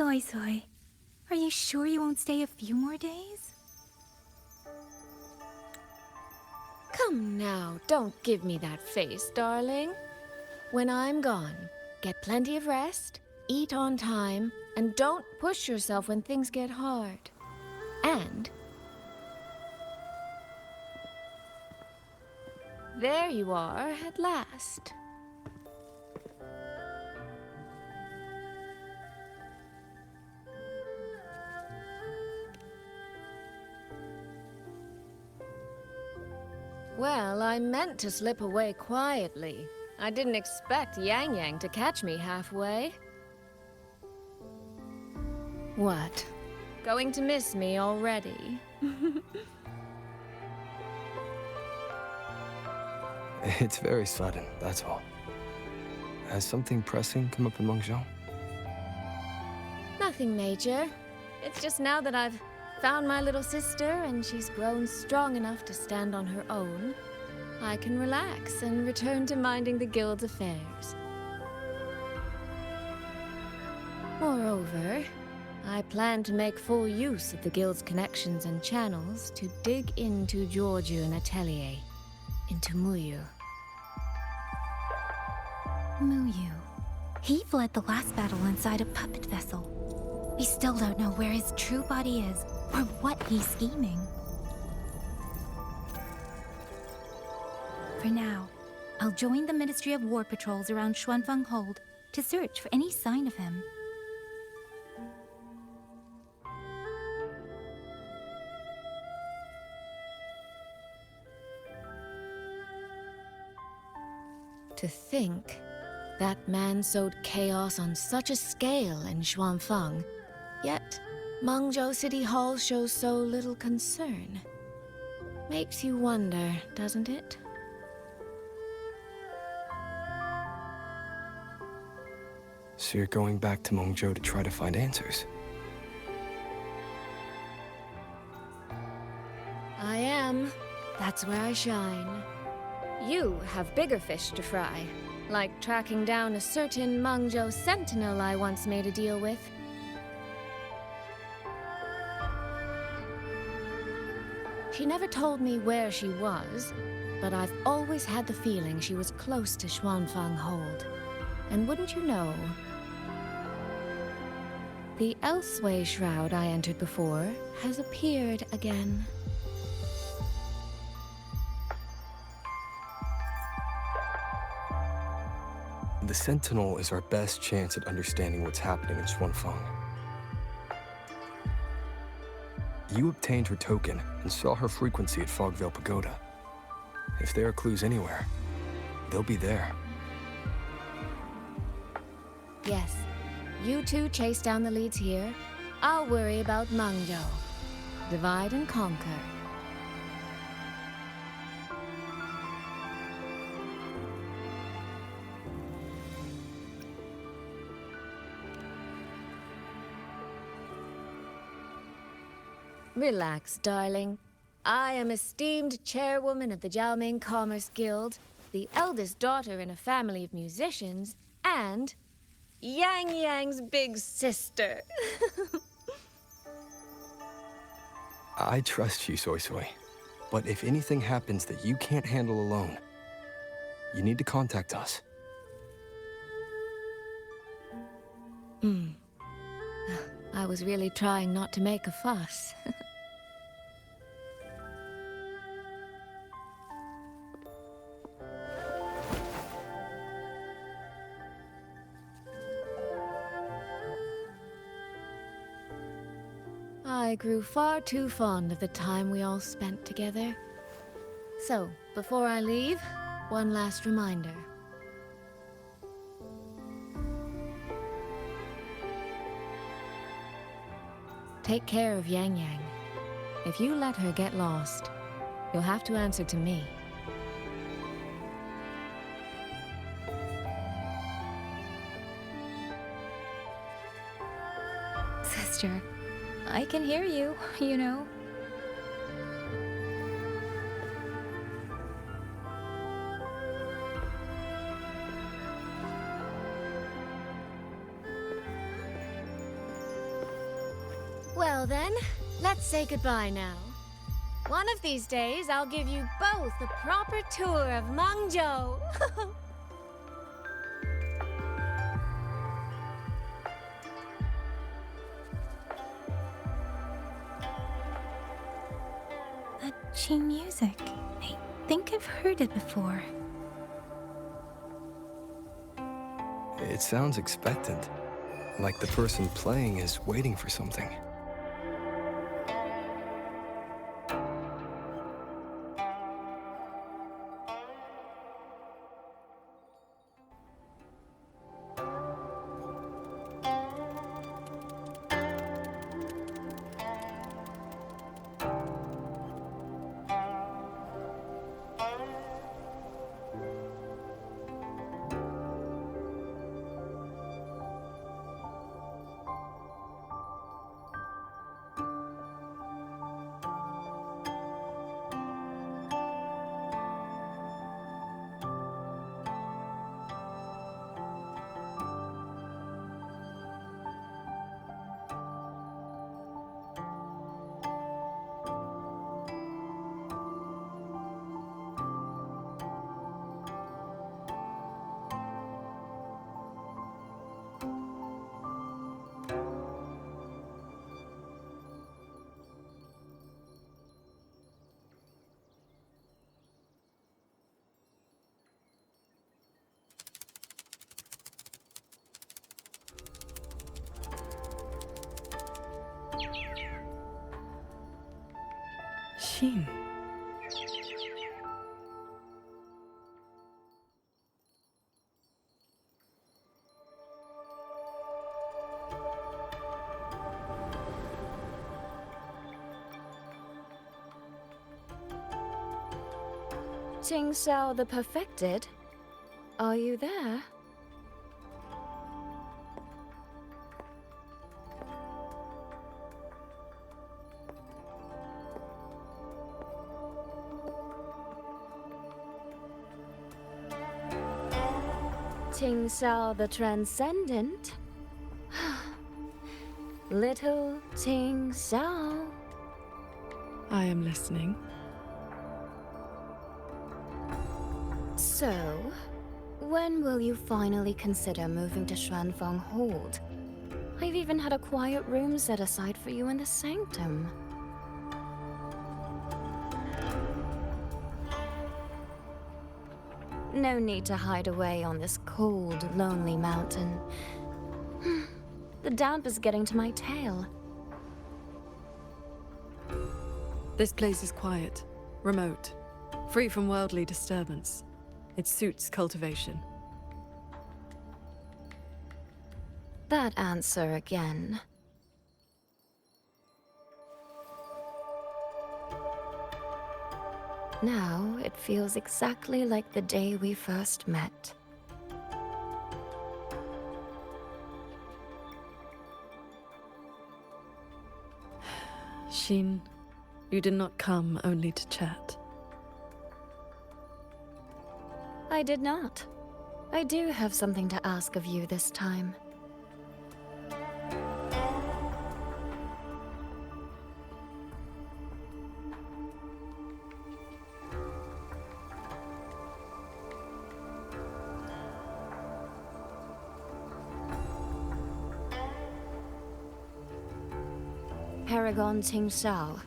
Soy Soy, are you sure you won't stay a few more days? Come now, don't give me that face, darling. When I'm gone, get plenty of rest, eat on time, and don't push yourself when things get hard. And there you are at last. Well, I meant to slip away quietly. I didn't expect Yang Yang to catch me halfway. What? Going to miss me already? It's very sudden, that's all. Has something pressing come up in Mengzhou? Nothing major. It's just now that I've found my little sister and she's grown strong enough to stand on her own, I can relax and return to minding the guild's affairs. Moreover, I plan to make full use of the guild's connections and channels to dig into Georgian Atelier, into Muyu. Muyu. He fled the last battle inside a puppet vessel. We still don't know where his true body is, or what he's scheming. For now, I'll join the Ministry of War patrols around Xuanfeng Hold to search for any sign of him. To think that man sowed chaos on such a scale in Xuanfeng, yet Mengzhou City Hall shows so little concern. Makes you wonder, doesn't it? So you're going back to Mengzhou to try to find answers? I am. That's where I shine. You have bigger fish to fry, like tracking down a certain Mengzhou sentinel I once made a deal with. She never told me where she was, but I've always had the feeling she was close to Xuanfeng Hold. And wouldn't you know, the Elseway shroud I entered before has appeared again. The Sentinel is our best chance at understanding what's happening in Xuanfeng. You obtained her token and saw her frequency at Fogvale Pagoda. If there are clues anywhere, they'll be there. Yes, you two chase down the leads here. I'll worry about Mengzhou. Divide and conquer. Relax, darling. I am esteemed chairwoman of the Jiaoming Commerce Guild, the eldest daughter in a family of musicians, and Yang Yang's big sister. I trust you, Soy Soy. But if anything happens that you can't handle alone, you need to contact us. I was really trying not to make a fuss. I grew far too fond of the time we all spent together. So, before I leave, one last reminder. Take care of Yang Yang. If you let her get lost, you'll have to answer to me. Sister, I can hear you, you know. Well then, let's say goodbye now. One of these days, I'll give you both a proper tour of Mangzhou. That Qing music. I think I've heard it before. It sounds expectant, like the person playing is waiting for something. Xin. Ting Xiao the Perfected? Are you there? Ting Xiao the Transcendent? Little Ting Xiao. I am listening. So, when will you finally consider moving to Xuanfeng Hold? I've even had a quiet room set aside for you in the sanctum. No need to hide away on this cold, lonely mountain. The damp is getting to my tail. This place is quiet, remote, free from worldly disturbance. It suits cultivation. That answer again. Now it feels exactly like the day we first met. Xin, you did not come only to chat. I did not. I do have something to ask of you this time. Paragon Ting Xiao.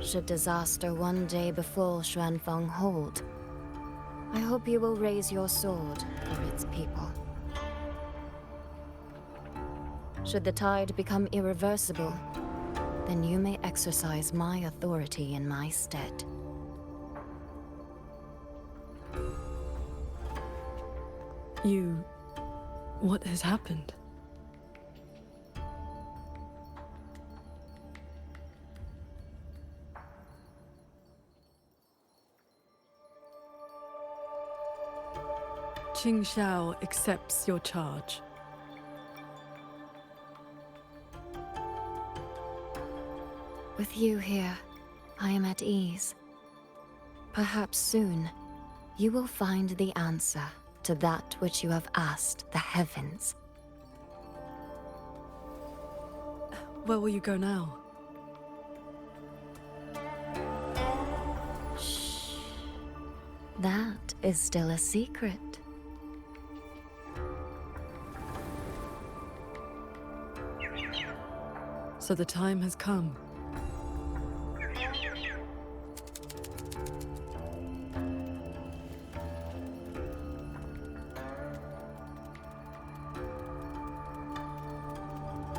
Should disaster one day befall Xuanfeng Hold, I hope you will raise your sword for its people. Should the tide become irreversible, then you may exercise my authority in my stead. What has happened? Qing Xiao accepts your charge. With you here, I am at ease. Perhaps soon, you will find the answer to that which you have asked the heavens. Where will you go now? Shh. That is still a secret. So the time has come.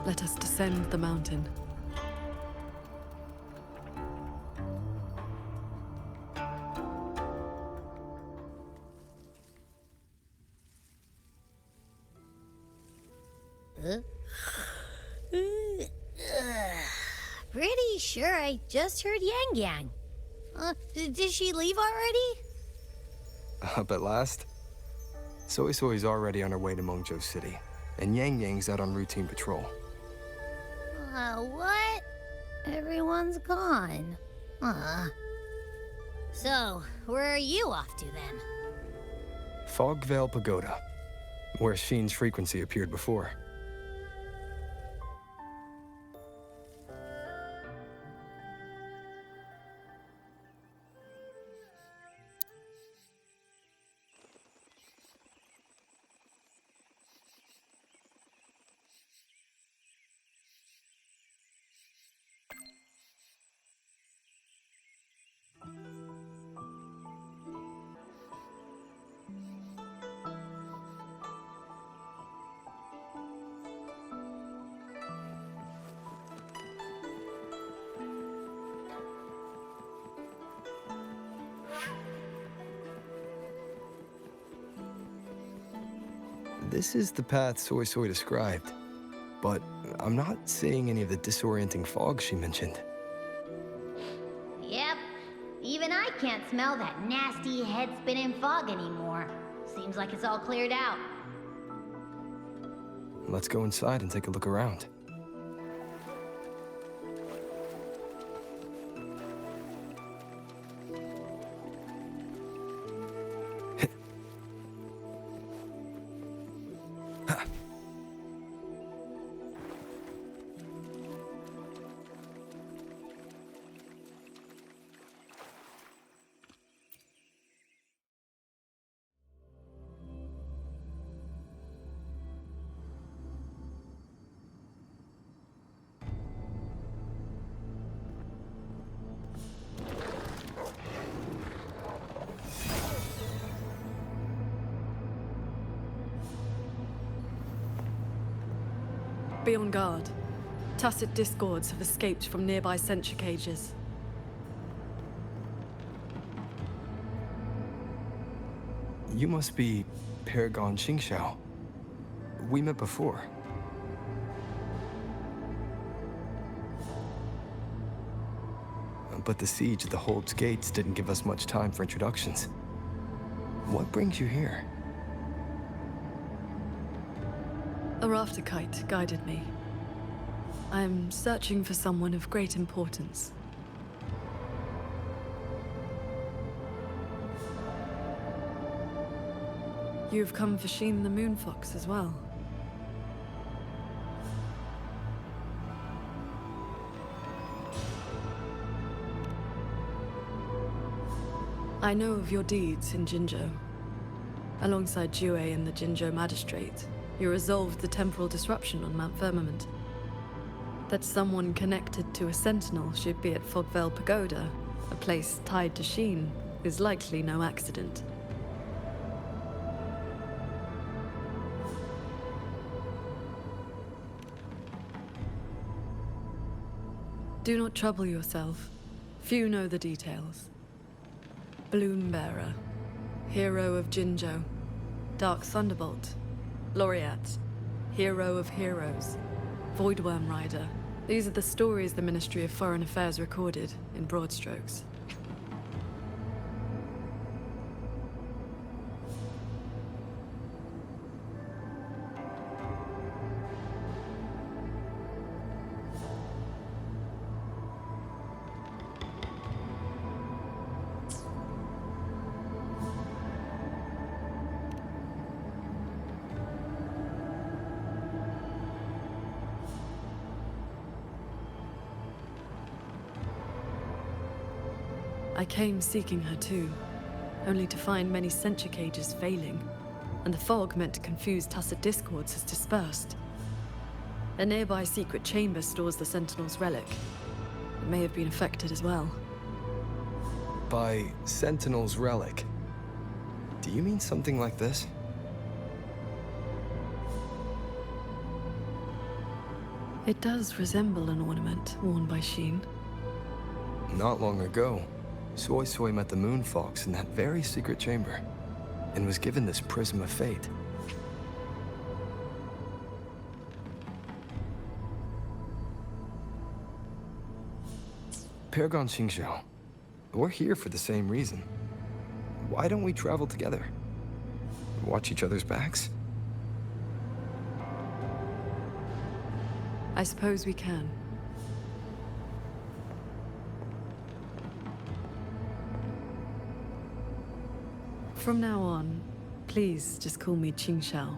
Let us descend the mountain. Pretty sure I just heard Yang Yang. Did she leave already? Up at last? Soy Soy's already on her way to Mengzhou City, and Yang Yang's out on routine patrol. What? Everyone's gone. So, where are you off to then? Fogvale Pagoda, where Sheen's frequency appeared before. This is the path Soy Soy described, but I'm not seeing any of the disorienting fog she mentioned. Yep. Even I can't smell that nasty head-spinning fog anymore. Seems like it's all cleared out. Let's go inside and take a look around. Be on guard. Tacit discords have escaped from nearby sentry cages. You must be Paragon Xingxiao. We met before. But the siege at the Hold's gates didn't give us much time for introductions. What brings you here? A rafter kite guided me. I'm searching for someone of great importance. You've come for Sheen the Moonfox as well. I know of your deeds in Jinzhou. Alongside Jue and the Jinzhou Magistrate, you resolved the temporal disruption on Mount Firmament. That someone connected to a sentinel should be at Fogvale Pagoda, a place tied to Sheen, is likely no accident. Do not trouble yourself. Few know the details. Bloombearer, hero of Jinzhou, Dark Thunderbolt, Laureate, hero of heroes, Voidworm Rider. These are the stories the Ministry of Foreign Affairs recorded in broad strokes. I came seeking her too, only to find many sentry cages failing, and the fog meant to confuse Tacet discords has dispersed. A nearby secret chamber stores the Sentinel's relic. It may have been affected as well. By Sentinel's relic, do you mean something like this? It does resemble an ornament worn by Sheen. Not long ago, Soy Soy met the Moon Fox in that very secret chamber, and was given this Prism of Fate. Paragon Xingxiao, we're here for the same reason. Why don't we travel together? Watch each other's backs? I suppose we can. From now on, please just call me Qingxiao.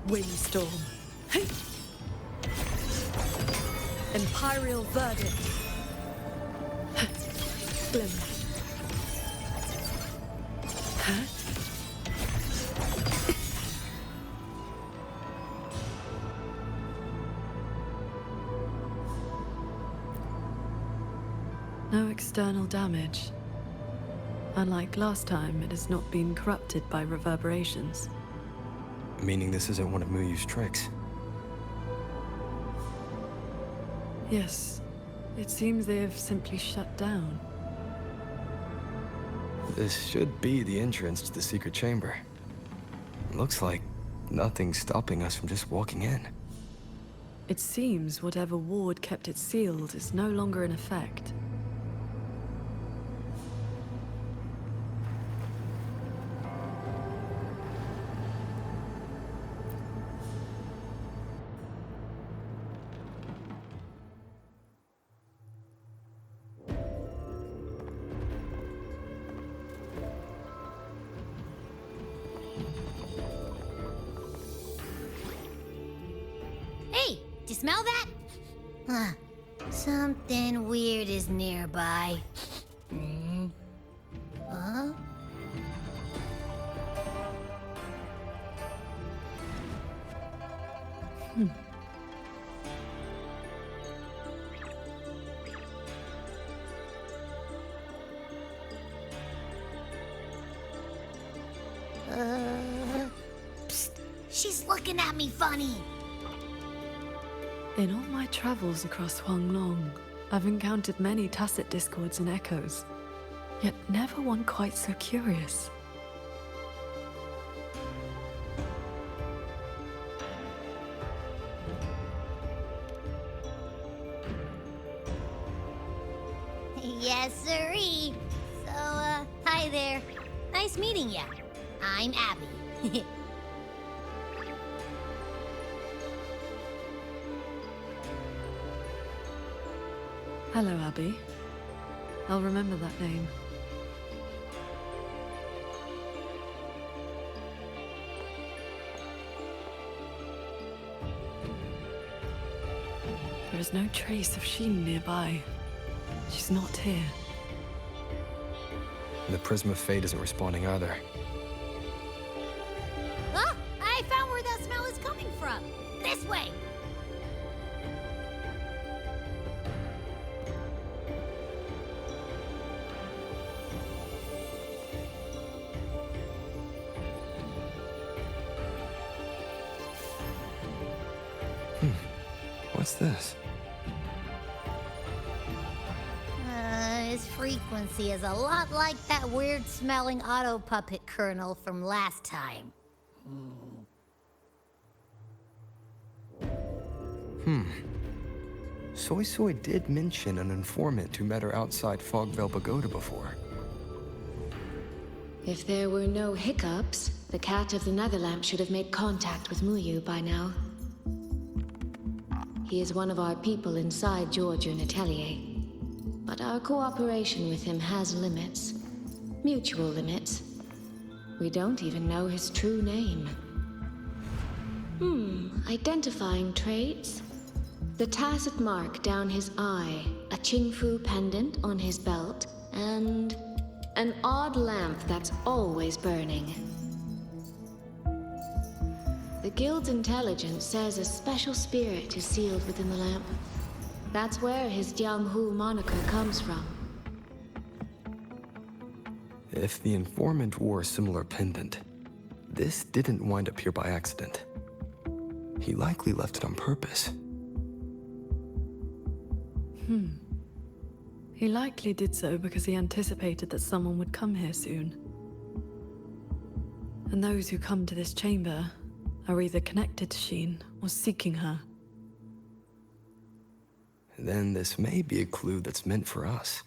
Windstorm. Imperial verdict. Glimmer. No external damage. Unlike last time, it has not been corrupted by reverberations. Meaning this isn't one of Muyu's tricks. Yes. It seems they have simply shut down. This should be the entrance to the secret chamber. Looks like nothing's stopping us from just walking in. It seems whatever ward kept it sealed is no longer in effect. Hey, do you smell that? Huh. Something weird is nearby. Huh? Psst. She's looking at me funny. In all my travels across Huanglong, I've encountered many Tacet discords and echoes, yet never one quite so curious. Yes, sirree. So, hi there. Nice meeting ya. I'm Abby. Hello, Abby. I'll remember that name. There is no trace of Sheen nearby. She's not here. And the Prism of Fate isn't responding either. Ah! I found where that smell is coming from. This way. What's this? His frequency is a lot like that weird-smelling auto puppet kernel from last time. Soy Soy did mention an informant who met her outside Fogvale Pagoda before. If there were no hiccups, the Cat of the Netherlamp should have made contact with Muyu by now. He is one of our people inside Georgian Atelier. But our cooperation with him has limits. Mutual limits. We don't even know his true name. Identifying traits? The tacit mark down his eye, a Qingfu pendant on his belt, and an odd lamp that's always burning. The Guild's intelligence says a special spirit is sealed within the lamp. That's where his Jianghu moniker comes from. If the informant wore a similar pendant, this didn't wind up here by accident. He likely left it on purpose. He likely did so because he anticipated that someone would come here soon. And those who come to this chamber are either connected to Sheen or seeking her. Then this may be a clue that's meant for us.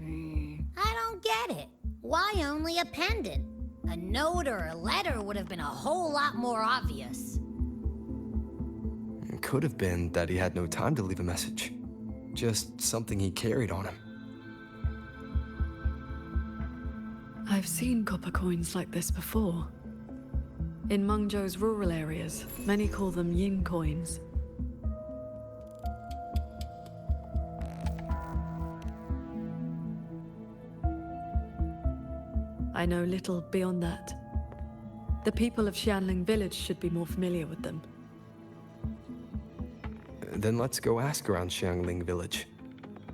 I don't get it. Why only a pendant? A note or a letter would have been a whole lot more obvious. It could have been that he had no time to leave a message. Just something he carried on him. I've seen copper coins like this before. In Mengzhou's rural areas, many call them yin coins. I know little beyond that. The people of Xianling village should be more familiar with them. Then let's go ask around Xiangling village.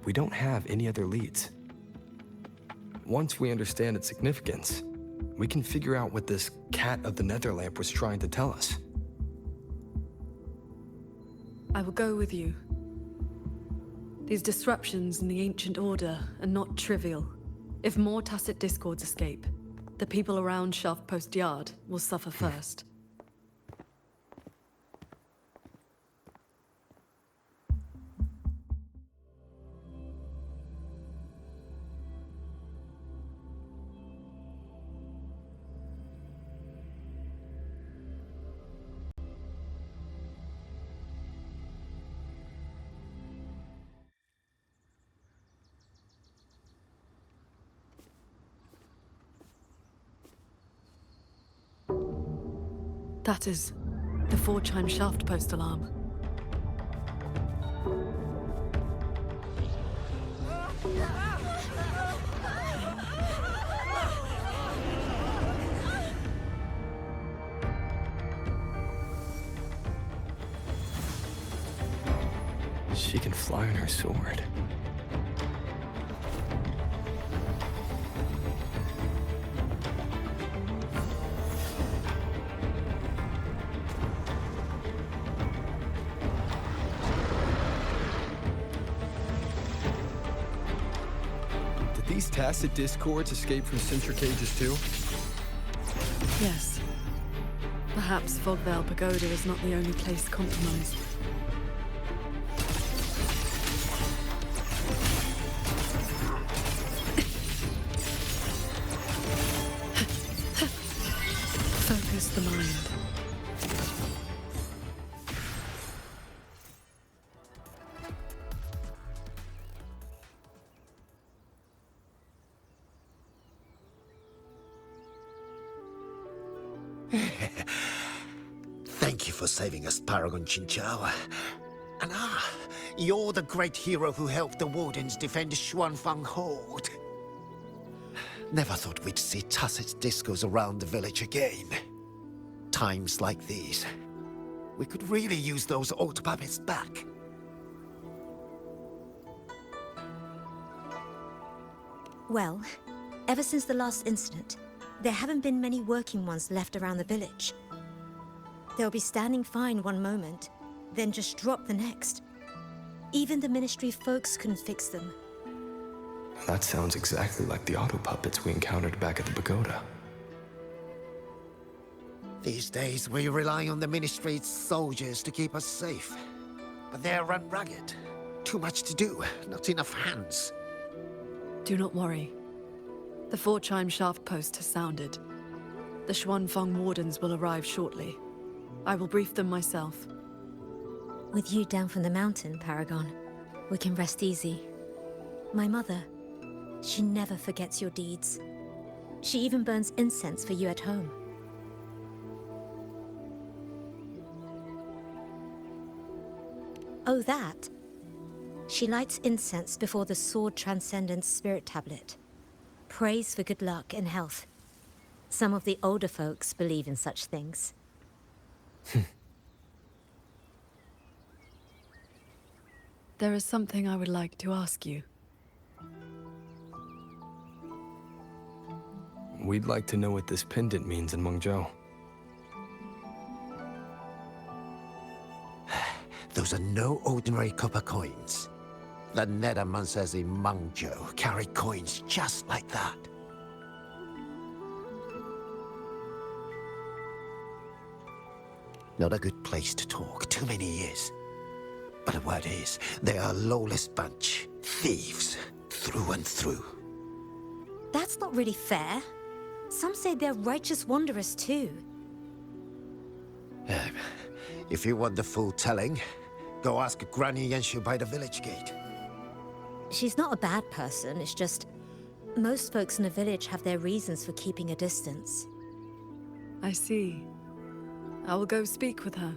We don't have any other leads. Once we understand its significance, we can figure out what this cat of the Netherlamp was trying to tell us. I will go with you. These disruptions in the ancient order are not trivial. If more tacit discords escape, the people around Shaft Post Yard will suffer first. That is the 4-chime shaft post alarm. She can fly on her sword. These tacit discords escape from sentry cages too? Yes. Perhaps Fogvale Pagoda is not the only place compromised. Focus the mind. Thank you for saving us, Paragon Chinchou. And you're the great hero who helped the Wardens defend Xuanfang Hold. Never thought we'd see tacit discos around the village again. Times like these, we could really use those old puppets back. Well, ever since the last incident, there haven't been many working ones left around the village. They'll be standing fine one moment, then just drop the next. Even the Ministry folks couldn't fix them. That sounds exactly like the auto puppets we encountered back at the pagoda. These days, we rely on the Ministry's soldiers to keep us safe. But they're run ragged. Too much to do, not enough hands. Do not worry. The 4-chime shaft post has sounded. The Xuanfang Wardens will arrive shortly. I will brief them myself. With you down from the mountain, Paragon, we can rest easy. My mother, she never forgets your deeds. She even burns incense for you at home. Oh, that? She lights incense before the Sword Transcendence Spirit Tablet. Prays for good luck and health. Some of the older folks believe in such things. There is something I would like to ask you. We'd like to know what this pendant means in Mengzhou. Those are no ordinary copper coins. The Nethermancers in Mengzhou carry coins just like that. Not a good place to talk, too many years. But the word is, they are a lawless bunch. Thieves, through and through. That's not really fair. Some say they're righteous wanderers too. If you want the full telling, go ask Granny Yenshu by the village gate. She's not a bad person, it's just... most folks in the village have their reasons for keeping a distance. I see. I will go speak with her.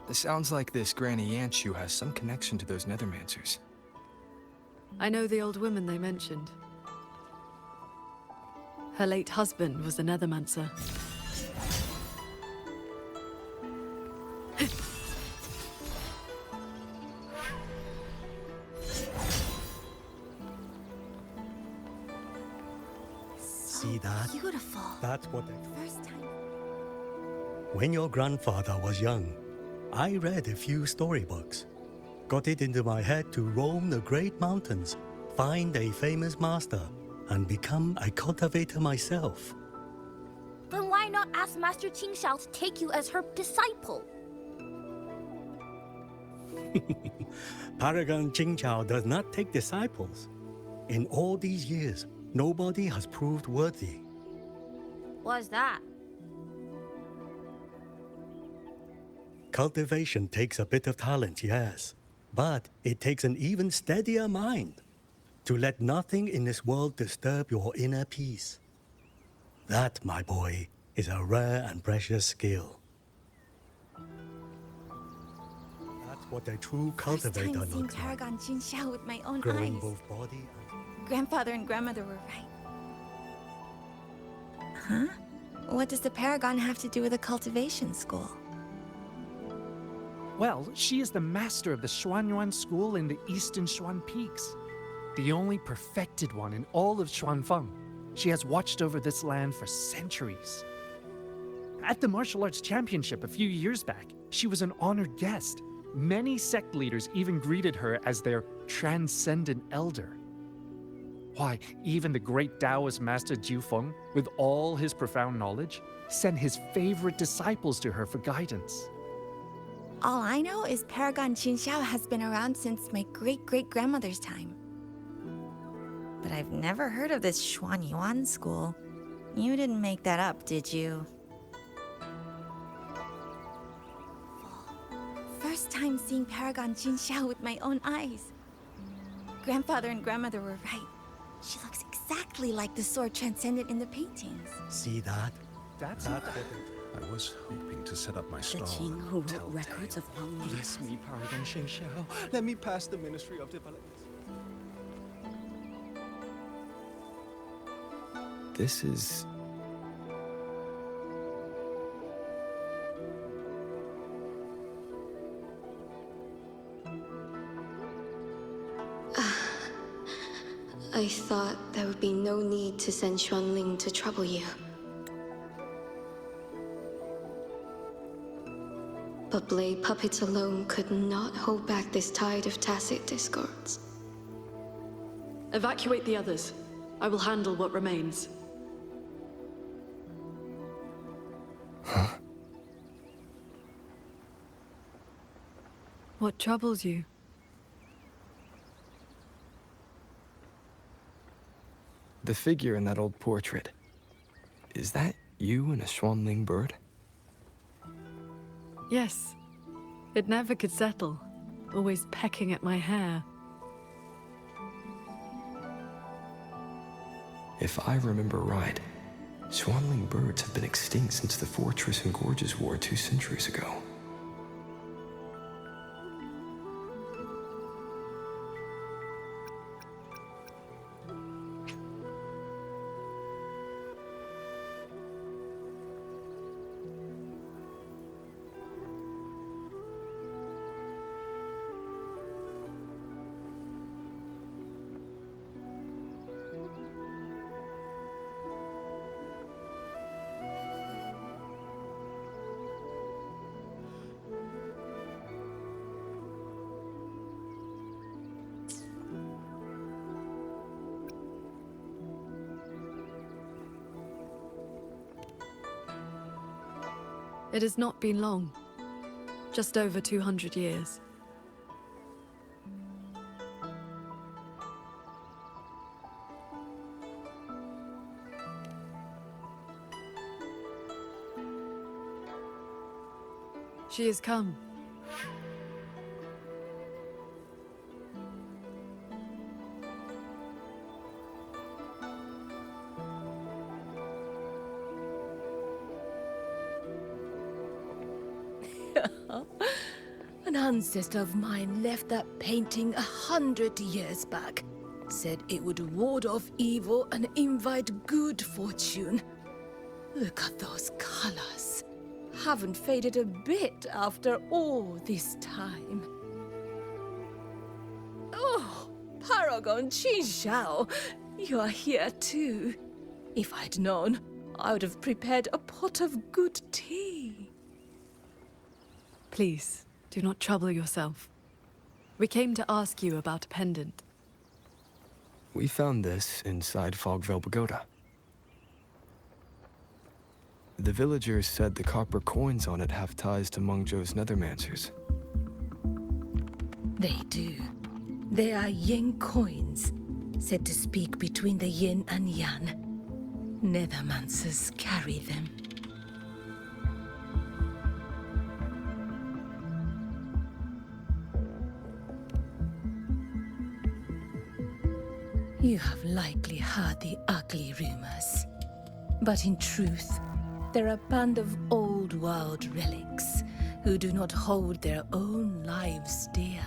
It sounds like this Granny Yanshu has some connection to those Nethermancers. I know the old woman they mentioned. Her late husband was a Nethermancer. See that? Beautiful. That's what First time. When your grandfather was young, I read a few storybooks. Got it into my head to roam the great mountains, find a famous master, and become a cultivator myself. Then why not ask Master Qingxiao to take you as her disciple? Paragon Qingqiao does not take disciples. In all these years, nobody has proved worthy. What's that? Cultivation takes a bit of talent, yes. But it takes an even steadier mind to let nothing in this world disturb your inner peace. That, my boy, is a rare and precious skill. That's what a true cultivator First time seeing looks like. Paragon Qingxiao with my own Growing eyes. both body and... Grandfather and grandmother were right. Huh? What does the Paragon have to do with a cultivation school? Well, she is the master of the Xuanyuan school in the eastern Xuan Peaks. The only perfected one in all of Xuanfeng. She has watched over this land for centuries. At the martial arts championship a few years back, she was an honored guest. Many sect leaders even greeted her as their transcendent elder. Why, even the great Taoist master Jiufeng, with all his profound knowledge, sent his favorite disciples to her for guidance. All I know is Paragon Qingxiao has been around since my great-great-grandmother's time. But I've never heard of this Xuanyuan school. You didn't make that up, did you? First time seeing Paragon Qingxiao with my own eyes. Grandfather and grandmother were right. She looks exactly like the sword transcendent in the paintings. See that? That's That's what I was hoping to set up my The stall. king who wrote records of long years. Bless me, Paragon Shengxiao. Let me pass the Ministry of Development. This is... I thought there would be no need to send Xuanling to trouble you. But blade puppets alone could not hold back this tide of tacit discords. Evacuate the others. I will handle what remains. What troubles you? The figure in that old portrait. Is that You and a Xuanling bird? Yes. It never could settle, always pecking at my hair. If I remember right, Xuanling birds have been extinct since the Fortress and Gorges War 2 centuries ago. It has not been long. Just over 200 years. She has come. An ancestor of mine left that painting 100 years back. Said it would ward off evil and invite good fortune. Look at those colors. Haven't faded a bit after all this time. Oh, Paragon Qinxiao, you are here too. If I'd known, I would have prepared a pot of good tea. Please, do not trouble yourself. We came to ask you about a pendant. We found this inside Fogvale Pagoda. The villagers said the copper coins on it have ties to Mengzhou's nethermancers. They do. They are yin coins, said to speak between the yin and yang. Nethermancers carry them. You have likely heard the ugly rumors. But in truth, they're a band of old world relics who do not hold their own lives dear.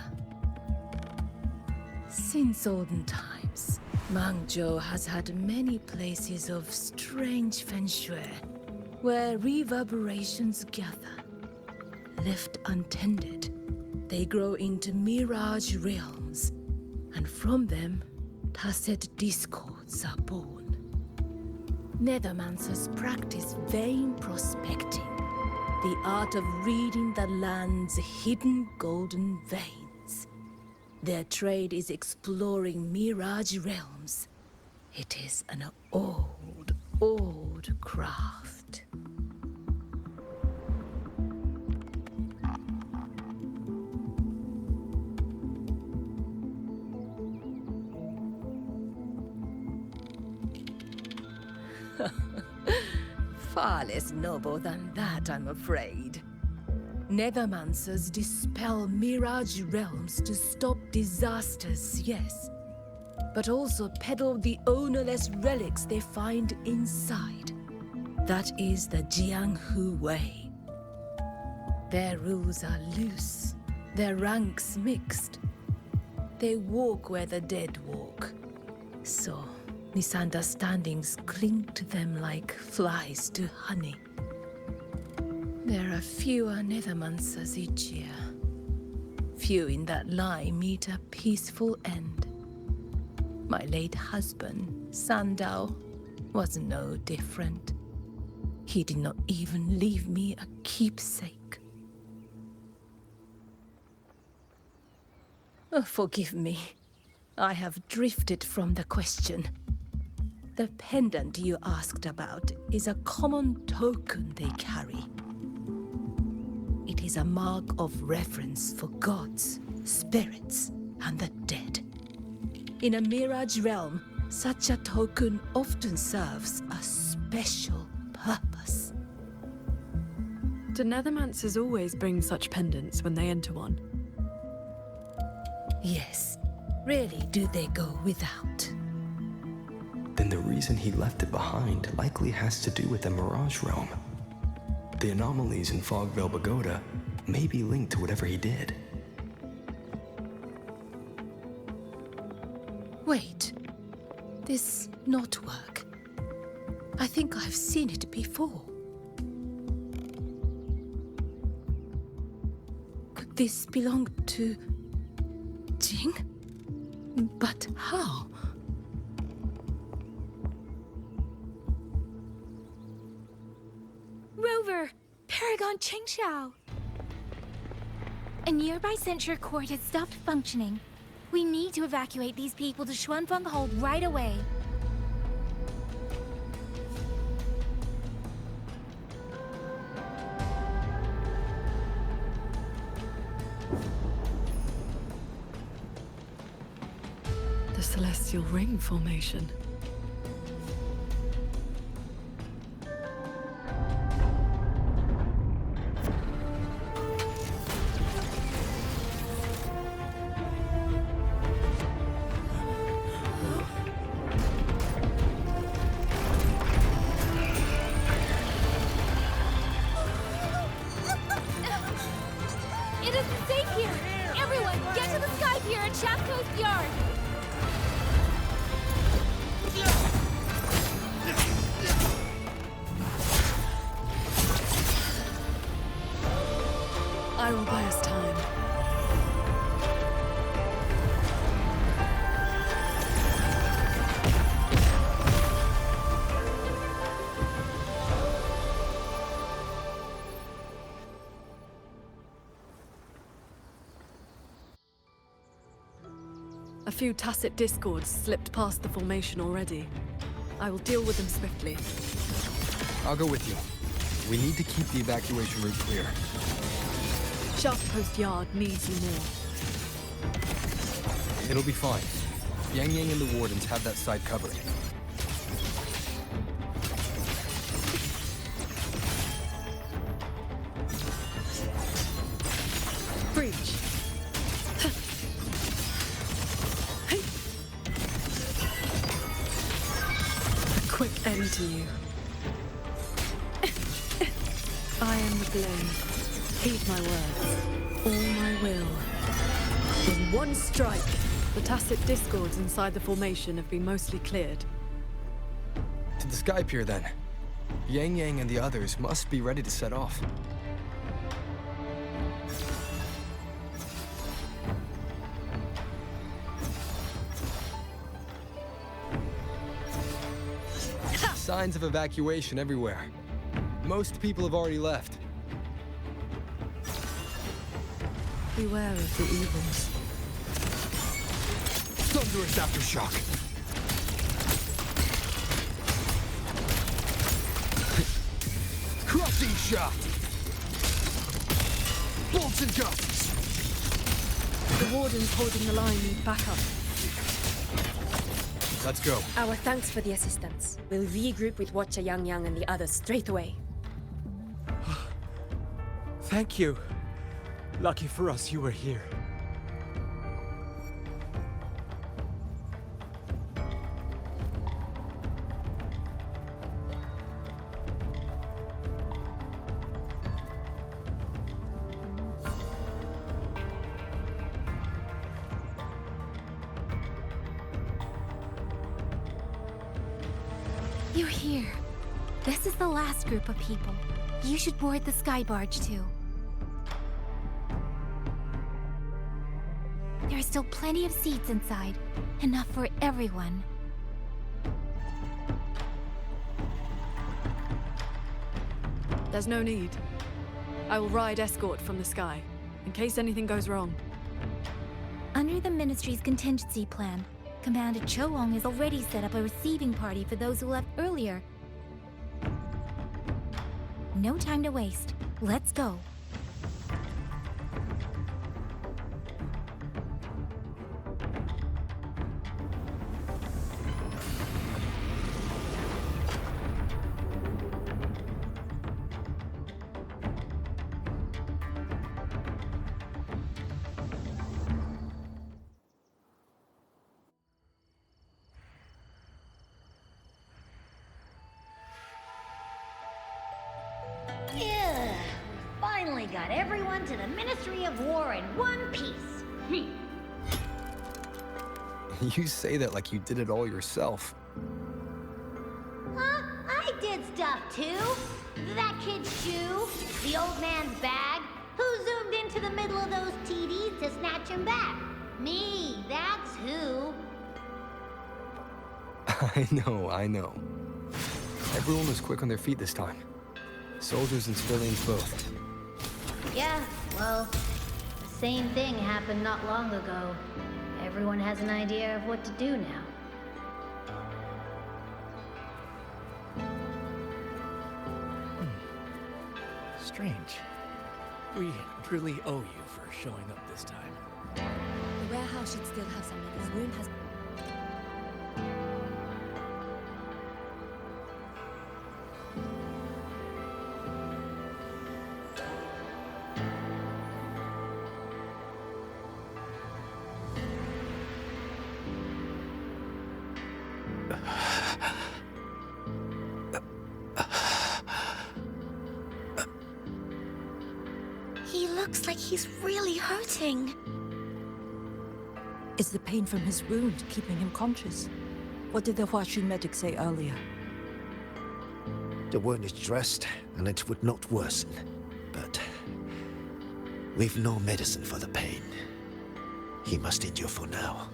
Since olden times, Mengzhou has had many places of strange feng shui, where reverberations gather. Left untended, they grow into mirage realms, and from them, tacit discords are born. Nethermancers practice vain prospecting, the art of reading the land's hidden golden veins. Their trade is exploring mirage realms. It is an old, old craft. Far less noble than that, I'm afraid. Nethermancers dispel mirage realms to stop disasters, yes, but also peddle the ownerless relics they find inside. That is the Jianghu way. Their rules are loose, their ranks mixed. They walk where the dead walk. So, misunderstandings cling to them like flies to honey. There are fewer Nethermancers each year. Few in that line meet a peaceful end. My late husband, Sandao, was no different. He did not even leave me a keepsake. Oh, forgive me. I have drifted from the question. The pendant you asked about is a common token they carry. It is a mark of reverence for gods, spirits, and the dead. In a mirage realm, such a token often serves a special purpose. Do Nethermancers always bring such pendants when they enter one? Yes. Rarely do they go without. Then the reason he left it behind likely has to do with the Mirage Realm. The anomalies in Fogvale Pagoda may be linked to whatever he did. Wait. This knotwork. I think I've seen it before. Could this belong to Jing? But how? Rover! Paragon Qingxiao! A nearby censure court has stopped functioning. We need to evacuate these people to Xuanfeng Hold right away. The Celestial Ring formation. It isn't safe here! Everyone, get to the sky pier at Shaft Coast Yard! I will buy us time. A few tacit discords slipped past the formation already. I will deal with them swiftly. I'll go with you. We need to keep the evacuation route clear. Shaft Post Yard needs you more. It'll be fine. Yang Yang and the Wardens have that site covered. Breach. A quick end to you. I am the blade. Heed my words. All my will. In one strike, the tacit discords inside the formation have been mostly cleared. To the sky pier, then. Yang Yang and the others must be ready to set off. Signs of evacuation everywhere. Most people have already left. Beware of the evils. Thunderous aftershock. Crushing shot. Bolts and gusts. The wardens holding the line need backup. Let's go. Our thanks for the assistance. We'll regroup with Watcher Yang Yang and the others straight away. Thank you. Lucky for us, you were here. You're here. This is the last group of people. You should board the sky barge too. There are still plenty of seats inside. Enough for everyone. There's no need. I will ride escort from the sky, in case anything goes wrong. Under the Ministry's contingency plan, Commander Choong has already set up a receiving party for those who left earlier. No time to waste. Let's go. got everyone to the Ministry of War in one piece. You say that like you did it all yourself. Huh? I did stuff too. That kid's shoe, the old man's bag. Who zoomed into the middle of those TDs to snatch him back? Me, that's who. I know. Everyone was quick on their feet this time. Soldiers and civilians both. Yeah, well, the same thing happened not long ago. Everyone has an idea of what to do now. Strange. We truly owe you for showing up this time. The warehouse should still have some of this room has... He looks like he's really hurting. Is the pain from his wound keeping him conscious? What did the Huaxu medic say earlier? The wound is dressed, and it would not worsen. But we've no medicine for the pain. He must endure for now.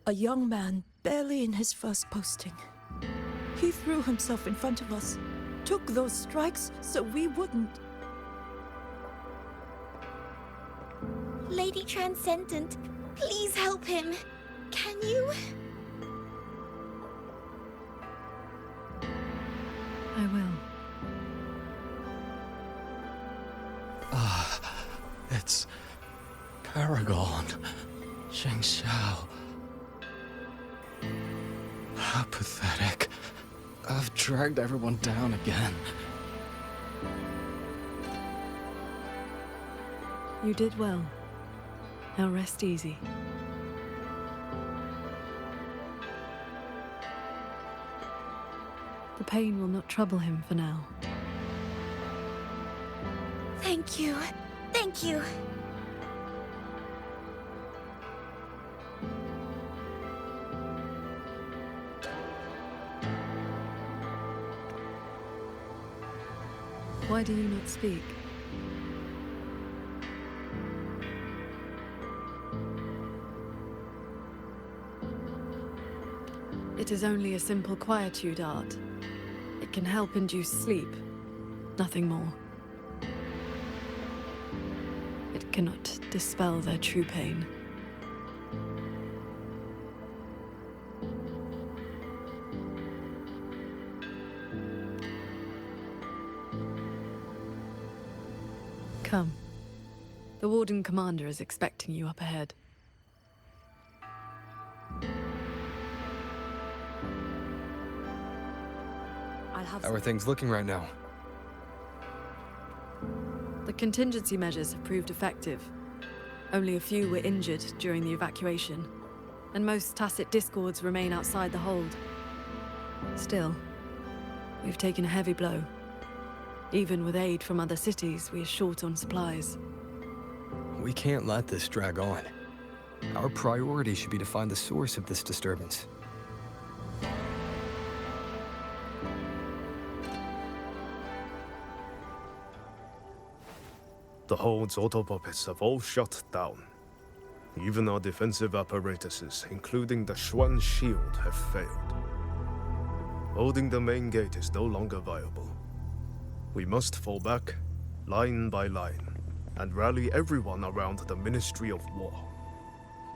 A young man, barely in his first posting. He threw himself in front of us, took those strikes so we wouldn't. Lady Transcendent, please help him. Can you? I will. It's Paragon. Sheng Xiao. How pathetic. I've dragged everyone down again. You did well. Now rest easy. The pain will not trouble him for now. Thank you. Thank you. Why do you not speak? It is only a simple quietude art. It can help induce sleep, nothing more. It cannot dispel their true pain. Come. The Warden Commander is expecting you up ahead. How are things looking right now? The contingency measures have proved effective. Only a few were injured during the evacuation, and most tacit discords remain outside the hold. Still, we've taken a heavy blow. Even with aid from other cities, we are short on supplies. We can't let this drag on. Our priority should be to find the source of this disturbance. The hold's autopuppets have all shut down. Even our defensive apparatuses, including the Xuan shield, have failed. Holding the main gate is no longer viable. We must fall back, line by line, and rally everyone around the Ministry of War.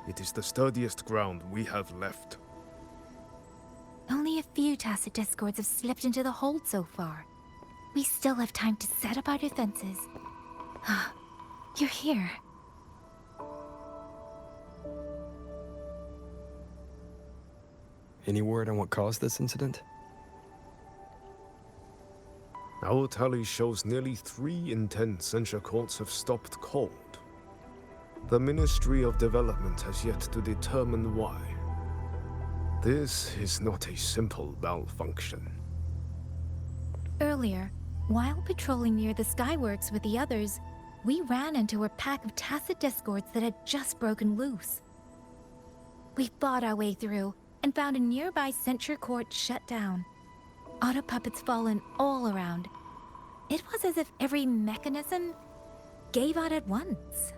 It is the sturdiest ground we have left. Only a few tacit discords have slipped into the hold so far. We still have time to set up our defenses. You're here. Any word on what caused this incident? Our tally shows nearly 3 in 10 censure courts have stopped cold. The Ministry of Development has yet to determine why. This is not a simple malfunction. Earlier, while patrolling near the Skyworks with the others, we ran into a pack of tacit discords that had just broken loose. We fought our way through and found a nearby censure court shut down. Auto puppets fallen all around. It was as if every mechanism gave out at once.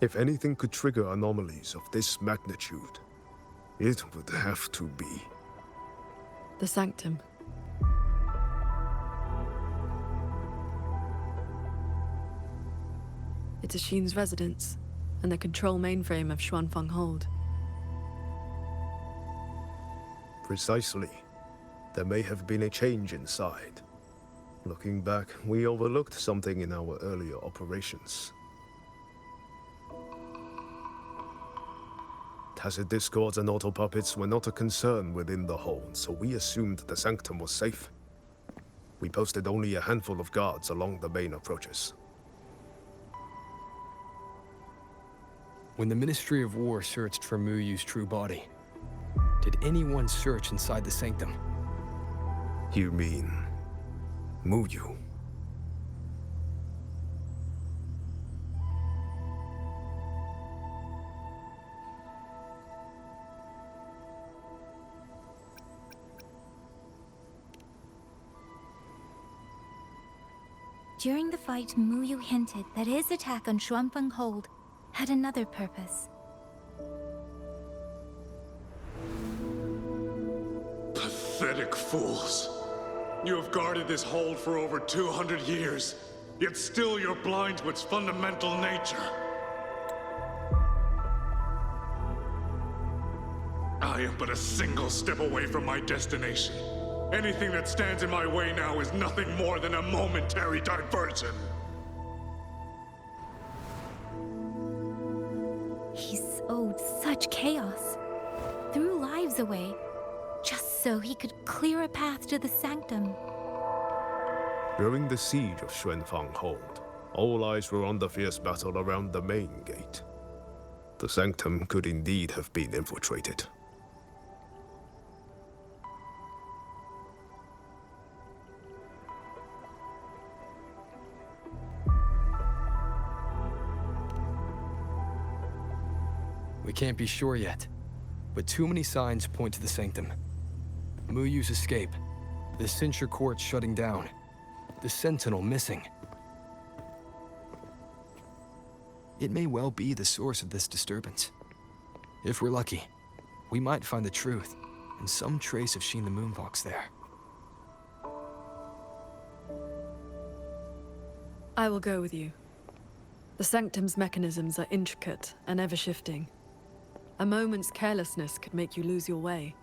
If anything could trigger anomalies of this magnitude, it would have to be The Sanctum. It's Ashin's residence, and the control mainframe of Xuanfeng Hold. Precisely. There may have been a change inside. Looking back, we overlooked something in our earlier operations. Tacit discords and auto puppets were not a concern within the hold, so we assumed the sanctum was safe. We posted only a handful of guards along the main approaches. When the Ministry of War searched for Muyu's true body, did anyone search inside the sanctum? You mean Muyu? During the fight, Muyu hinted that his attack on Xuanfeng Hold had another purpose. Pathetic fools. You have guarded this hold for over 200 years, yet still you're blind to its fundamental nature. I am but a single step away from my destination. Anything that stands in my way now is nothing more than a momentary diversion. He sowed such chaos, threw lives away, just so he could clear a path to the sanctum. During the siege of Xuanfeng Hold, all eyes were on the fierce battle around the main gate. The sanctum could indeed have been infiltrated. We can't be sure yet, but too many signs point to the sanctum. Muyu's escape, the censure court shutting down, the sentinel missing. It may well be the source of this disturbance. If we're lucky, we might find the truth and some trace of Sheen the Moonfox there. I will go with you. The Sanctum's mechanisms are intricate and ever-shifting. A moment's carelessness could make you lose your way.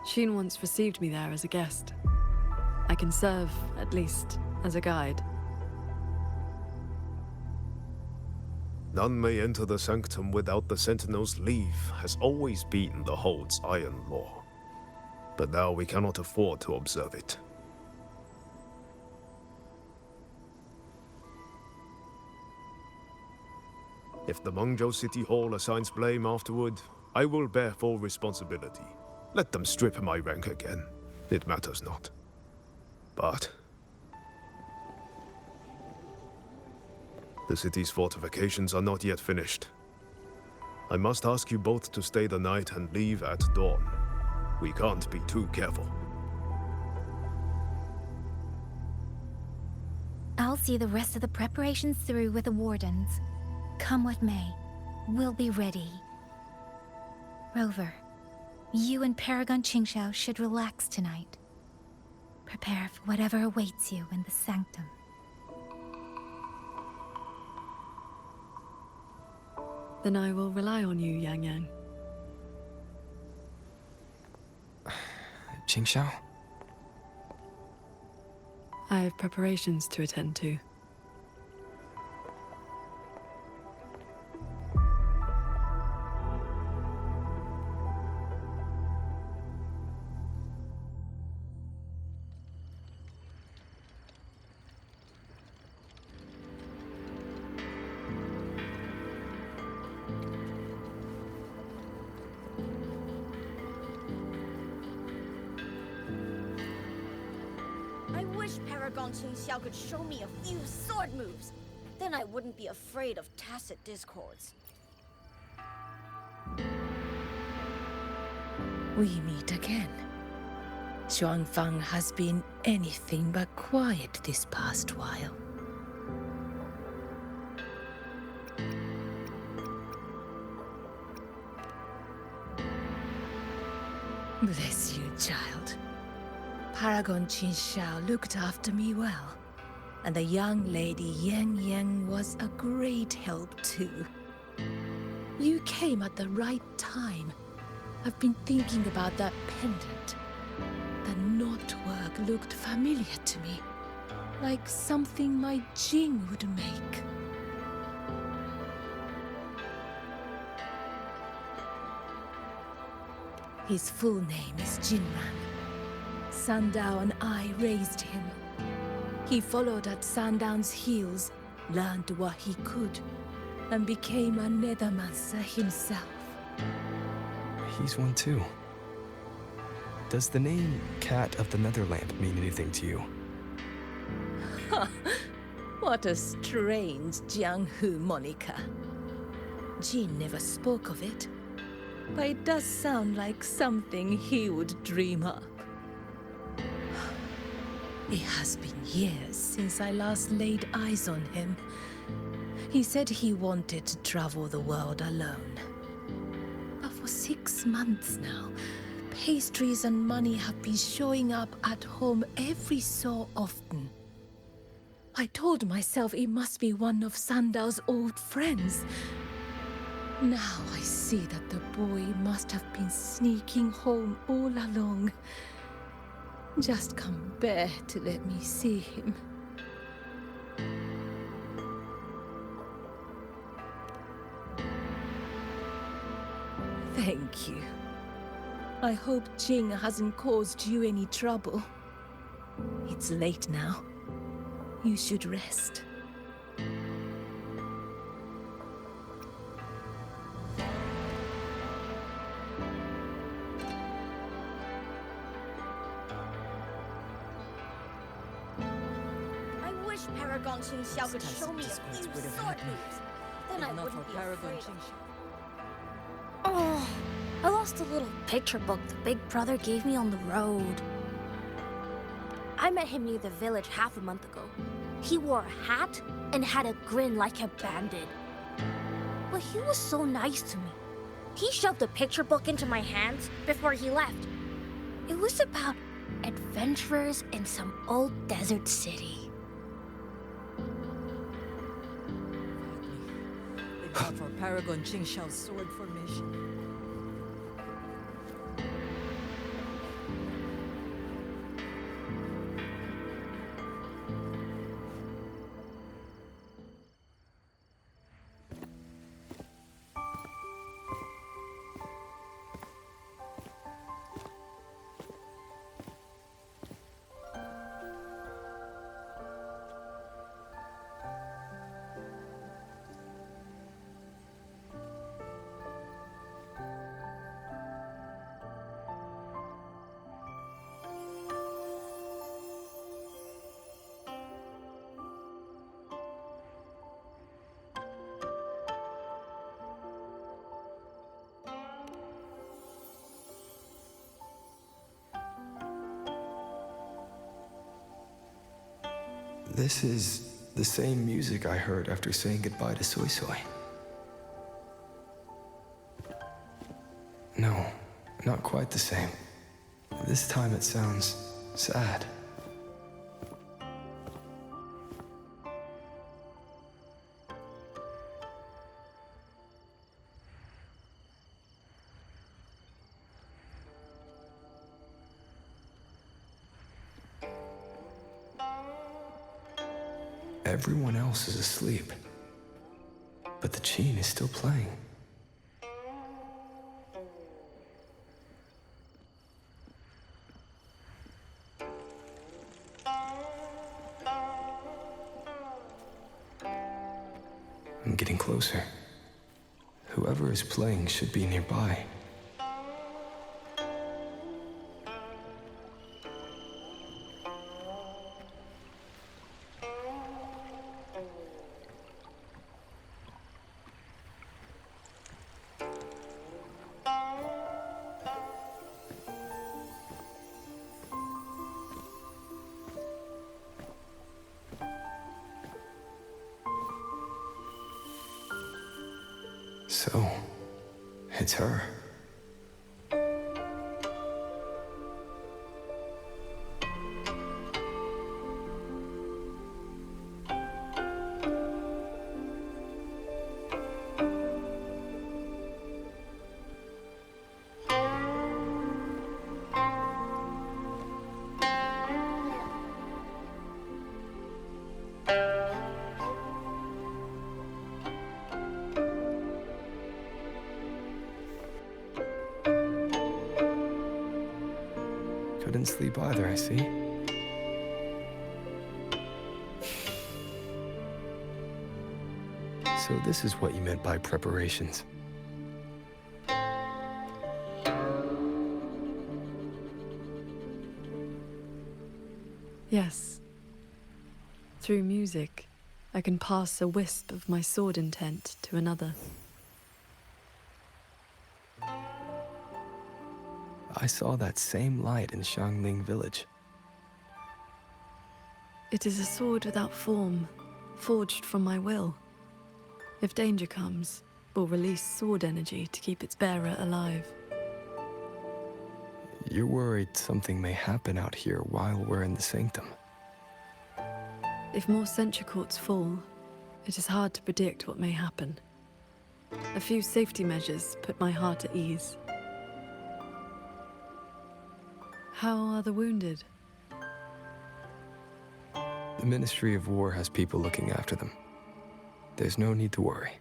Sheen once received me there as a guest. I can serve, at least, as a guide. None may enter the sanctum without the Sentinel's leave has always been the Hold's iron law. But now we cannot afford to observe it. If the Mengzhou City Hall assigns blame afterward, I will bear full responsibility. Let them strip my rank again. It matters not. But the city's fortifications are not yet finished. I must ask you both to stay the night and leave at dawn. We can't be too careful. I'll see the rest of the preparations through with the wardens. Come what may, we'll be ready. Rover, you and Paragon Qingxiao should relax tonight. Prepare for whatever awaits you in the sanctum. Then I will rely on you, Yang Yang. Qingxiao? I have preparations to attend to. wish Paragon Qingxiao could show me a few sword moves. Then I wouldn't be afraid of tacit discords. We meet again. Xuanfang has been anything but quiet this past while. Bless you, child. Paragon Qingxiao looked after me well, and the young lady Yang Yang was a great help too. You came at the right time. I've been thinking about that pendant. The knotwork looked familiar to me, like something my Jing would make. His full name is Jinran. Sandao and I raised him. He followed at Sandown's heels, learned what he could, and became a nethermancer himself. He's one too. Does the name Cat of the Netherlamp mean anything to you? What a strange Jianghu moniker. Jin never spoke of it, but it does sound like something he would dream up. It has been years since I last laid eyes on him. He said he wanted to travel the world alone. But for 6 months now, pastries and money have been showing up at home every so often. I told myself it must be one of Sandao's old friends. Now I see that the boy must have been sneaking home all along. Just can't bear to let me see him. Thank you. I hope Jing hasn't caused you any trouble. It's late now. You should rest. I wish Paragon Qingxiao could show me a few sword moves. Then I wouldn't be afraid. Oh, I lost a little picture book the big brother gave me on the road. I met him near the village half a month ago. He wore a hat and had a grin like a bandit. But he was so nice to me. He shoved the picture book into my hands before he left. It was about adventurers in some old desert city. They fought for Paragon Qingxiao's sword formation. This is the same music I heard after saying goodbye to Soy Soy. No, not quite the same. This time it sounds sad. Everyone else is asleep, but the Qin is still playing. I'm getting closer. Whoever is playing should be nearby. So, it's her. Couldn't sleep either, I see. So this is what you meant by preparations. Yes. Through music, I can pass a wisp of my sword intent to another. I saw that same light in Xiangling village. It is a sword without form, forged from my will. If danger comes, will release sword energy to keep its bearer alive. You're worried something may happen out here while we're in the sanctum. If more sentry courts fall, it is hard to predict what may happen. A few safety measures put my heart at ease. How are the wounded? The Ministry of War has people looking after them. There's no need to worry.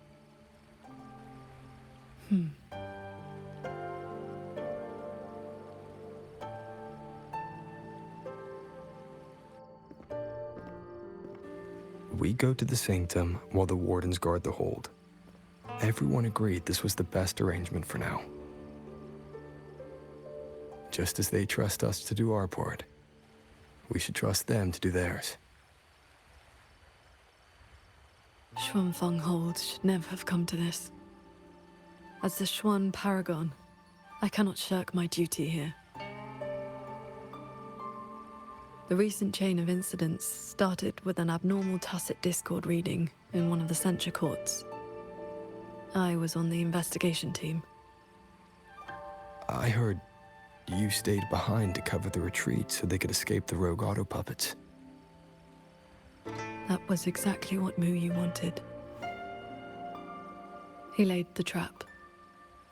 We go to the sanctum while the wardens guard the hold. Everyone agreed this was the best arrangement for now. Just as they trust us to do our part, we should trust them to do theirs. Xuanfeng Hold should never have come to this. As the Xuan Paragon, I cannot shirk my duty here. The recent chain of incidents started with an abnormal tacit discord reading in one of the censure courts. I was on the investigation team. I heard you stayed behind to cover the retreat so they could escape the rogue auto puppets. That was exactly what Muyi wanted. He laid the trap.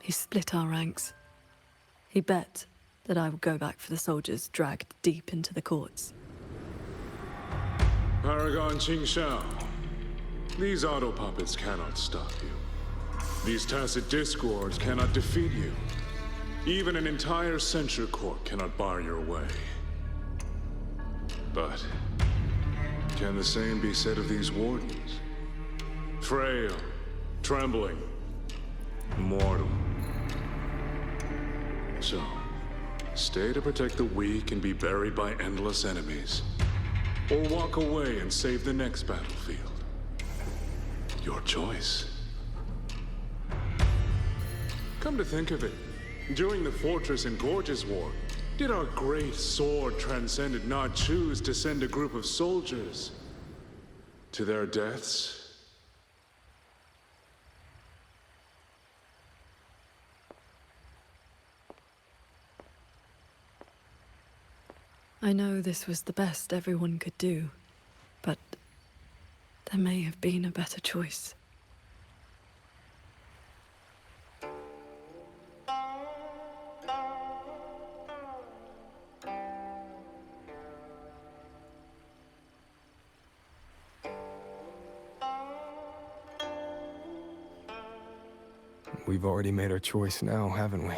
He split our ranks. He bet that I would go back for the soldiers dragged deep into the courts. Paragon Qingxiao, these auto puppets cannot stop you. These tacit discords cannot defeat you. Even an entire censure court cannot bar your way. But can the same be said of these wardens? Frail, trembling, mortal. So, stay to protect the weak and be buried by endless enemies. Or walk away and save the next battlefield. Your choice. Come to think of it, during the Fortress and Gorges War, did our great sword transcendent not choose to send a group of soldiers to their deaths? I know this was the best everyone could do, but there may have been a better choice. We've already made our choice now, haven't we?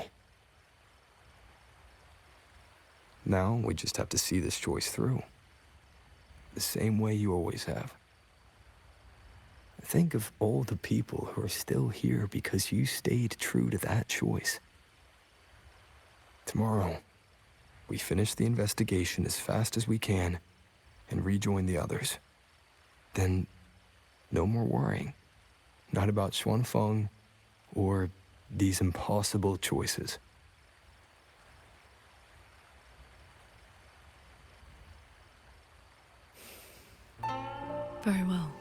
Now, we just have to see this choice through. The same way you always have. Think of all the people who are still here because you stayed true to that choice. Tomorrow, we finish the investigation as fast as we can and rejoin the others. Then, no more worrying. Not about Xuanfeng or these impossible choices. Very well.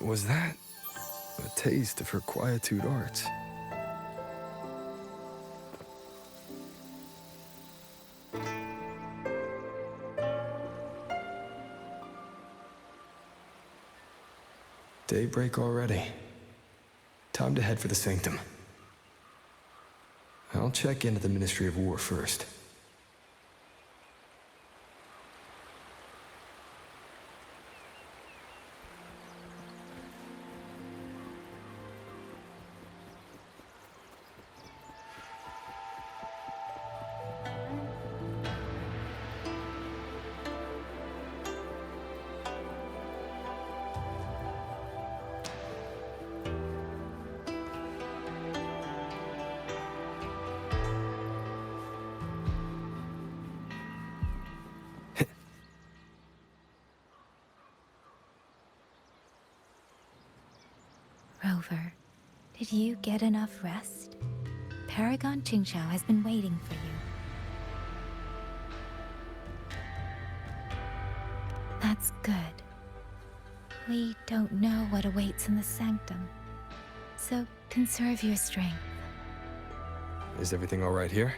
Was that a taste of her quietude arts? Daybreak already. Time to head for the sanctum. I'll check into the Ministry of War first. Rover, did you get enough rest? Paragon Qingxiao has been waiting for you. That's good. We don't know what awaits in the sanctum, so conserve your strength. Is everything all right here?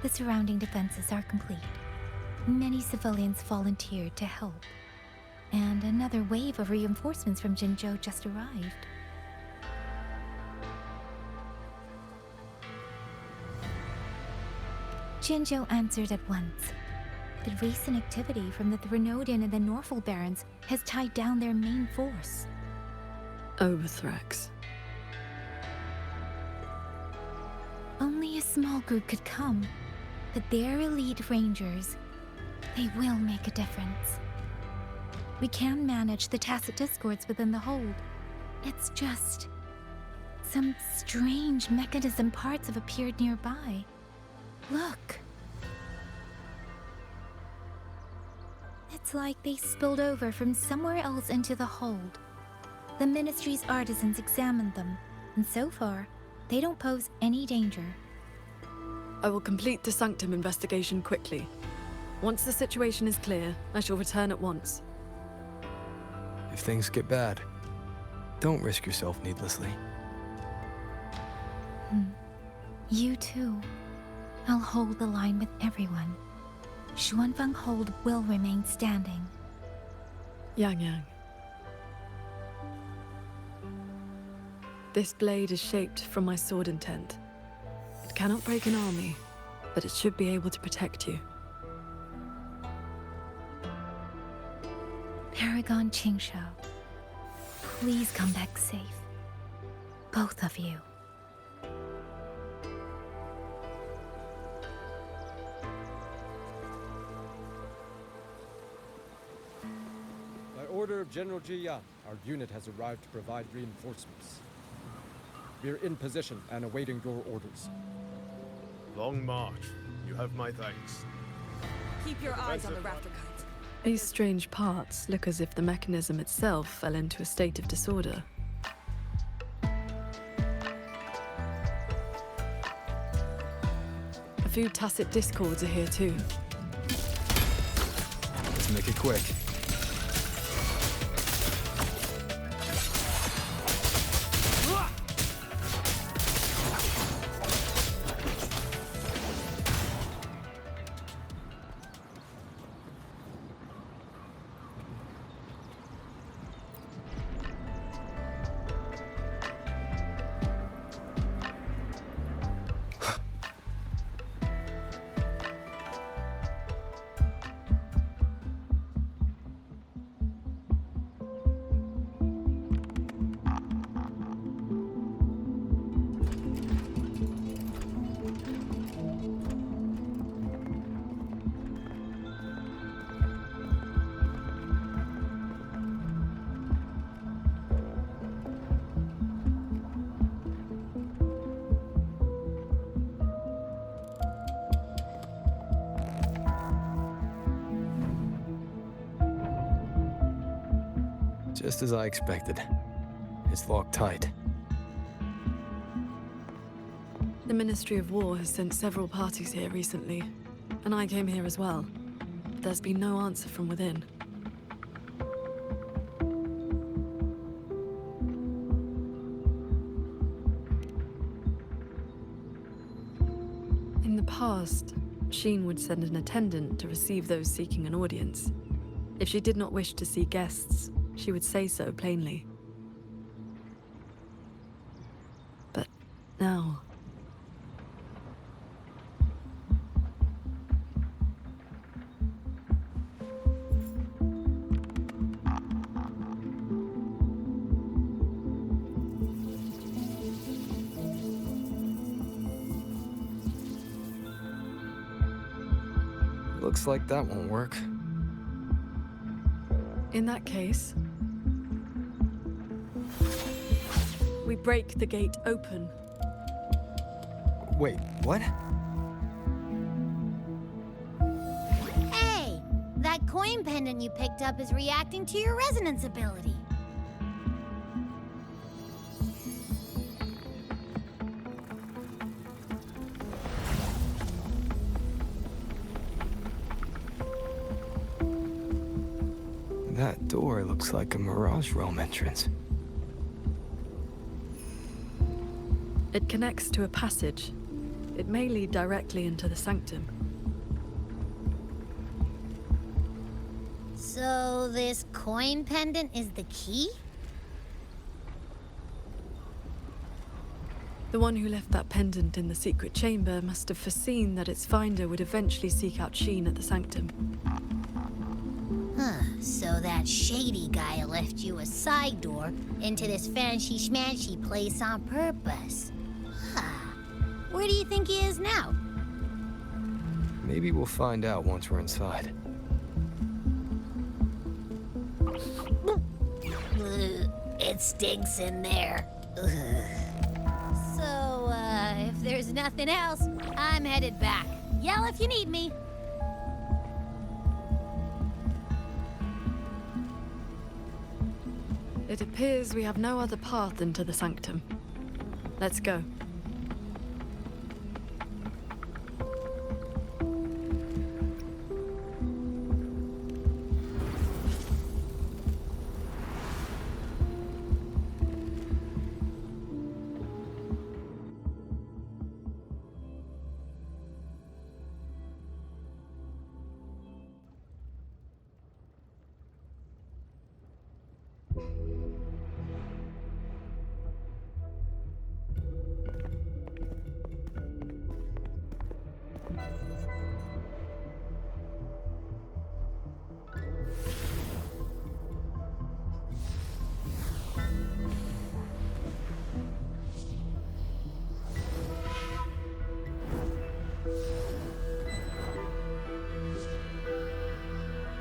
The surrounding defenses are complete. Many civilians volunteered to help. And another wave of reinforcements from Jinzhou just arrived. Jinzhou answered at once. The recent activity from the Threnodian and the Norful Barons has tied down their main force. Overthrex. Only a small group could come, but their elite rangers, they will make a difference. We can manage the tacit discords within the hold. It's just... some strange mechanism parts have appeared nearby. Look. It's like they spilled over from somewhere else into the hold. The Ministry's artisans examined them, and so far, they don't pose any danger. I will complete the Sanctum investigation quickly. Once the situation is clear, I shall return at once. If things get bad, don't risk yourself needlessly. You too. I'll hold the line with everyone. Xuanfeng Hold will remain standing. Yang Yang. This blade is shaped from my sword intent. It cannot break an army, but it should be able to protect you. Paragon Qingxiao, please come back safe. Both of you. By order of General Ji Yan, our unit has arrived to provide reinforcements. We're in position and awaiting your orders. Long march. You have my thanks. Keep your eyes on the rafter kites. These strange parts look as if the mechanism itself fell into a state of disorder. A few tacit discords are here too. Let's make it quick. Just as I expected. It's locked tight. The Ministry of War has sent several parties here recently, and I came here as well. There's been no answer from within. past, Sheen would send an attendant to receive those seeking an audience. If she did not wish to see guests, she would say so plainly. But now... Looks like that won't work. In that case, we break the gate open. Wait, what? Hey! That coin pendant you picked up is reacting to your resonance ability. That door looks like a Mirage Realm entrance. It connects to a passage. It may lead directly into the sanctum. So this coin pendant is the key? The one who left that pendant in the secret chamber must have foreseen that its finder would eventually seek out Sheen at the sanctum. Huh, so that shady guy left you a side door into this fancy-schmancy place on purpose. Huh. Where do you think he is now? Maybe we'll find out once we're inside. It stinks in there. So, if there's nothing else, I'm headed back. Yell if you need me. It appears we have no other path into the sanctum. Let's go.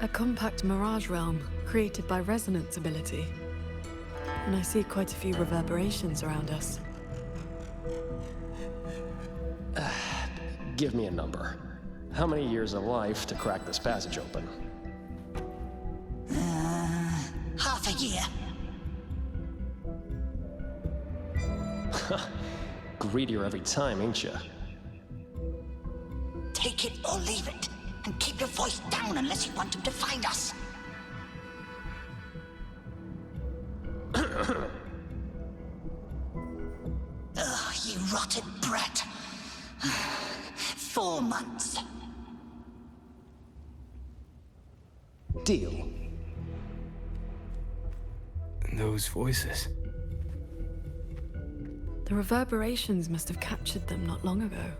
A compact mirage realm created by resonance ability. And I see quite a few reverberations around us. Give me a number. How many years of life to crack this passage open? Half a year. Greedier every time, ain't ya? Take it or leave it. And keep your voice down unless you want them to find us. Ugh, you rotted brat. 4 months. Deal. Those voices. The reverberations must have captured them not long ago.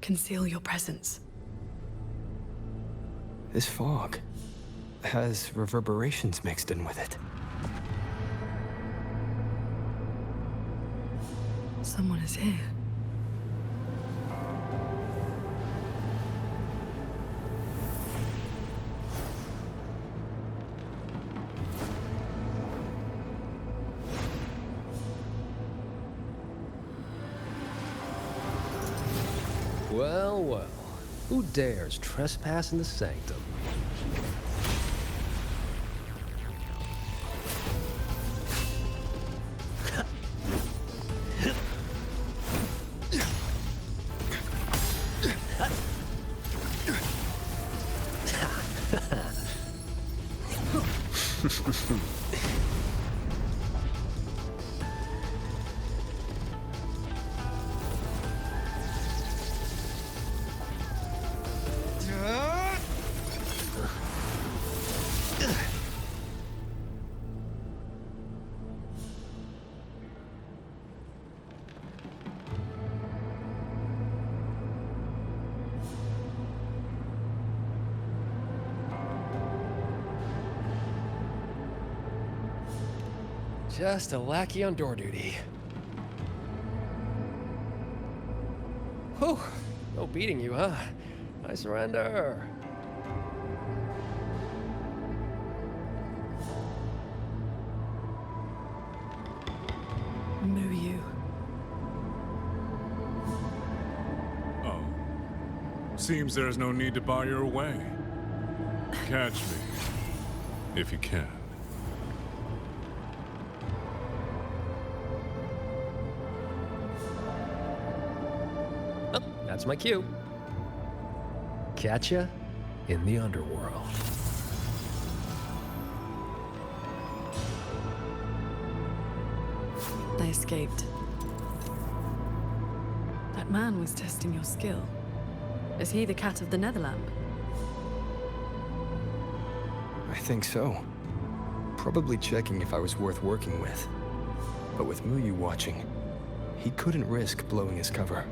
conceal your presence. This fog has reverberations mixed in with it. Someone is here. Well, well. Who dares trespass in the sanctum? Just a lackey on door duty. Whew, no beating you, huh? I surrender. Muyu. Oh. Seems there's no need to bar your way. Catch me, if you can. Oh, that's my cue. Catch ya in the underworld. They escaped. That man was testing your skill. Is he the cat of the Netherlamp? I think so. Probably checking if I was worth working with. But with Muyu watching, he couldn't risk blowing his cover.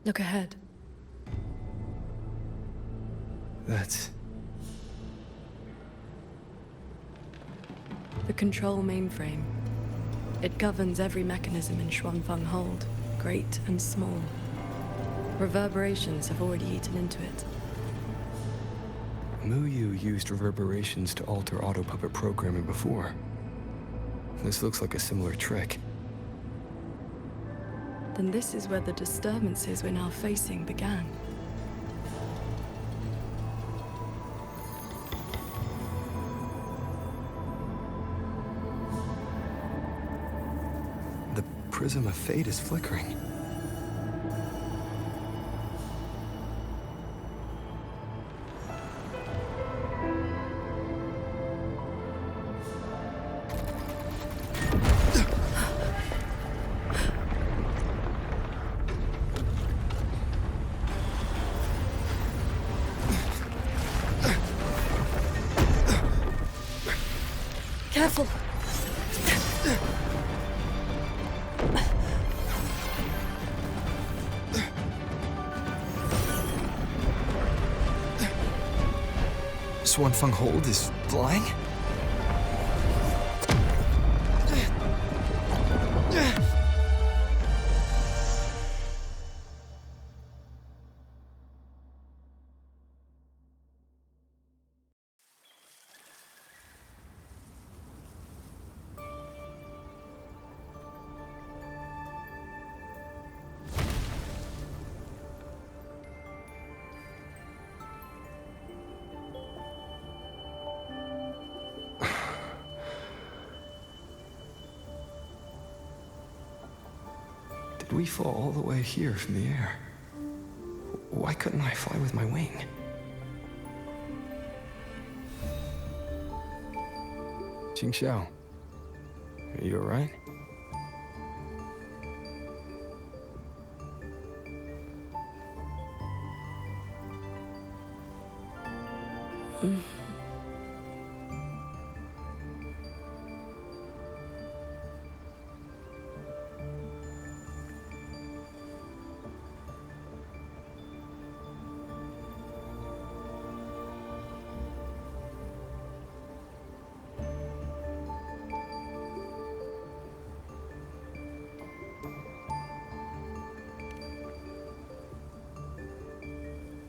Look ahead. That's... the control mainframe. It governs every mechanism in Xuanfeng Hold, great and small. Reverberations have already eaten into it. Muyu used reverberations to alter auto-puppet programming before. This looks like a similar trick. Then this is where the disturbances we're now facing began. The prism of fate is flickering. Careful! Xuanfeng Hold is flying? Did we fall all the way here from the air? Why couldn't I fly with my wing? Qingxiao, are you alright?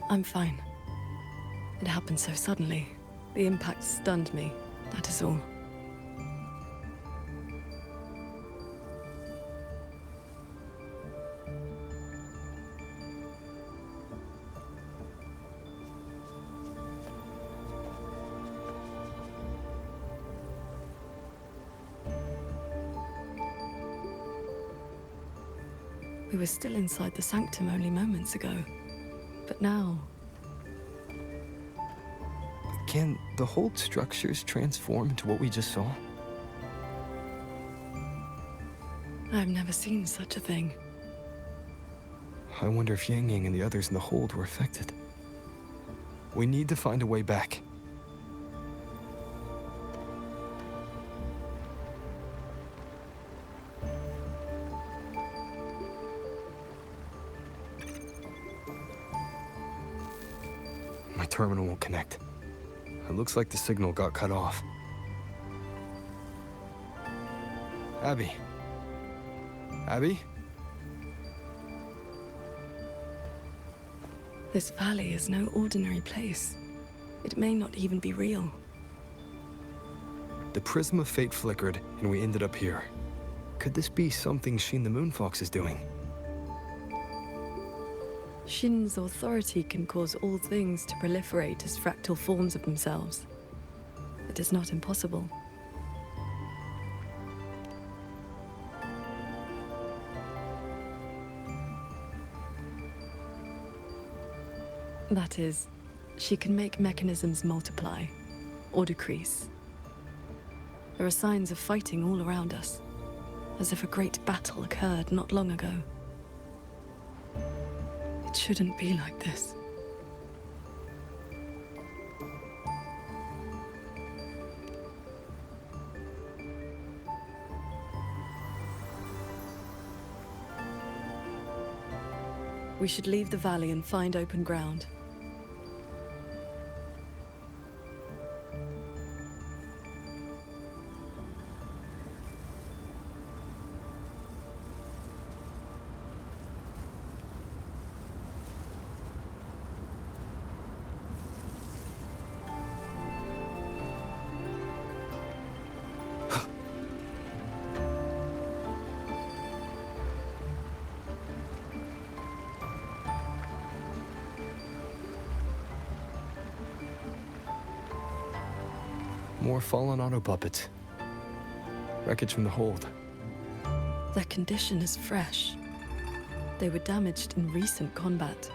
I'm fine. It happened so suddenly. The impact stunned me, that is all. We were still inside the sanctum only moments ago. But now... Can the hold structures transform into what we just saw? I've never seen such a thing. I wonder if Yang Yang and the others in the hold were affected. We need to find a way back. My terminal won't connect. It looks like the signal got cut off. Abby? Abby? This valley is no ordinary place. It may not even be real. The prism of fate flickered, and we ended up here. Could this be something Shin the Moonfox is doing? Shin's authority can cause all things to proliferate as fractal forms of themselves. It is not impossible. That is, she can make mechanisms multiply, or decrease. There are signs of fighting all around us, as if a great battle occurred not long ago. It shouldn't be like this. We should leave the valley and find open ground. More fallen auto puppets. Wreckage from the hold. Their condition is fresh. They were damaged in recent combat.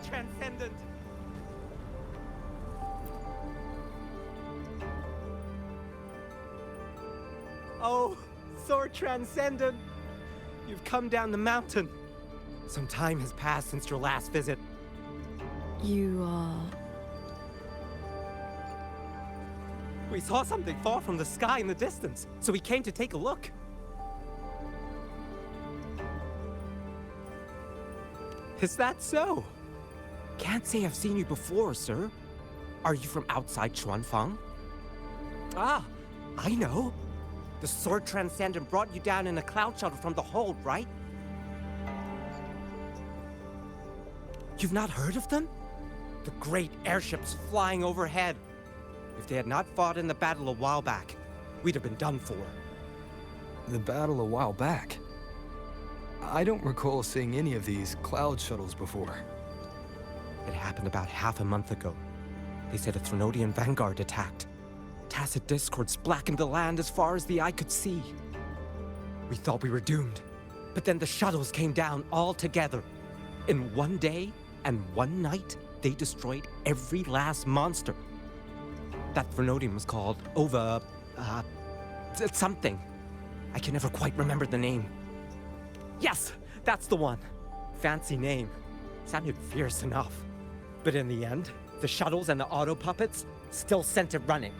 Transcendent. Oh, Sword Transcendent! You've come down the mountain. Some time has passed since your last visit. You are... We saw something fall from the sky in the distance, so we came to take a look. Is that so? Can't say I've seen you before, sir. Are you from outside Xuanfang? Ah, I know. The Sword Transcendent brought you down in a cloud shuttle from the hold, right? You've not heard of them? The great airships flying overhead. If they had not fought in the battle a while back, we'd have been done for. The battle a while back? I don't recall seeing any of these cloud shuttles before. It happened about half a month ago. They said a Threnodian vanguard attacked. Tacit discords blackened the land as far as the eye could see. We thought we were doomed, but then the shuttles came down all together. In one day and one night, they destroyed every last monster. That Threnodian was called something. I can never quite remember the name. Yes, that's the one. Fancy name. Sounded fierce enough. But in the end, the shuttles and the auto puppets still sent it running.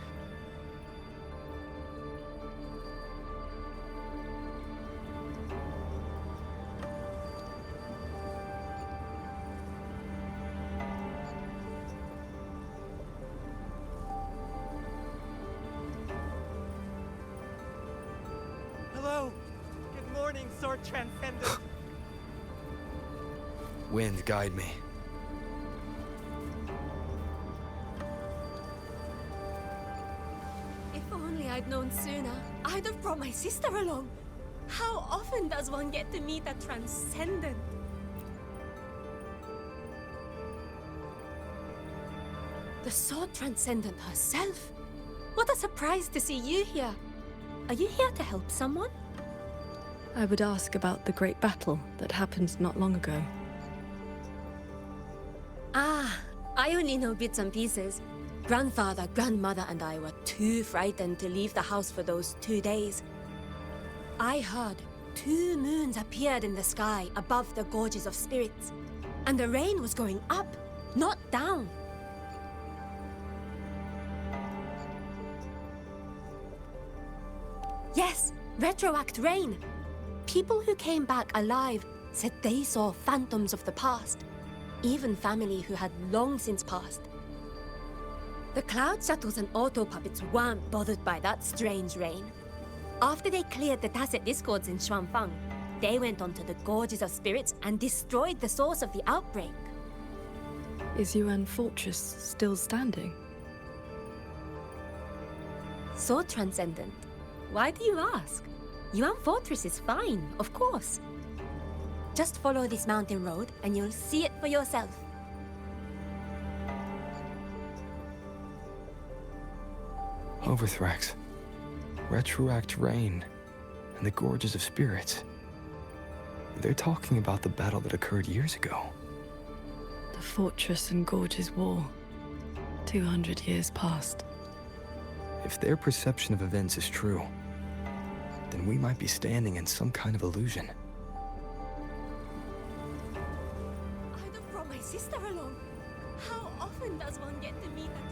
Hello. Good morning, Sword Transcendent. Wind, guide me. If only I'd known sooner, I'd have brought my sister along. How often does one get to meet a Transcendent? The Sword Transcendent herself? What a surprise to see you here. Are you here to help someone? I would ask about the great battle that happened not long ago. Ah, I only know bits and pieces. Grandfather, grandmother, and I were too frightened to leave the house for those 2 days. I heard 2 moons appeared in the sky above the gorges of spirits, and the rain was going up, not down. Yes, retroact rain. People who came back alive said they saw phantoms of the past, even family who had long since passed. The cloud shuttles and auto puppets weren't bothered by that strange rain. After they cleared the tacit discords in Xuanfang, they went onto the gorges of spirits and destroyed the source of the outbreak. Is Yuan Fortress still standing? Sword Transcendent, why do you ask? Yuan Fortress is fine, of course. Just follow this mountain road and you'll see it for yourself. Overthrax, retroact rain, and the gorges of spirits. They're talking about the battle that occurred years ago. The Fortress and Gorges War. 200 years past. If their perception of events is true, then we might be standing in some kind of illusion. I'd have brought my sister along. How often does one get to meet a...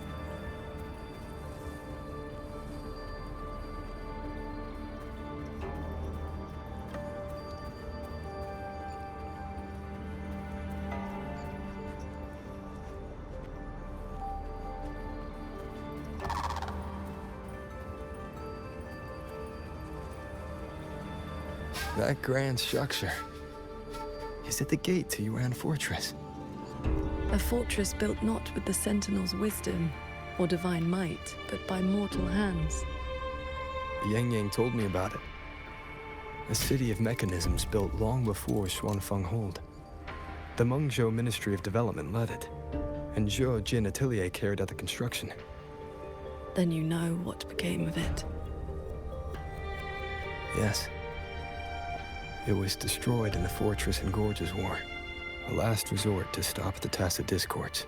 That grand structure. Is it the gate to Yuan Fortress? A fortress built not with the Sentinel's wisdom or divine might, but by mortal hands. Yang Yang told me about it. A city of mechanisms built long before Xuanfang Hold. The Mengzhou Ministry of Development led it, and Zhou Jin Atelier carried out the construction. Then you know what became of it. Yes. It was destroyed in the Fortress and Gorges War, a last resort to stop the tacit discords.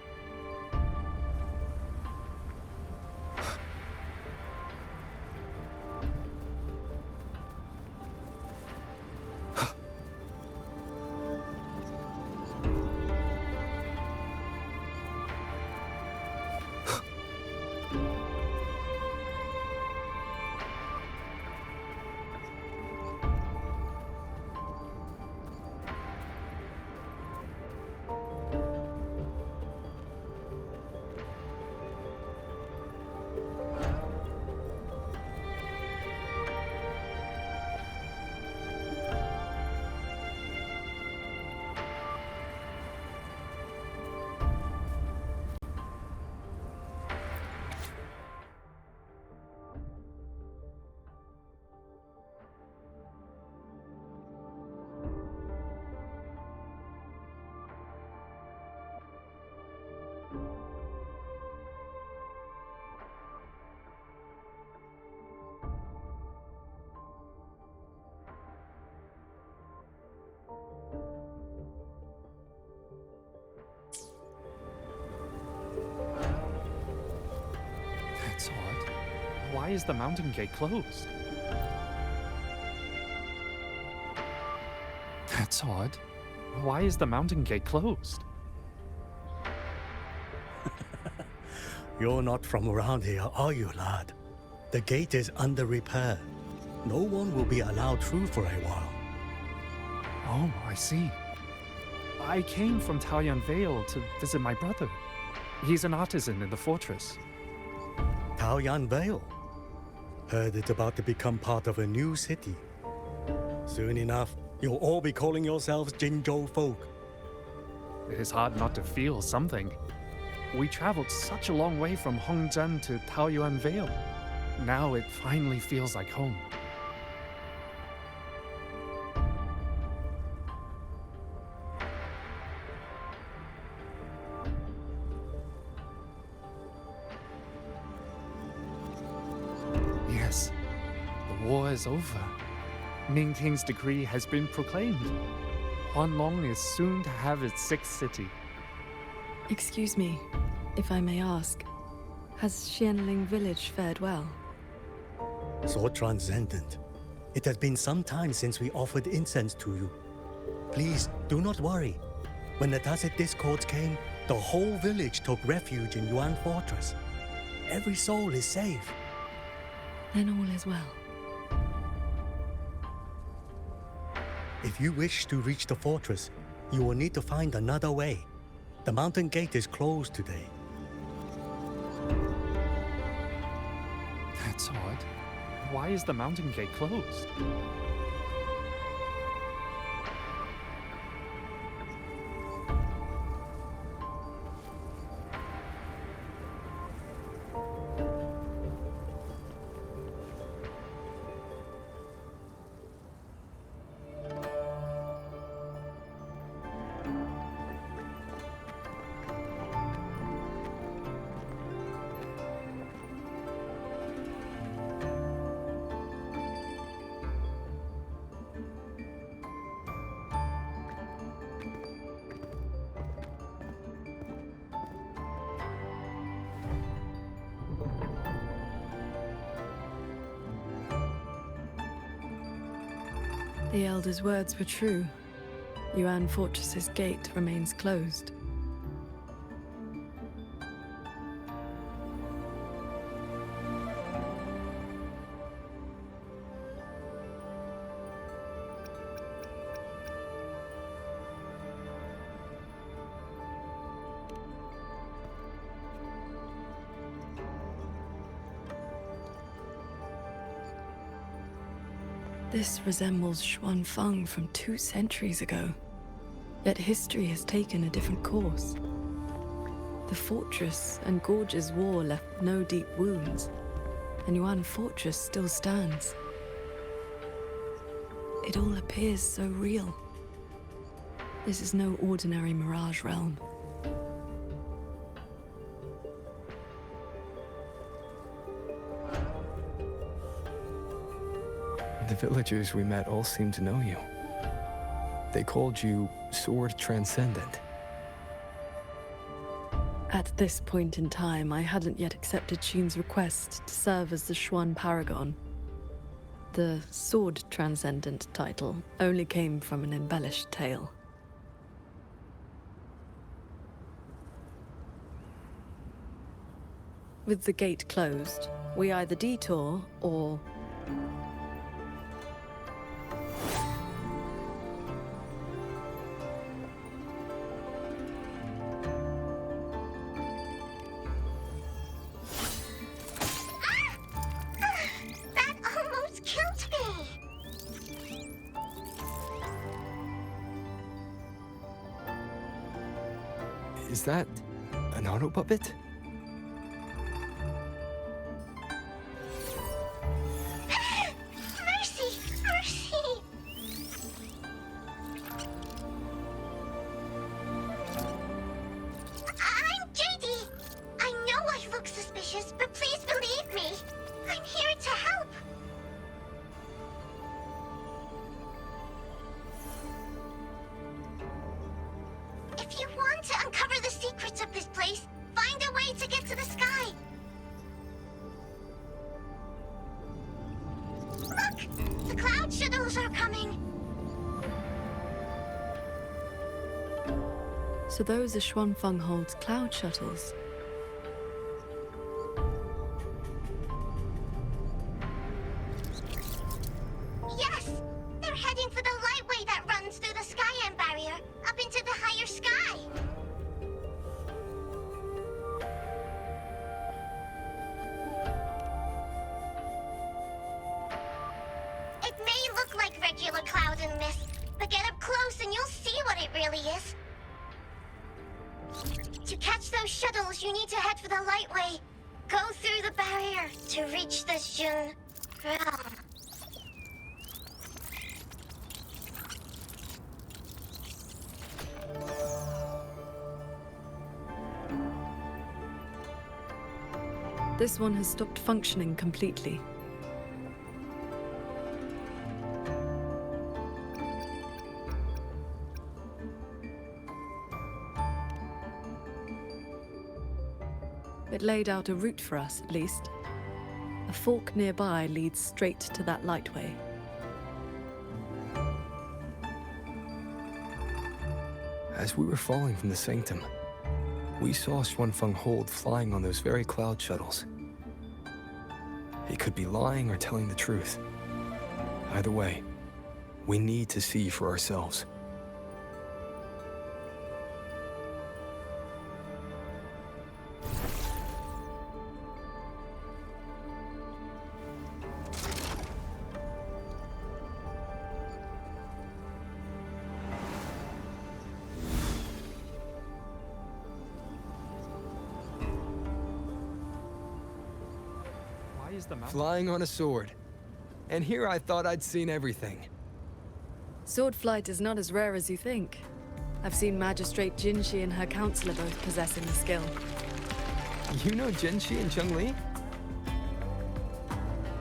why is the mountain gate closed? That's odd. Why is the mountain gate closed? You're not from around here, are you, lad? The gate is under repair. No one will be allowed through for a while. Oh, I see. I came from Taoyuan Vale to visit my brother. He's an artisan in the fortress. Taoyuan Vale? Heard it's about to become part of a new city. Soon enough, you'll all be calling yourselves Jinzhou folk. It is hard not to feel something. We traveled such a long way from Hongzhen to Taoyuan Vale. Now it finally feels like home. Yes, the war is over. Ning Ting's decree has been proclaimed. Huanlong is soon to have its sixth city. Excuse me, if I may ask, has Xianling village fared well? So transcendent. It has been some time since we offered incense to you. Please, do not worry. When the Tacit Discords came, the whole village took refuge in Yuan Fortress. Every soul is safe. Then all is well. If you wish to reach the fortress, you will need to find another way. The mountain gate is closed today. That's odd. Why is the mountain gate closed? The Elder's words were true. Yuan Fortress's gate remains closed. This resembles Xuanfeng from 2 centuries ago. Yet history has taken a different course. The fortress and Gorge's war left no deep wounds, and Yuan Fortress still stands. It all appears so real. This is no ordinary Mirage realm. The villagers we met all seemed to know you. They called you Sword Transcendent. At this point in time, I hadn't yet accepted Xin's request to serve as the Xuan Paragon. The Sword Transcendent title only came from an embellished tale. With the gate closed, we either detour or... That almost killed me! Is that an auto puppet? Mercy! Mercy! I'm JD! I know I look suspicious, but please believe me! I'm here to help! If you want to uncover the secrets of this place, find a way to get to the sky! So those are Xuanfeng Hold's cloud shuttles. Yes! They're heading for the lightway that runs through the Skyend barrier, up into the higher sky! It may look like regular clouds and mist, but get up close and you'll see what it really is. To catch those shuttles, you need to head for the lightway. Go through the barrier to reach the Jun realm. This one has stopped functioning completely. It laid out a route for us, at least. A fork nearby leads straight to that lightway. As we were falling from the sanctum, we saw Xuanfeng Hold flying on those very cloud shuttles. He could be lying or telling the truth. Either way, we need to see for ourselves. Flying on a sword. And here I thought I'd seen everything. Sword flight is not as rare as you think. I've seen Magistrate Jinshi and her counselor both possessing the skill. You know Jinshi and Cheng-Li?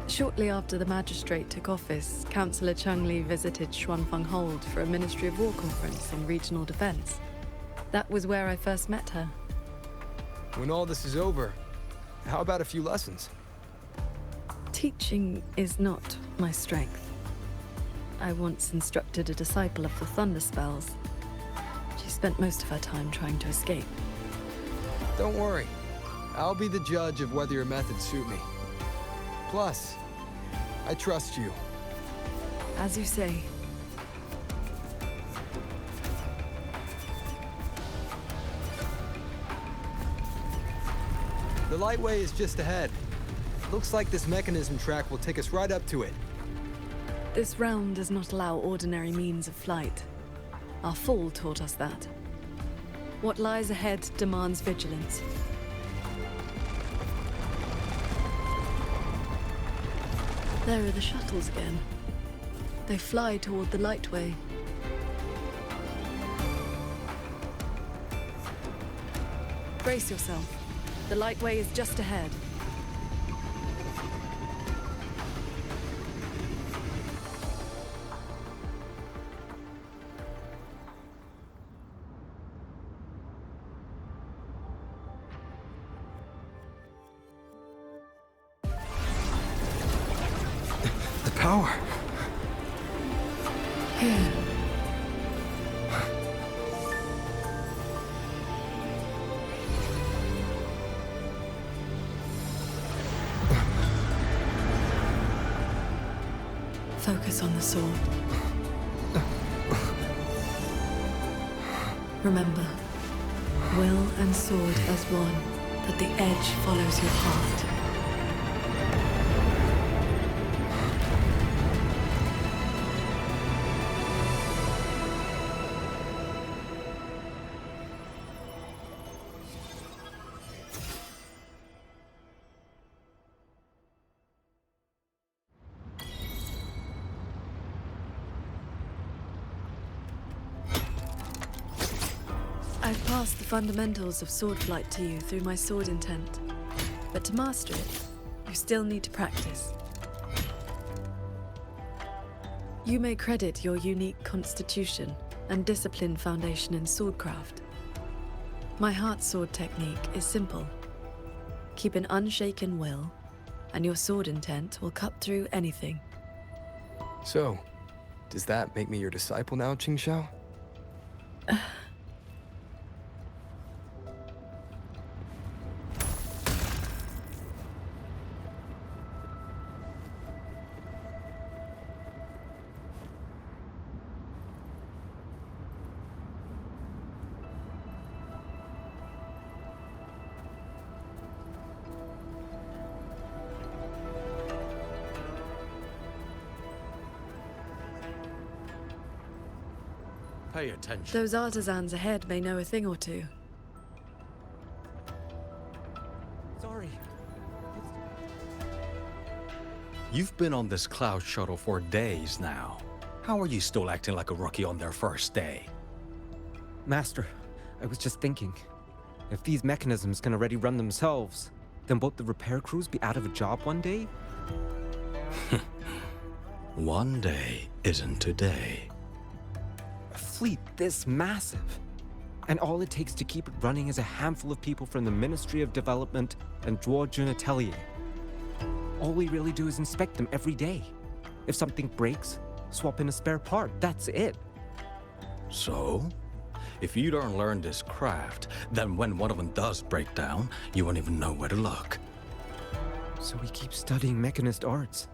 Shortly after the Magistrate took office, Councillor Cheng-Li visited Xuanfeng Hold for a Ministry of War conference in regional defense. That was where I first met her. When all this is over, how about a few lessons? Teaching is not my strength. I once instructed a disciple of the Thunder Spells. She spent most of her time trying to escape. Don't worry. I'll be the judge of whether your methods suit me. Plus, I trust you. As you say. The lightway is just ahead. Looks like this mechanism track will take us right up to it. This realm does not allow ordinary means of flight. Our fall taught us that. What lies ahead demands vigilance. There are the shuttles again. They fly toward the lightway. Brace yourself. The lightway is just ahead. Power. Here. Focus on the sword. Remember, will and sword as one, that the edge follows your heart. I've passed the fundamentals of sword flight to you through my sword intent, but to master it, you still need to practice. You may credit your unique constitution and disciplined foundation in swordcraft. My heart sword technique is simple. Keep an unshaken will, and your sword intent will cut through anything. So, does that make me your disciple now, Qingxiao? Pay attention. Those artisans ahead may know a thing or two. Sorry. You've been on this cloud shuttle for days now. How are you still acting like a rookie on their first day? Master, I was just thinking. If these mechanisms can already run themselves, then won't the repair crews be out of a job one day? One day isn't today. A fleet this massive. And all it takes to keep it running is a handful of people from the Ministry of Development and Droit Atelier. All we really do is inspect them every day. If something breaks, swap in a spare part, that's it. So? If you don't learn this craft, then when one of them does break down, you won't even know where to look. So we keep studying mechanist arts.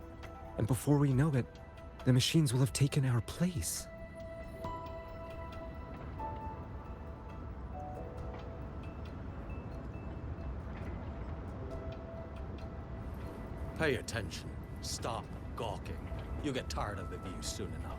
And before we know it, the machines will have taken our place. Pay attention. Stop gawking. You'll get tired of the view soon enough.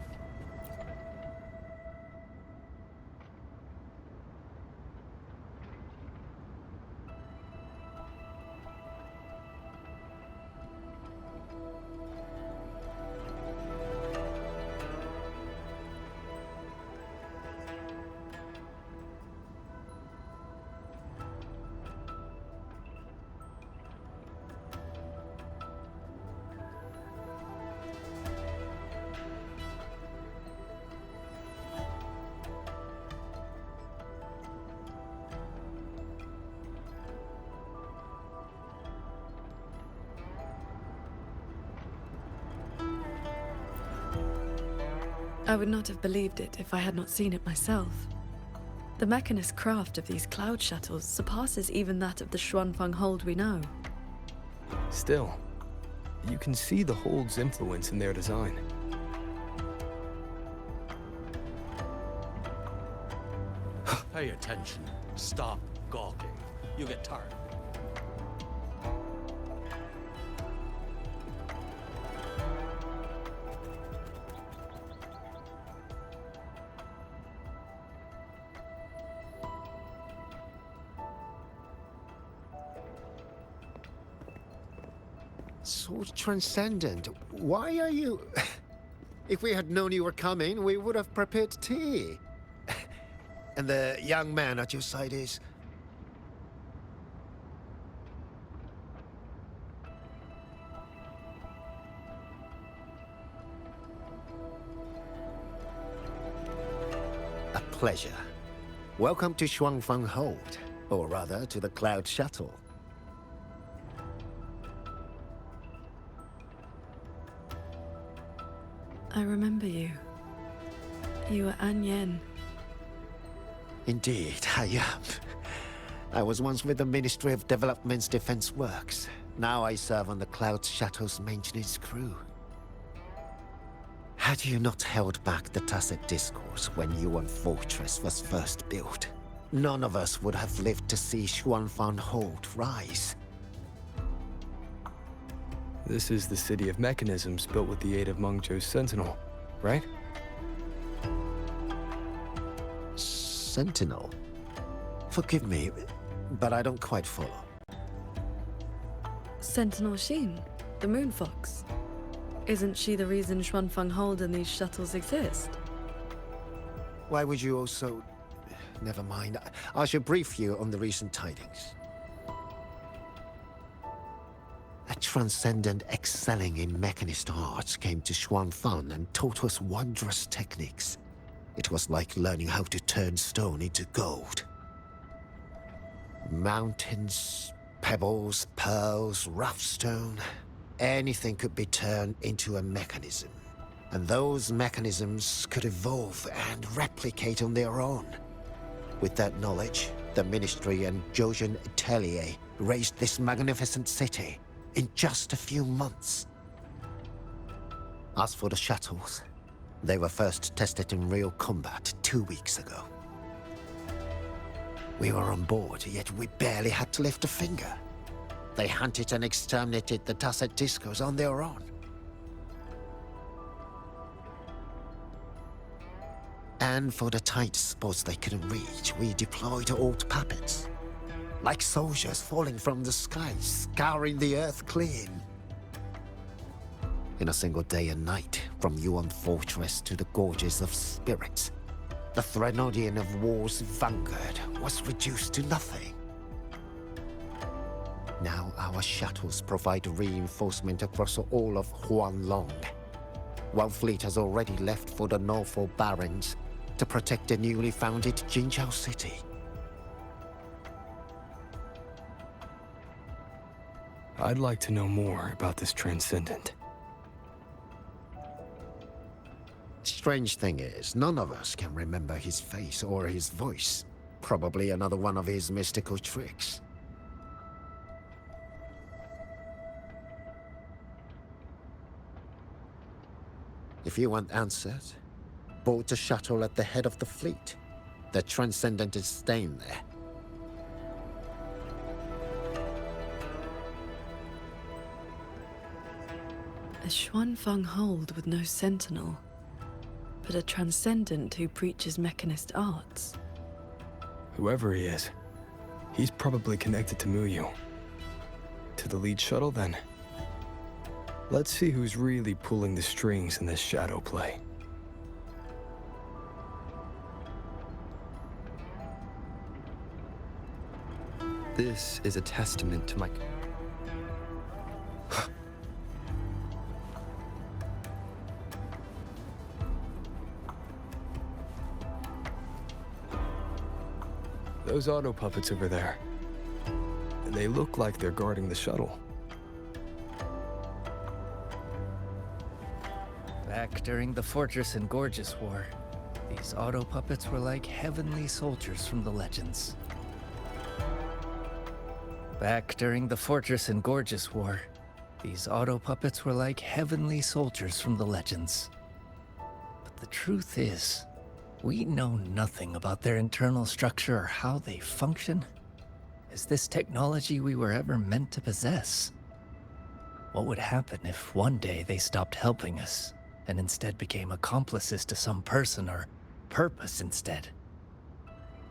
I would not have believed it if I had not seen it myself. The mechanist craft of these cloud shuttles surpasses even that of the Xuanfeng hold we know. Still, you can see the hold's influence in their design. Pay attention. Stop gawking. You'll get tired. So transcendent. Why are you... If we had known you were coming, we would have prepared tea. And the young man at your side is... A pleasure. Welcome to Xuanfeng Hold, or rather, to the Cloud Shuttle. I remember you. You were An Yen. Indeed, I am. I was once with the Ministry of Development's Defense Works. Now I serve on the Cloud Shuttle's maintenance crew. Had you not held back the Tacit Discourse when Yuan Fortress was first built, none of us would have lived to see Xuanfeng Hold rise. This is the city of mechanisms built with the aid of Mengzhou's Sentinel, right? Sentinel? Forgive me, but I don't quite follow. Sentinel Sheen, the Moon Fox. Isn't she the reason Xuanfeng Hold and these shuttles exist? Why would you also... Never mind. I should brief you on the recent tidings. A transcendent excelling in mechanist arts came to Xuanfeng and taught us wondrous techniques. It was like learning how to turn stone into gold. Mountains, pebbles, pearls, rough stone. Anything could be turned into a mechanism. And those mechanisms could evolve and replicate on their own. With that knowledge, the Ministry and Droit Atelier raised this magnificent city in just a few months. As for the shuttles, they were first tested in real combat 2 weeks ago. We were on board, yet we barely had to lift a finger. They hunted and exterminated the Tacit Discos on their own. And for the tight spots they couldn't reach, we deployed old puppets. Like soldiers falling from the sky, scouring the earth clean. In a single day and night, from Yuan Fortress to the Gorges of Spirits, the Threnodian of War's vanguard was reduced to nothing. Now our shuttles provide reinforcement across all of Huanglong. One fleet has already left for the Norfolk Barrens to protect the newly founded Jinzhou city. I'd like to know more about this Transcendent. Strange thing is, none of us can remember his face or his voice. Probably another one of his mystical tricks. If you want answers, board the shuttle at the head of the fleet. The Transcendent is staying there. A Xuanfeng hold with no sentinel, but a Transcendent who preaches mechanist arts. Whoever he is, he's probably connected to Muyu. To the lead shuttle, then. Let's see who's really pulling the strings in this shadow play. This is a testament to my... Those auto puppets over there. They look like they're guarding the shuttle. Back during the Fortress and Gorges War, these auto puppets were like heavenly soldiers from the legends. Back during the Fortress and Gorges War, these auto puppets were like heavenly soldiers from the legends. But the truth is, we know nothing about their internal structure or how they function. Is this technology we were ever meant to possess? What would happen if one day they stopped helping us and instead became accomplices to some person or purpose instead?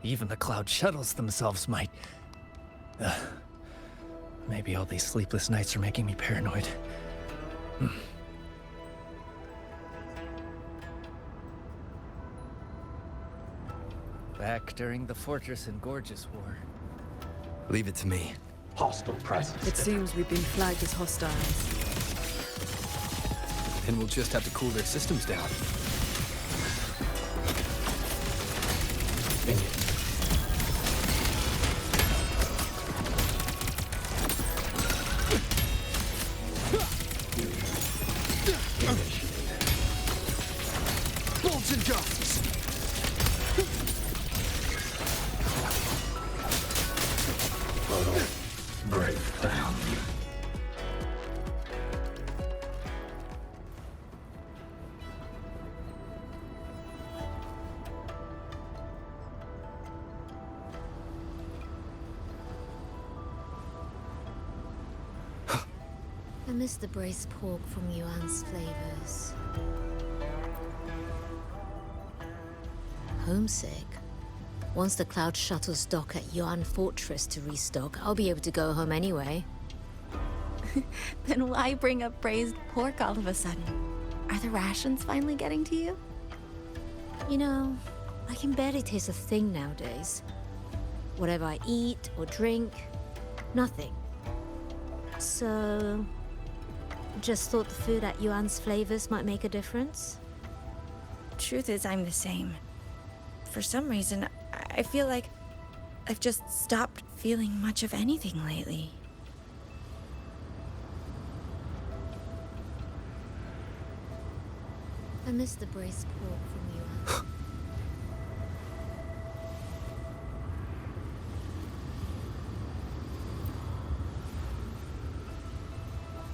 Even the Cloud Shuttles themselves might... maybe all these sleepless nights are making me paranoid. Back during the Fortress and Gorges War. Leave it to me. Hostile presence. It seems we've been flagged as hostiles. And we'll just have to cool their systems down. Bolts and guns! Break down. I miss the braised pork from Yuan's flavors. Homesick? Once the Cloud Shuttles dock at Yuan Fortress to restock, I'll be able to go home anyway. Then why bring up braised pork all of a sudden? Are the rations finally getting to you? You know, I can barely taste a thing nowadays. Whatever I eat or drink, nothing. So... just thought the food at Yuan's flavors might make a difference? Truth is, I'm the same. For some reason, I feel like I've just stopped feeling much of anything lately. I miss the braised pork from Yuan.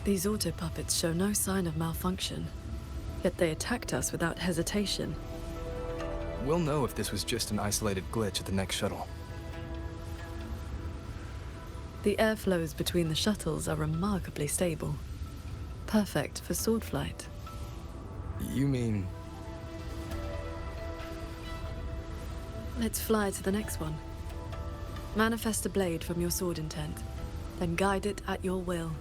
These auto puppets show no sign of malfunction, yet they attacked us without hesitation. We'll know if this was just an isolated glitch at the next shuttle. The airflows between the shuttles are remarkably stable. Perfect for sword flight. You mean... Let's fly to the next one. Manifest a blade from your sword intent, then guide it at your will.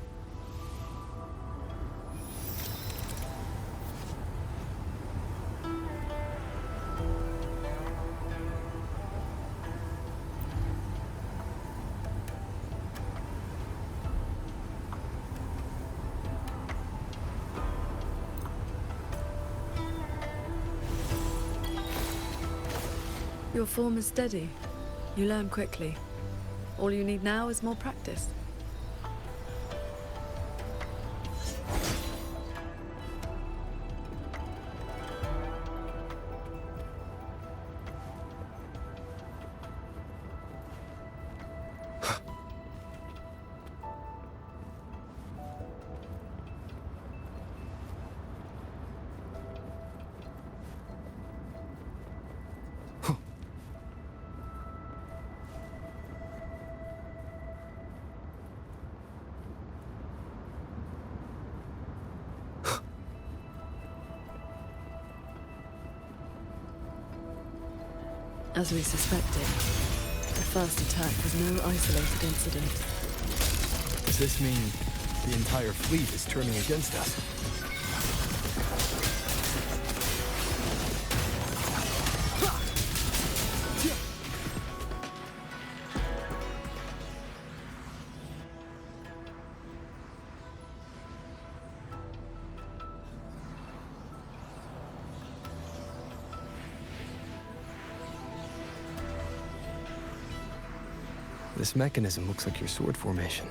Your form is steady. You learn quickly. All you need now is more practice. As we suspected, the first attack was no isolated incident. Does this mean the entire fleet is turning against us? This mechanism looks like your sword formation.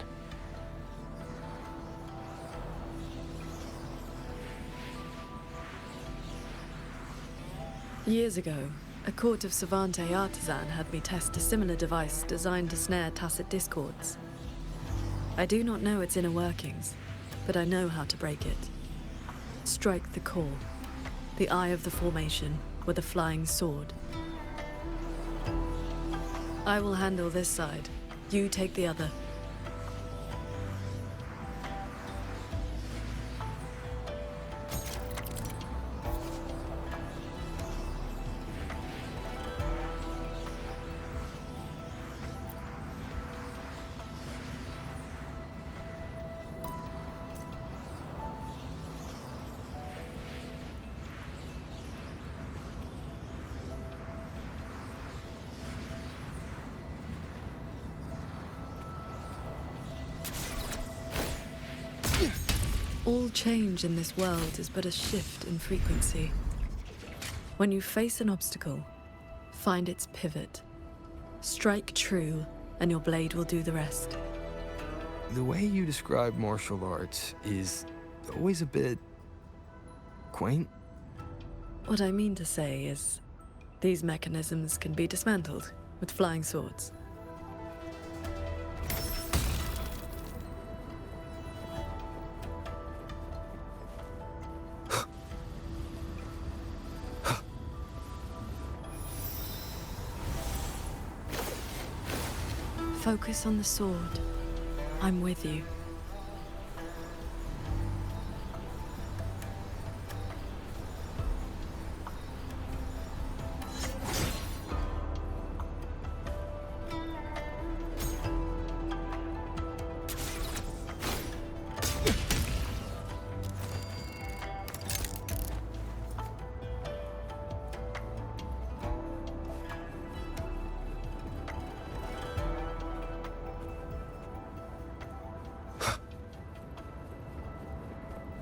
Years ago, a court of Savante artisan had me test a similar device designed to snare tacit discords. I do not know its inner workings, but I know how to break it. Strike the core, the eye of the formation, with a flying sword. I will handle this side. You take the other. All change in this world is but a shift in frequency. When you face an obstacle, find its pivot. Strike true, and your blade will do the rest. The way you describe martial arts is always a bit quaint. What I mean to say is, these mechanisms can be dismantled with flying swords. Focus on the sword. I'm with you.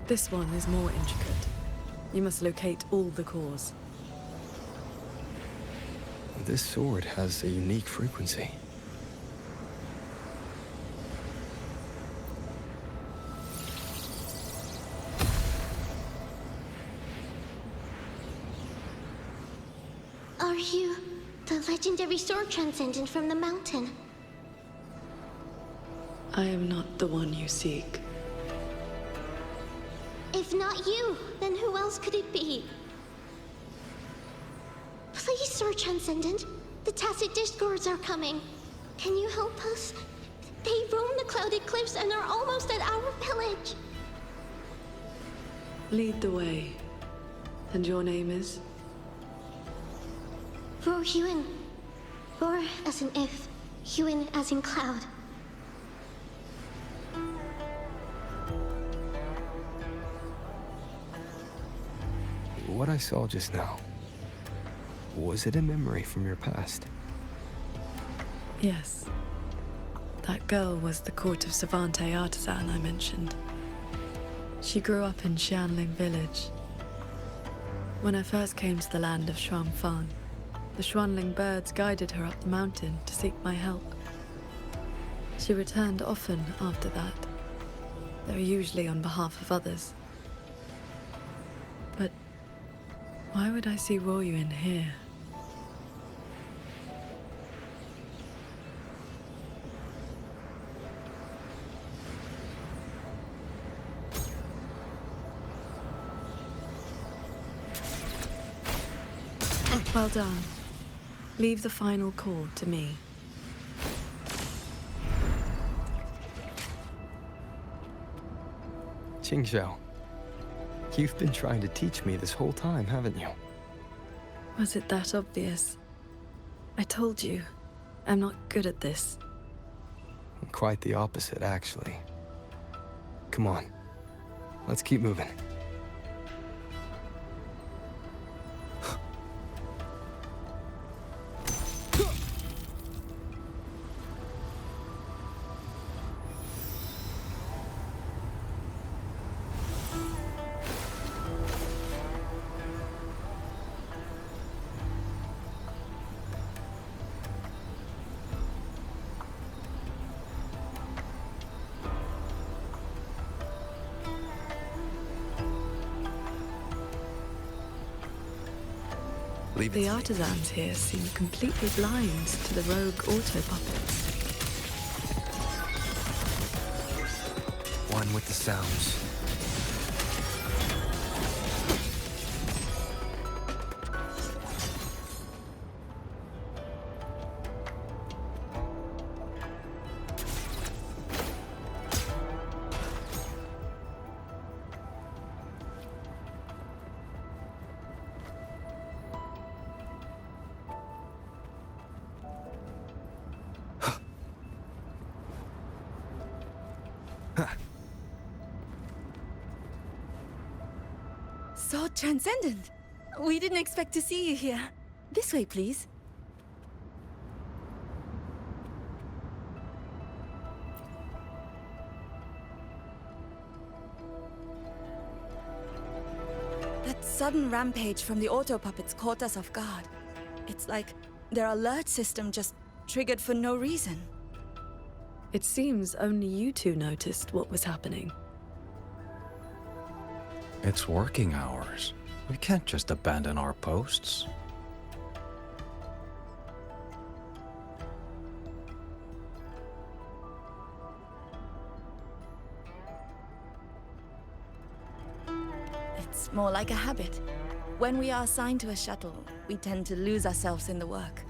This one is more intricate. You must locate all the cores. This sword has a unique frequency. Are you the legendary sword transcendent from the mountain? I am not the one you seek. If not you, then who else could it be? Please, Sword Transcendent. The Tacit Discords are coming. Can you help us? They roam the clouded cliffs and are almost at our village. Lead the way. And your name is? Wuthering. Roar as in if, Huan as in cloud. What I saw just now, was it a memory from your past? Yes. That girl was the court of Savante artisan I mentioned. She grew up in Xianling village. When I first came to the land of Xuanfang, the Xuanling birds guided her up the mountain to seek my help. She returned often after that, though usually on behalf of others. But why would I see Ruoyuan here? Well done. Leave the final call to me. Qingxiao, you've been trying to teach me this whole time, haven't you? Was it that obvious? I told you, I'm not good at this. Quite the opposite, actually. Come on, let's keep moving. The artisans here seem completely blind to the rogue auto puppets. One with the sounds. So transcendent. We didn't expect to see you here. This way, please. That sudden rampage from the auto puppets caught us off guard. It's like their alert system just triggered for no reason. It seems only you two noticed what was happening. It's working hours. We can't just abandon our posts. It's more like a habit. When we are assigned to a shuttle, we tend to lose ourselves in the work.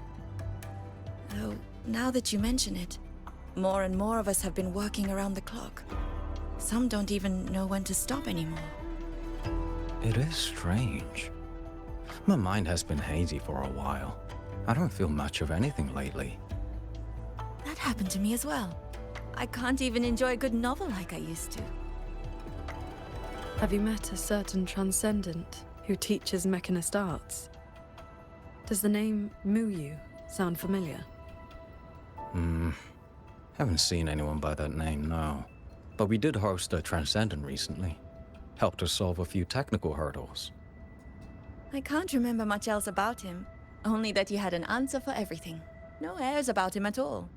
Though, now that you mention it, more and more of us have been working around the clock. Some don't even know when to stop anymore. It is strange. My mind has been hazy for a while. I don't feel much of anything lately. That happened to me as well. I can't even enjoy a good novel like I used to. Have you met a certain transcendent who teaches mechanist arts? Does the name Muyu sound familiar? Haven't seen anyone by that name, no. But we did host a transcendent recently. Helped us solve a few technical hurdles. I can't remember much else about him, only that he had an answer for everything. No airs about him at all.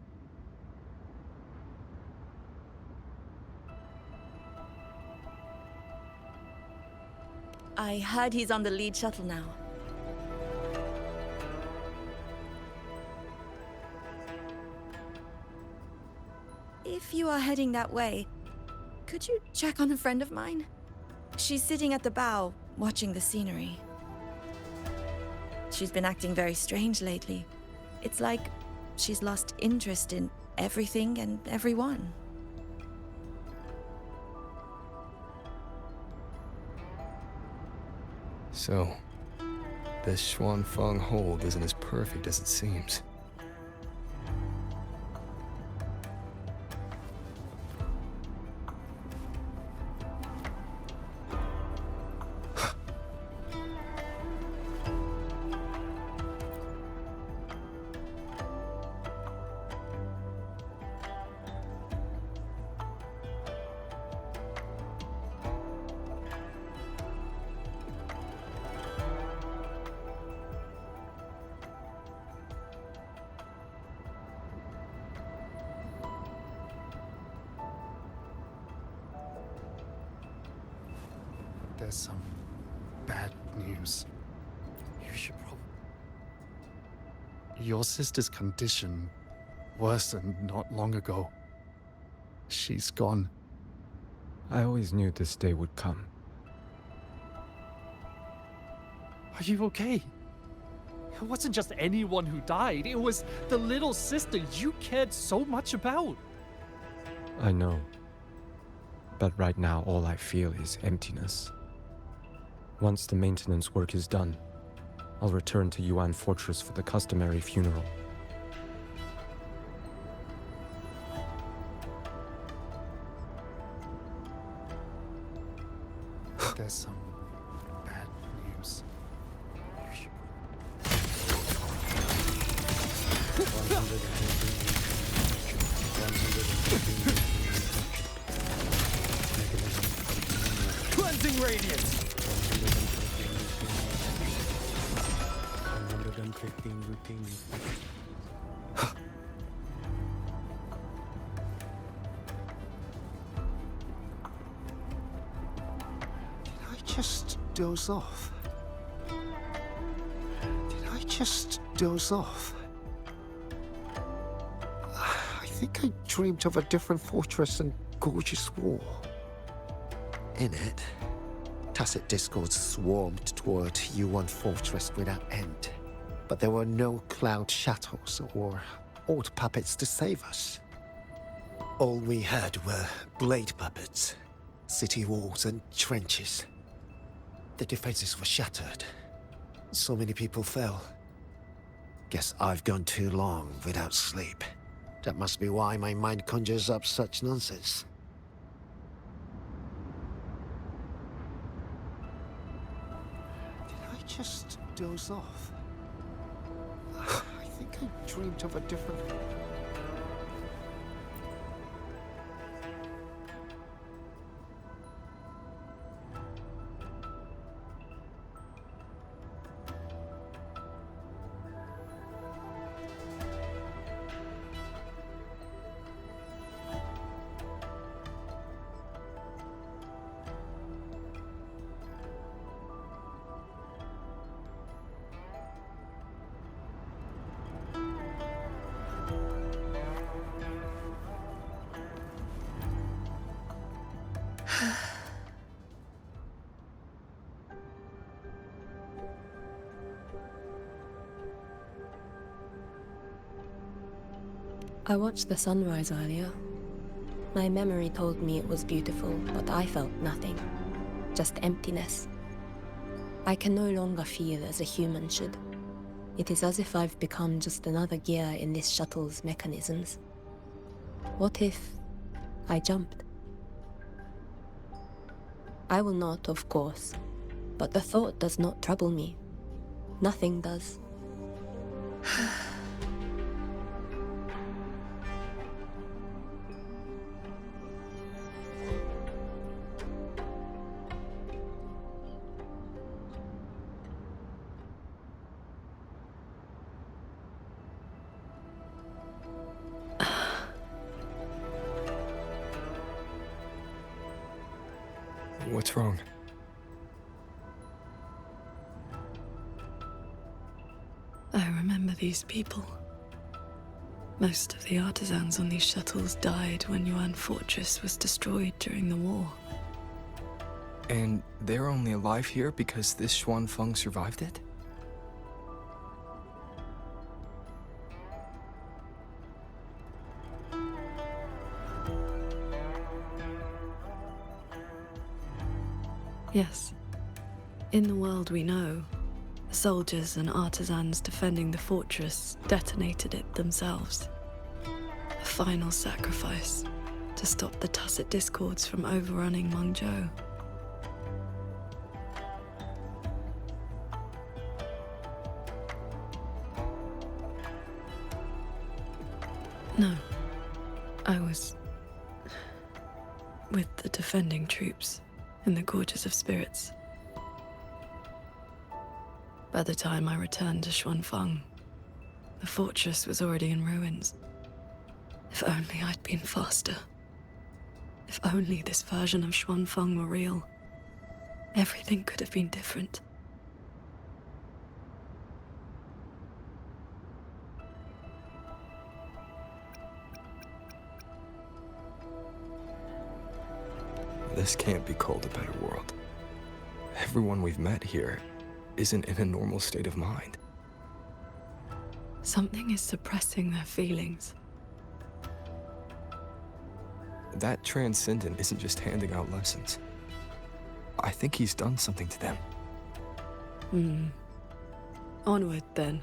I heard he's on the lead shuttle now. If you are heading that way, could you check on a friend of mine? She's sitting at the bow, watching the scenery. She's been acting very strange lately. It's like she's lost interest in everything and everyone. So, this Xuanfang hold isn't as perfect as it seems. There's some bad news. You should probably... Your sister's condition worsened not long ago. She's gone. I always knew this day would come. Are you okay? It wasn't just anyone who died. It was the little sister you cared so much about. I know. But right now, all I feel is emptiness. Once the maintenance work is done, I'll return to Yuan Fortress for the customary funeral. There's some bad news. You should... Cleansing radiance! 115 routine. Did I just doze off? Did I just doze off? I think I dreamed of a different fortress and gorgeous wall. In it, Tacit discords swarmed toward Yuan Fortress without end. But there were no cloud shadows or old puppets to save us. All we had were blade puppets, city walls and trenches. The defenses were shattered. So many people fell. Guess I've gone too long without sleep. That must be why my mind conjures up such nonsense. Did I just doze off? I think I dreamed of a different... I watched the sunrise earlier. My memory told me it was beautiful, but I felt nothing. Just emptiness. I can no longer feel as a human should. It is as if I've become just another gear in this shuttle's mechanisms. What if I jumped? I will not, of course, but the thought does not trouble me. Nothing does. What's wrong? I remember these people. Most of the artisans on these shuttles died when Yuan Fortress was destroyed during the war. And they're only alive here because this Xuanfeng survived it? Yes. In the world we know, the soldiers and artisans defending the fortress detonated it themselves. A final sacrifice to stop the Tacit discords from overrunning Mengzhou. No. I was with the defending troops in the Gorges of Spirits. By the time I returned to Xuanfeng, the fortress was already in ruins. If only I'd been faster. If only this version of Xuanfeng were real. Everything could have been different. This can't be called a better world. Everyone we've met here isn't in a normal state of mind. Something is suppressing their feelings. That transcendent isn't just handing out lessons. I think he's done something to them. Onward, then.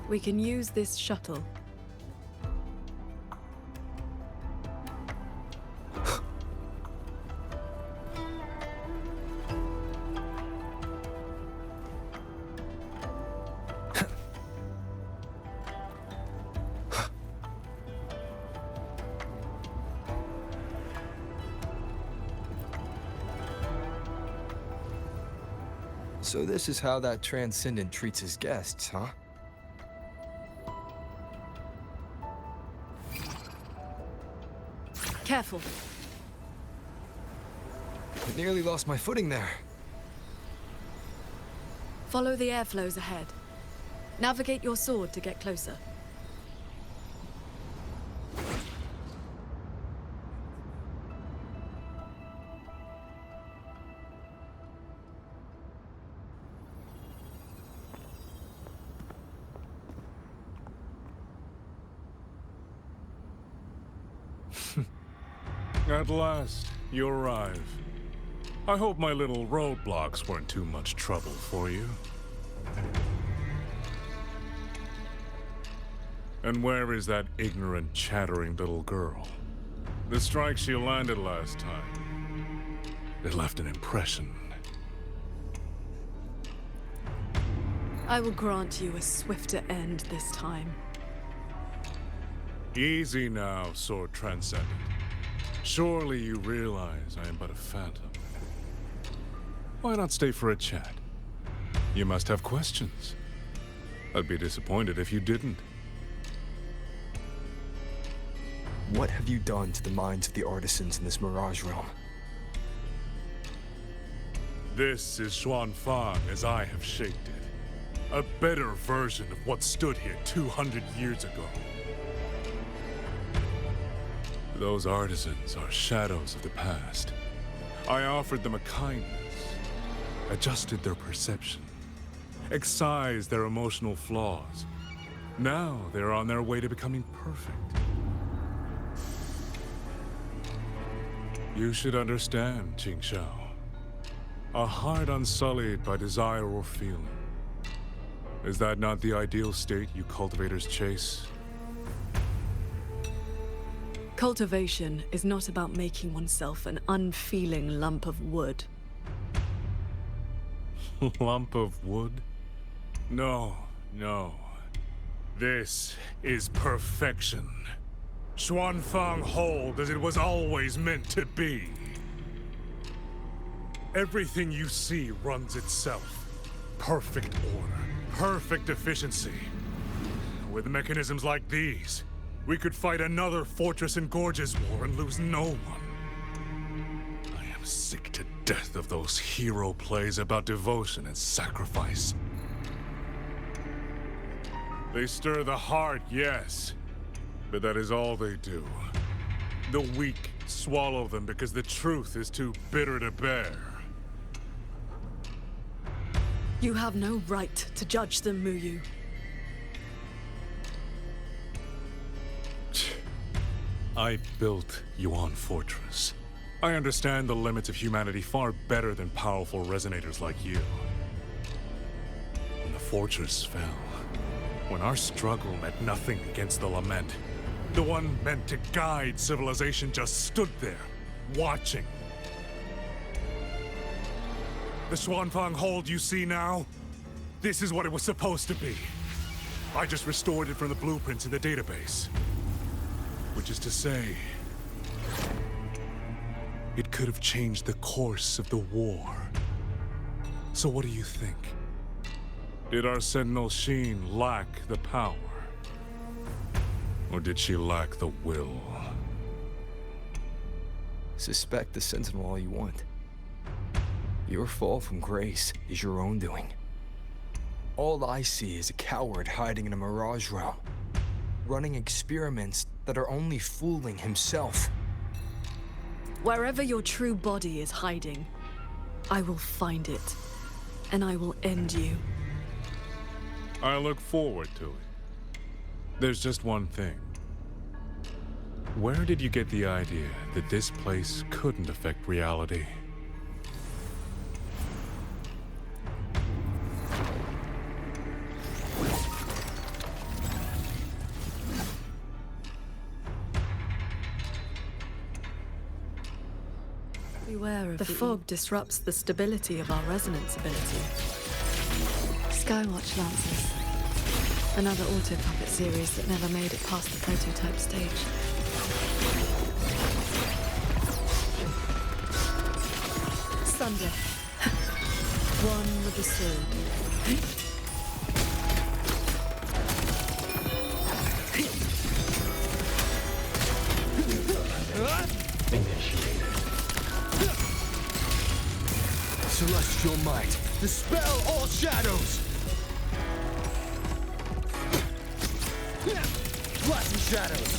We can use this shuttle. So this is how that transcendent treats his guests, huh? Careful. I nearly lost my footing there. Follow the airflows ahead. Navigate your sword to get closer. At last, you arrive. I hope my little roadblocks weren't too much trouble for you. And where is that ignorant, chattering little girl? The strike she landed last time, it left an impression. I will grant you a swifter end this time. Easy now, Sword Transcendent. Surely you realize I am but a phantom. Why not stay for a chat? You must have questions. I'd be disappointed if you didn't. What have you done to the minds of the artisans in this Mirage realm? This is Xuanfang as I have shaped it. A better version of what stood here 200 years ago. Those artisans are shadows of the past. I offered them a kindness, adjusted their perception, excised their emotional flaws. Now they're on their way to becoming perfect. You should understand, Qingxiao. A heart unsullied by desire or feeling. Is that not the ideal state you cultivators chase? Cultivation is not about making oneself an unfeeling lump of wood. Lump of wood? No, no. This is perfection. Xuanfang hold as it was always meant to be. Everything you see runs itself. Perfect order, perfect efficiency. With mechanisms like these, we could fight another Fortress and Gorges war and lose no one. I am sick to death of those hero plays about devotion and sacrifice. They stir the heart, yes, but that is all they do. The weak swallow them because the truth is too bitter to bear. You have no right to judge them, Muyu. I built Yuan Fortress. I understand the limits of humanity far better than powerful resonators like you. When the fortress fell, when our struggle meant nothing against the lament, the one meant to guide civilization just stood there, watching. The Xuanfang hold you see now? This is what it was supposed to be. I just restored it from the blueprints in the database. Which is to say, it could have changed the course of the war. So what do you think? Did our Sentinel Sheen lack the power? Or did she lack the will? Suspect the Sentinel all you want. Your fall from grace is your own doing. All I see is a coward hiding in a mirage realm, running experiments that are only fooling himself. Wherever your true body is hiding, I will find it, and I will end you. I look forward to it. There's just one thing. Where did you get the idea that this place couldn't affect reality? Beware of the fog disrupts the stability of our resonance ability. Skywatch Lancers. Another auto puppet series that never made it past the prototype stage. Sunder. One with the sword. Celestial might, dispel all shadows! Light and shadows!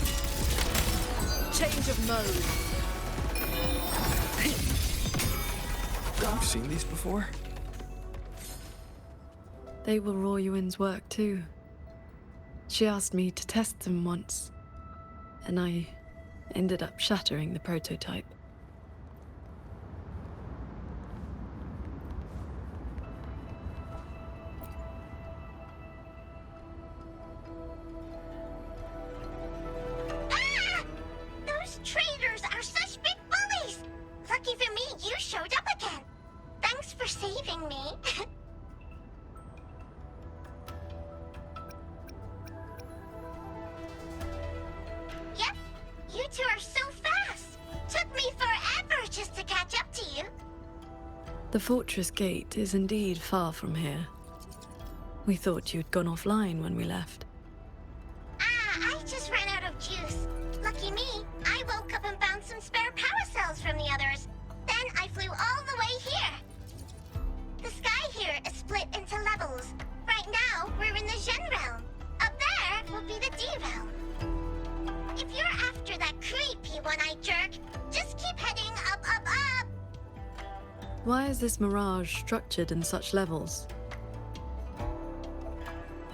Change of mode. You've seen these before? They were Royuin's work too. She asked me to test them once, and I ended up shattering the prototype. Those traitors are such big bullies! Lucky for me, you showed up again. Thanks for saving me. Yep, you two are so fast. Took me forever just to catch up to you. The fortress gate is indeed far from here. We thought you'd gone offline when we left. I just ran out of juice. Lucky me, I woke up and found some spare power cells from the others. Then I flew all the way here. The sky here is split into levels. Right now, we're in the Zhen realm. Up there will be the D realm. If you're after that creepy one-eyed jerk, just keep heading up, up, up. Why is this mirage structured in such levels?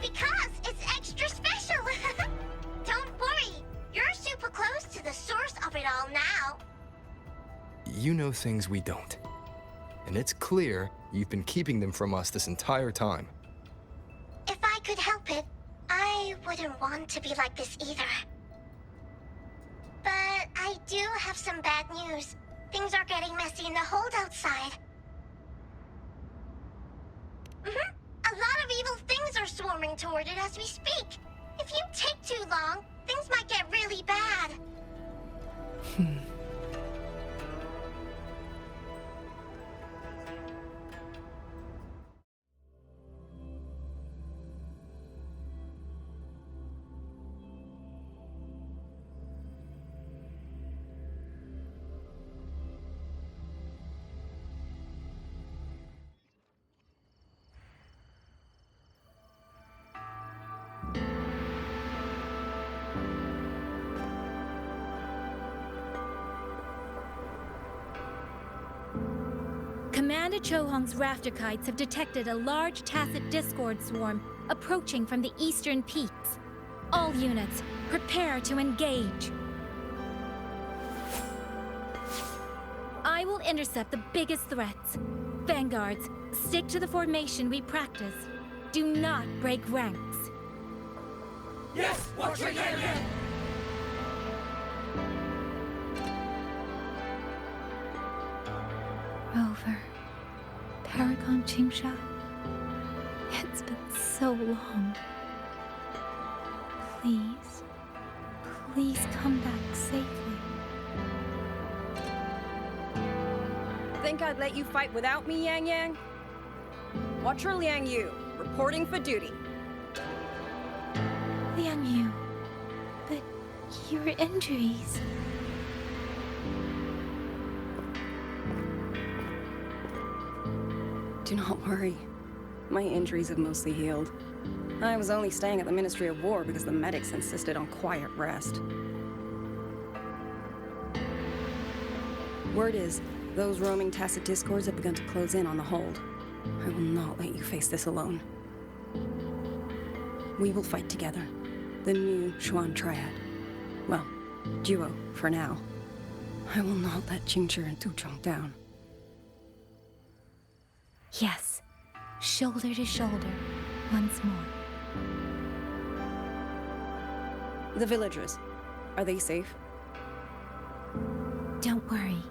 Because it's extra special. Don't worry, you're super close to the source of it all now. You know things we don't. And it's clear you've been keeping them from us this entire time. If I could help it, I wouldn't want to be like this either. But I do have some bad news. Things are getting messy in the holdout side. A lot of evil things are swarming toward it as we speak. If you take too long, things might get really bad. Commander Chohong's rafter kites have detected a large tacit discord swarm approaching from the eastern peaks. All units, prepare to engage. I will intercept the biggest threats. Vanguards, stick to the formation we practiced. Do not break ranks. Yes, watch your Yan. Rover, Paragon Qingshao. It's been so long. Please, please come back safely. Think I'd let you fight without me, Yang Yang? Watcher Liang Yu, reporting for duty. Liang Yu, but your injuries... Do not worry. My injuries have mostly healed. I was only staying at the Ministry of War because the medics insisted on quiet rest. Word is, those roaming Tacit Discords have begun to close in on the hold. I will not let you face this alone. We will fight together. The new Xuan Triad. Well, duo, for now. I will not let Qingzhi and Tuchong down. Yes, shoulder to shoulder, once more. The villagers, are they safe? Don't worry.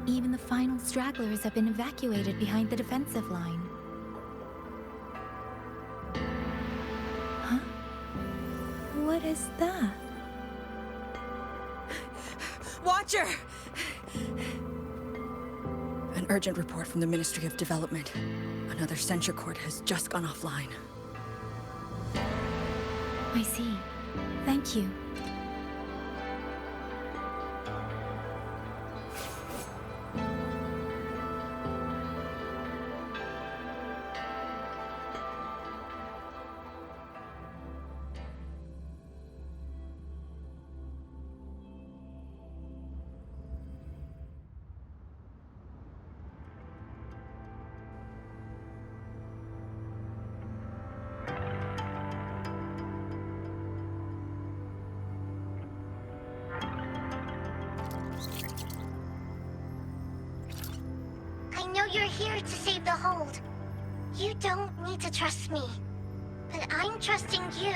Even the final stragglers have been evacuated behind the defensive line. Huh? What is that? Watcher! An urgent report from the Ministry of Development. Another censure court has just gone offline. I see. Thank you. I know you're here to save the hold. You don't need to trust me, but I'm trusting you.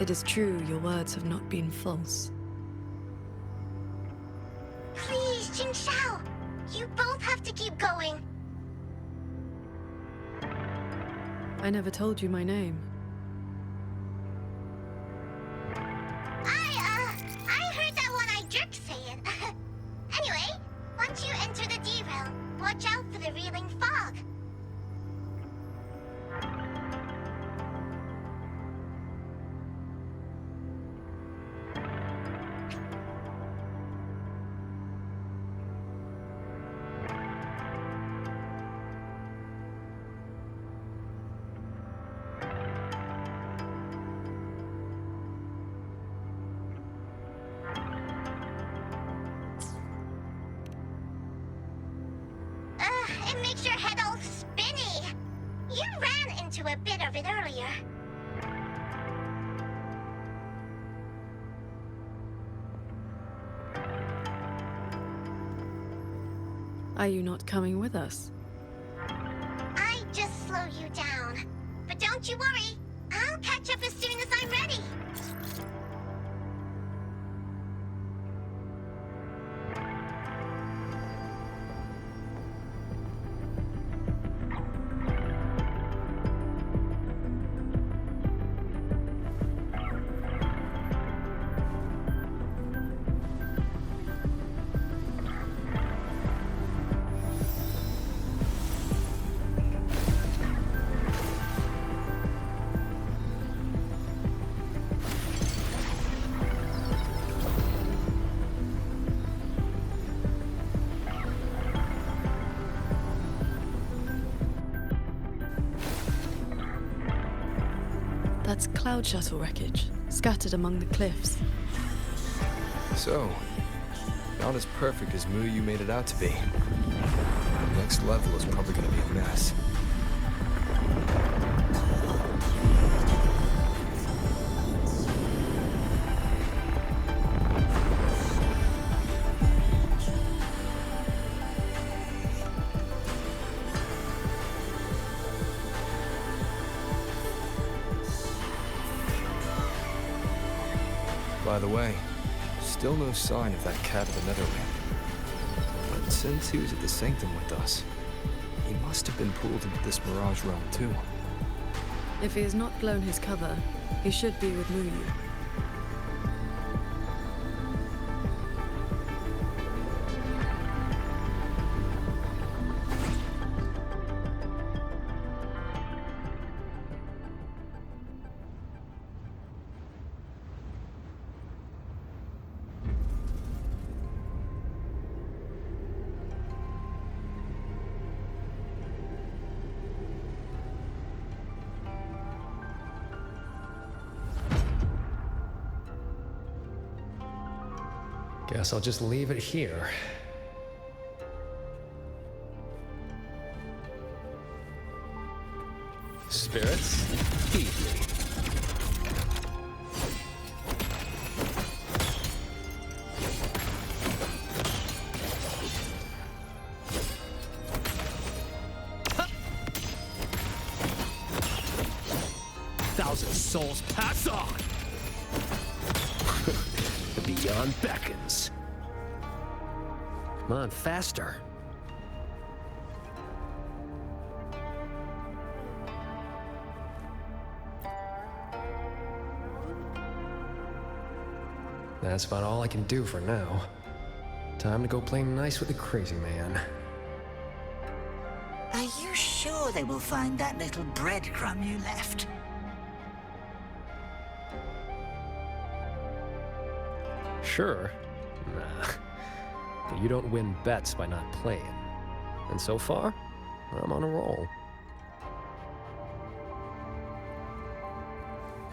It is true your words have not been false. Please, Jingxiao! You both have to keep going. I never told you my name. I heard that one-eyed jerk say it. Anyway, once you enter the derail, watch out for the reeling fog. It makes your head all spinny. You ran into a bit of it earlier. Are you not coming with us? I just slow you down. But don't you worry. I'll catch up as soon as I'm ready. That's cloud shuttle wreckage, scattered among the cliffs. So, not as perfect as Mu Yu made it out to be. The next level is probably gonna be a mess. By the way, still no sign of that cat of the Netherland. But since he was at the Sanctum with us, he must have been pulled into this Mirage realm too. If he has not blown his cover, he should be with Mu Yu. Guess I'll just leave it here. Spirits, feed me. Thousand souls pass on! The beyond beckons. Come on, faster. That's about all I can do for now. Time to go play nice with the crazy man. Are you sure they will find that little breadcrumb you left? Sure. Nah. But you don't win bets by not playing. And so far, I'm on a roll.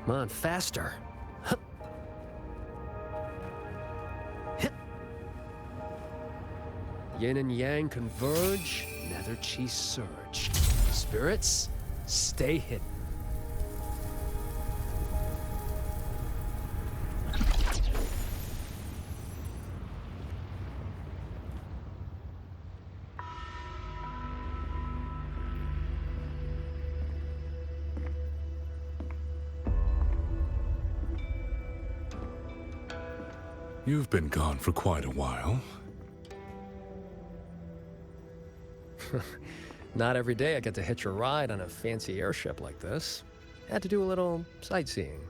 Come on, faster. Yin and yang converge, nether chi surge. Spirits, stay hidden. You've been gone for quite a while. Not every day I get to hitch a ride on a fancy airship like this. Had to do a little sightseeing.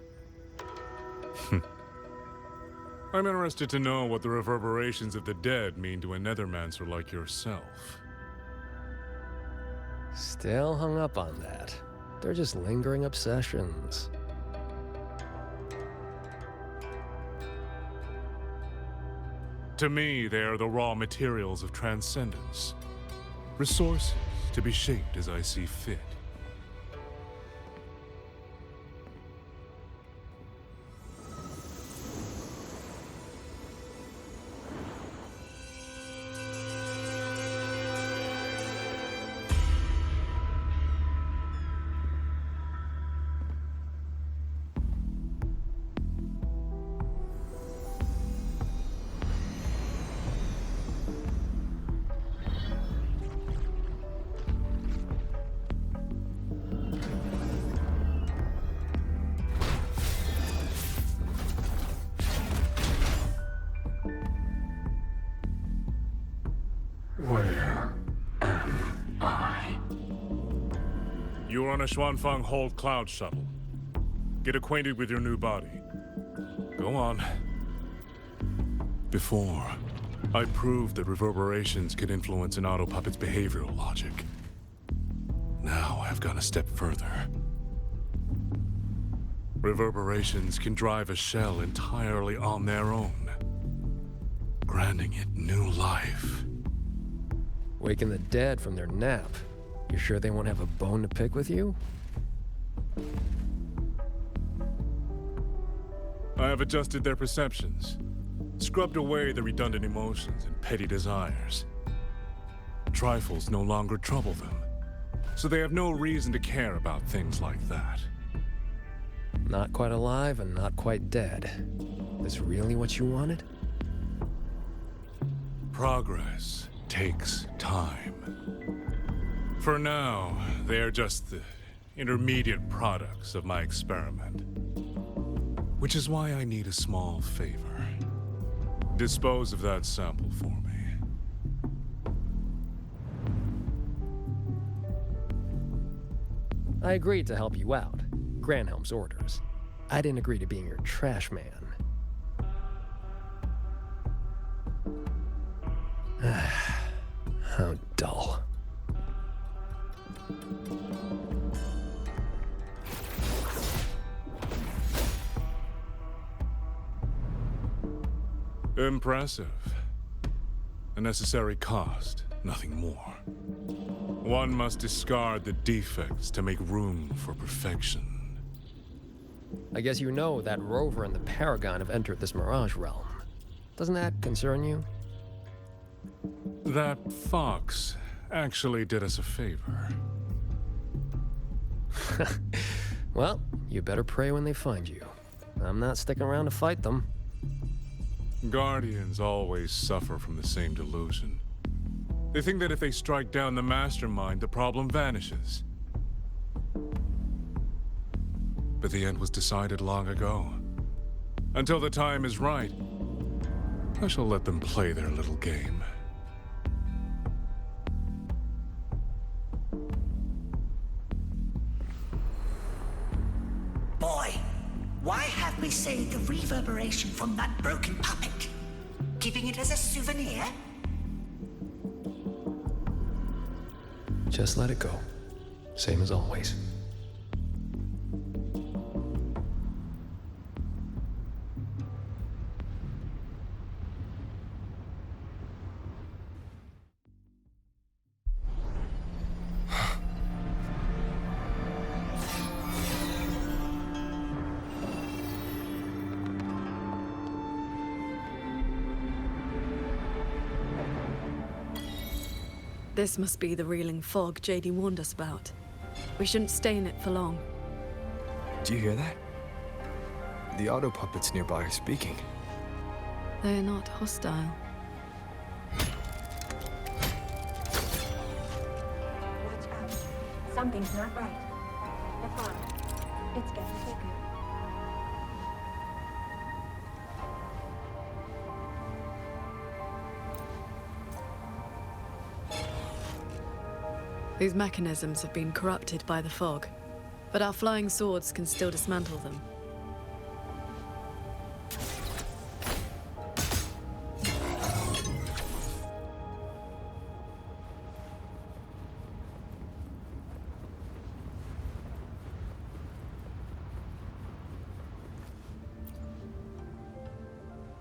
I'm interested to know what the reverberations of the dead mean to a nethermancer like yourself. Still hung up on that. They're just lingering obsessions. To me, they are the raw materials of transcendence. Resources to be shaped as I see fit. Where am I? You are on a Xuanfang Hold Cloud shuttle. Get acquainted with your new body. Go on. Before, I proved that reverberations can influence an autopuppet's behavioral logic. Now I've gone a step further. Reverberations can drive a shell entirely on their own, granting it new life. Waking the dead from their nap. You sure they won't have a bone to pick with you? I have adjusted their perceptions, scrubbed away the redundant emotions and petty desires. Trifles no longer trouble them, so they have no reason to care about things like that. Not quite alive and not quite dead. This really what you wanted? Progress takes time. For now, they are just the intermediate products of my experiment. Which is why I need a small favor. Dispose of that sample for me. I agreed to help you out. Granhelm's orders. I didn't agree to being your trash man. How dull. Impressive. A necessary cost, nothing more. One must discard the defects to make room for perfection. I guess you know that Rover and the Paragon have entered this Mirage realm. Doesn't that concern you? That fox actually did us a favor. Well, you better pray when they find you. I'm not sticking around to fight them. Guardians always suffer from the same delusion. They think that if they strike down the mastermind, the problem vanishes. But the end was decided long ago. Until the time is right, I shall let them play their little game. Boy, why have we saved the reverberation from that broken puppet? Keeping it as a souvenir? Just let it go. Same as always. This must be the reeling fog JD warned us about. We shouldn't stay in it for long. Do you hear that? The auto puppets nearby are speaking. They're not hostile. Watch out. Something's not right. The fire. It's getting thicker. These mechanisms have been corrupted by the fog, but our flying swords can still dismantle them.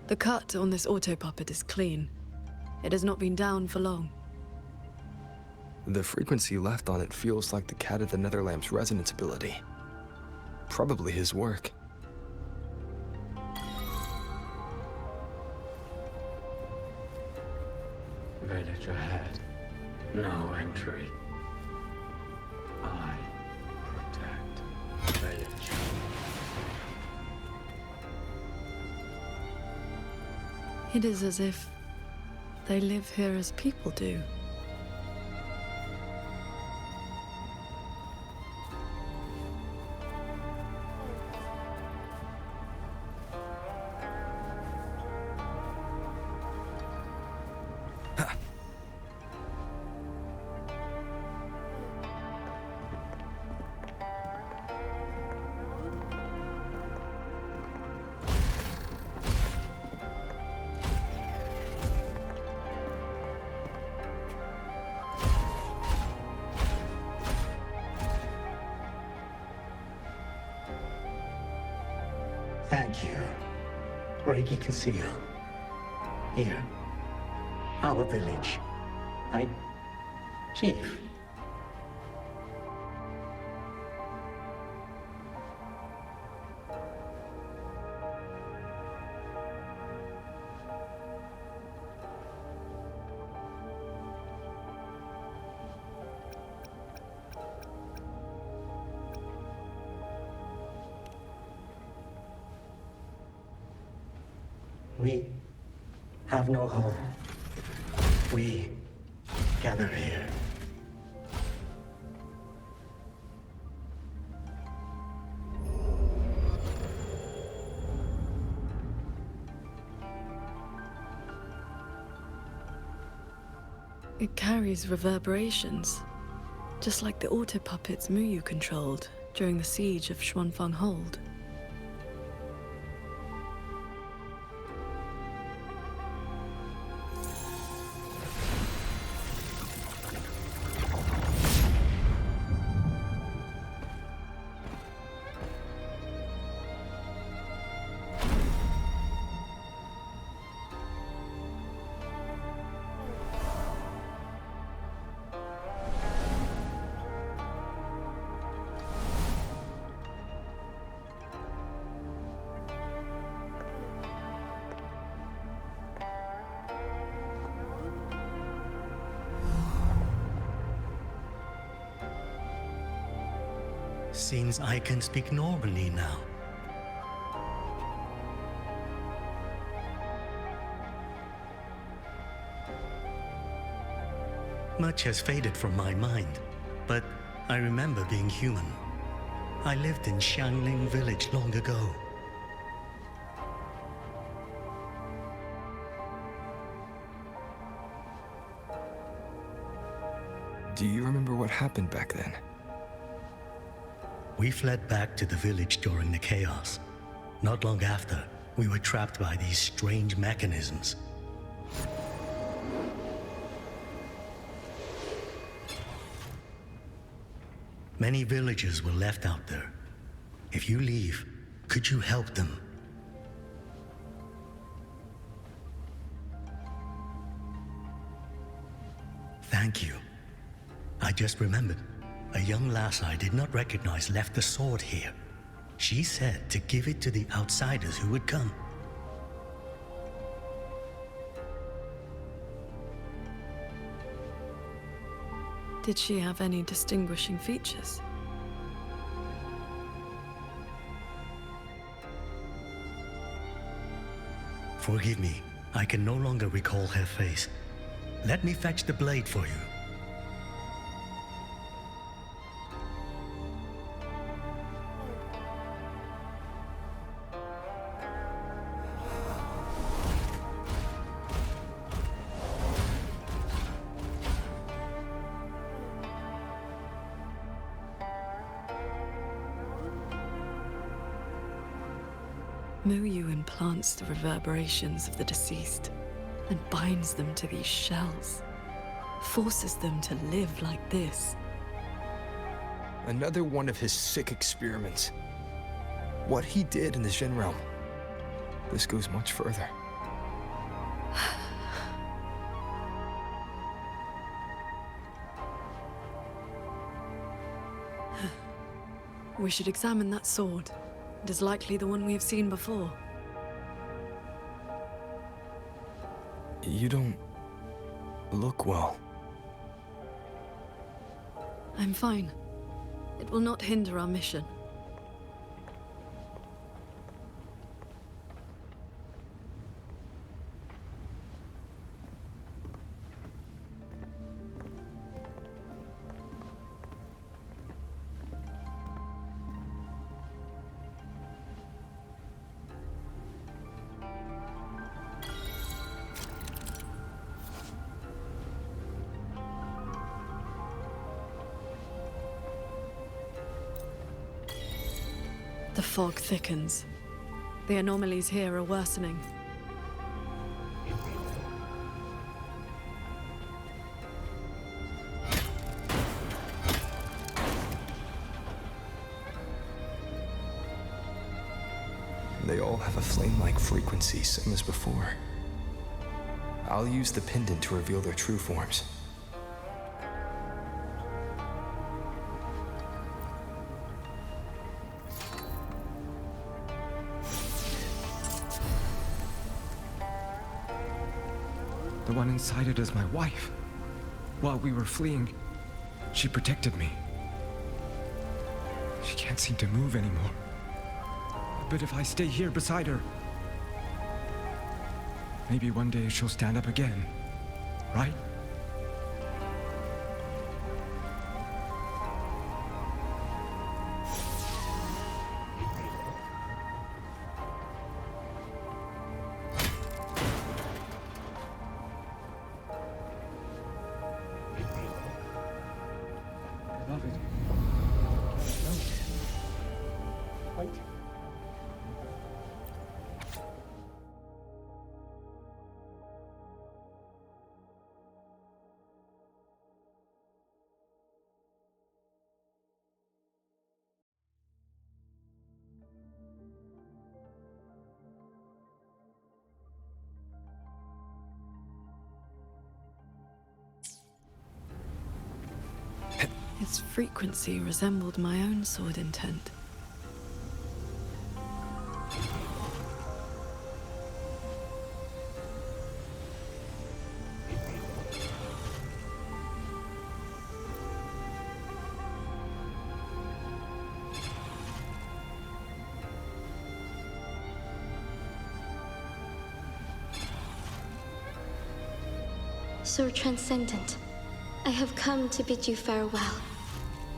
The cut on this auto puppet is clean. It has not been down for long. The frequency left on it feels like the Cat of the Netherlamp's resonance ability. Probably his work. Village ahead. No entry. I protect village. It is as if they live here as people do. Thank you. Reiki can see you. Here. Our village. Right? Chief. We have no home. We gather here. It carries reverberations, just like the auto puppets Muyu controlled during the siege of Xuanfang Hold. seems I can speak normally now. Much has faded from my mind, but I remember being human. I lived in Xiangling village long ago. Do you remember what happened back then? We fled back to the village during the chaos. Not long after, we were trapped by these strange mechanisms. Many villagers were left out there. If you leave, could you help them? Thank you. I just remembered. A young lass I did not recognize left the sword here. She said to give it to the outsiders who would come. Did she have any distinguishing features? Forgive me, I can no longer recall her face. Let me fetch the blade for you. Muyu implants the reverberations of the deceased and binds them to these shells, forces them to live like this. Another one of his sick experiments. What he did in the Jin realm. This goes much further. We should examine that sword. It is likely the one we have seen before. You don't look well. I'm fine. It will not hinder our mission. The fog thickens. The anomalies here are worsening. They all have a flame-like frequency, same as before. I'll use the pendant to reveal their true forms. The one inside it is my wife. While we were fleeing, she protected me. She can't seem to move anymore. But if I stay here beside her, maybe one day she'll stand up again, right? Its frequency resembled my own sword intent. Sir Transcendent, I have come to bid you farewell.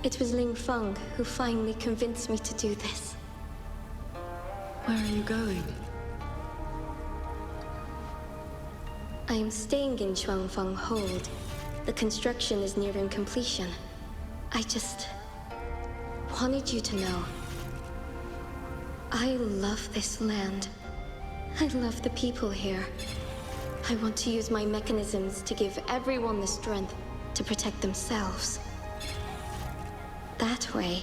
It was Ling Feng who finally convinced me to do this. Where are you going? I am staying in Shuangfeng Hold. The construction is nearing completion. I just wanted you to know. I love this land. I love the people here. I want to use my mechanisms to give everyone the strength to protect themselves. That way,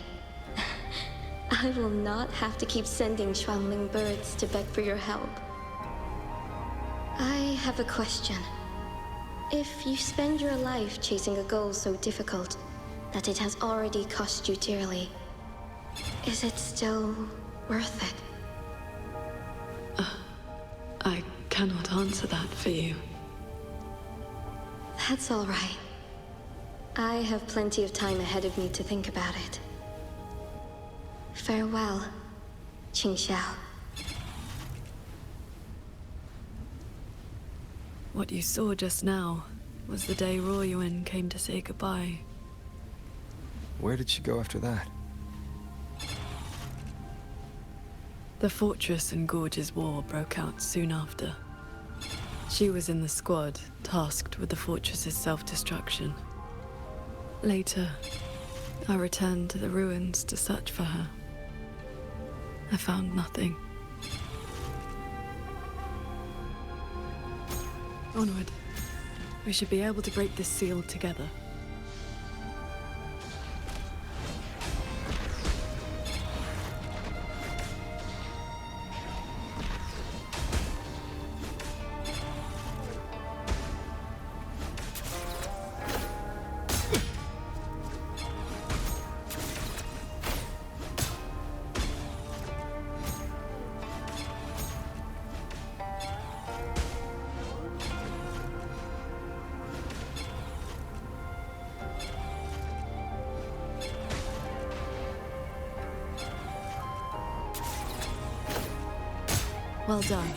I will not have to keep sending Xuanling birds to beg for your help. I have a question. If you spend your life chasing a goal so difficult that it has already cost you dearly, is it still worth it? I cannot answer that for you. That's all right. I have plenty of time ahead of me to think about it. Farewell, Qingxiao. What you saw just now was the day Ruoyuan came to say goodbye. Where did she go after that? The Fortress and Gorges War broke out soon after. She was in the squad tasked with the fortress's self-destruction. Later, I returned to the ruins to search for her. I found nothing. Onward. We should be able to break this seal together. Well done.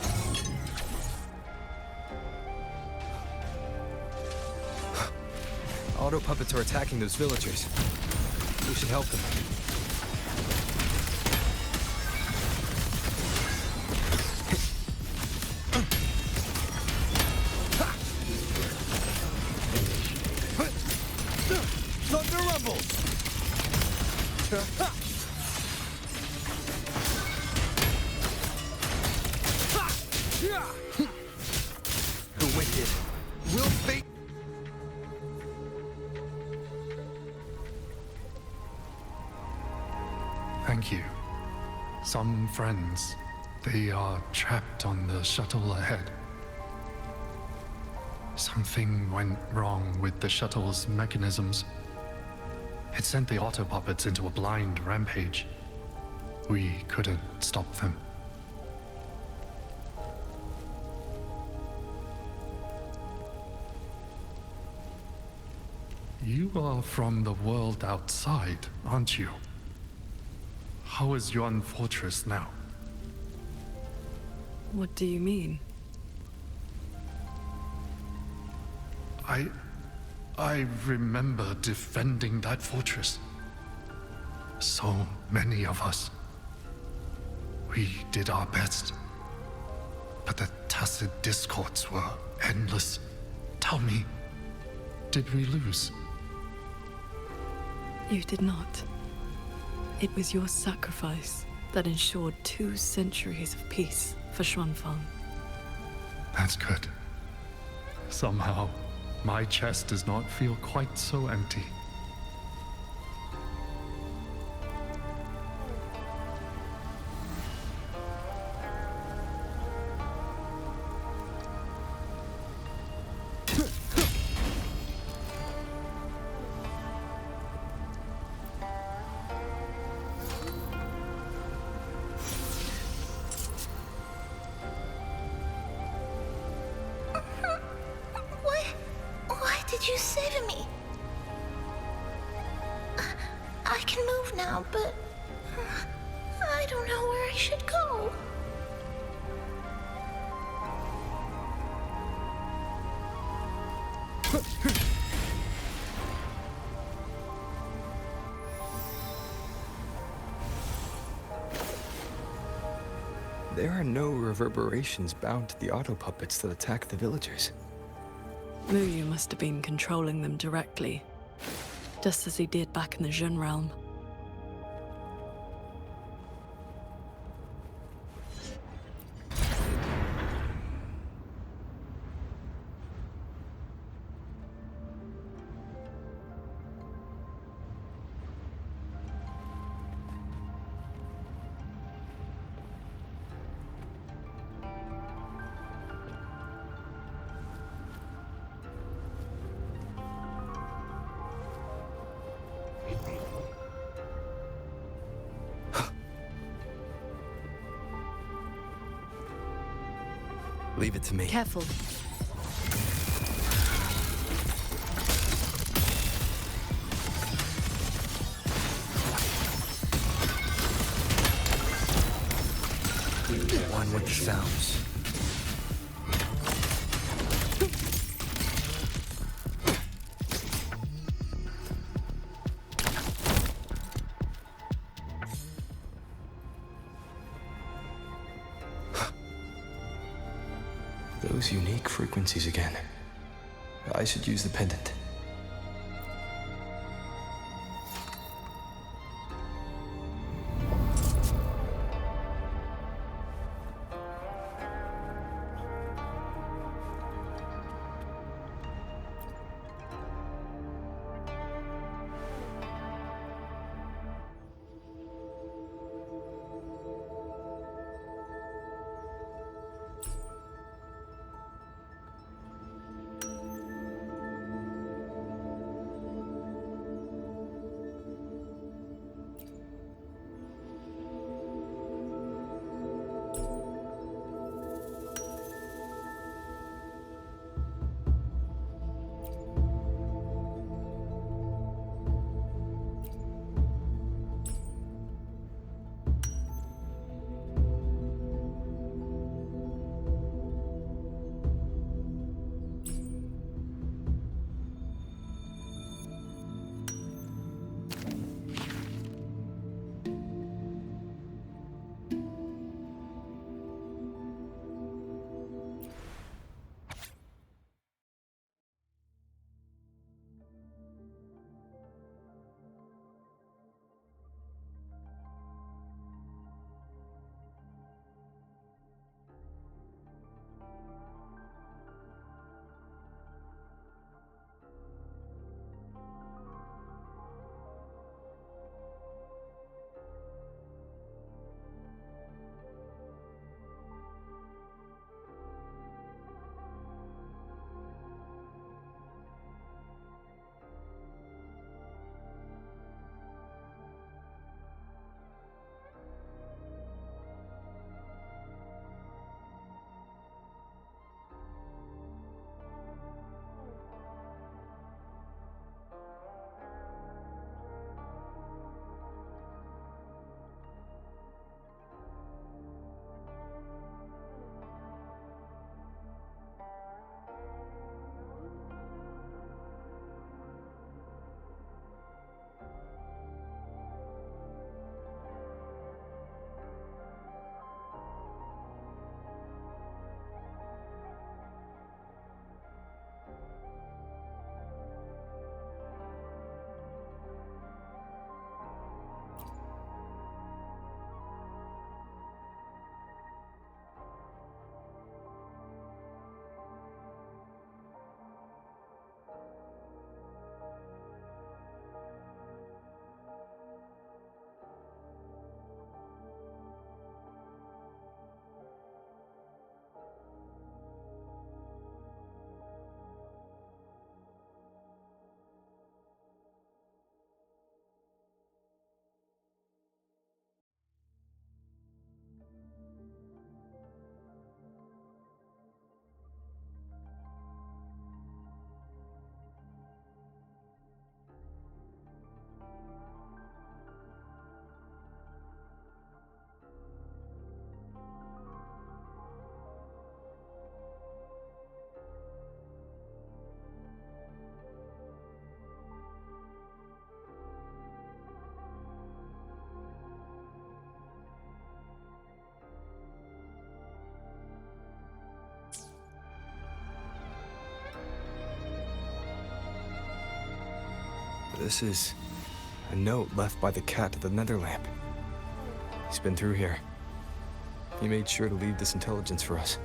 Auto puppets are attacking those villagers. We should help them. Thunder rumbles! The wicked will fate. Thank you. Some friends, they are trapped on the shuttle ahead. Something went wrong with the shuttle's mechanisms. It sent the auto puppets into a blind rampage. We couldn't stop them. You are from the world outside, aren't you? How is Yuan Fortress now? What do you mean? I remember defending that fortress. So many of us. We did our best. But the tacit discords were endless. Tell me, did we lose? You did not. It was your sacrifice that ensured 2 centuries of peace for Xuanfeng. That's good. Somehow, my chest does not feel quite so empty. Why did you save me? I can move now, but I don't know where I should go. There are no reverberations bound to the auto puppets that attack the villagers. Muyu must have been controlling them directly, just as he did back in the Jun realm. Leave it to me. Careful. One with the sounds. Those unique frequencies again. I should use the pendant. This is a note left by the cat of the Netherlamp. He's been through here. He made sure to leave this intelligence for us.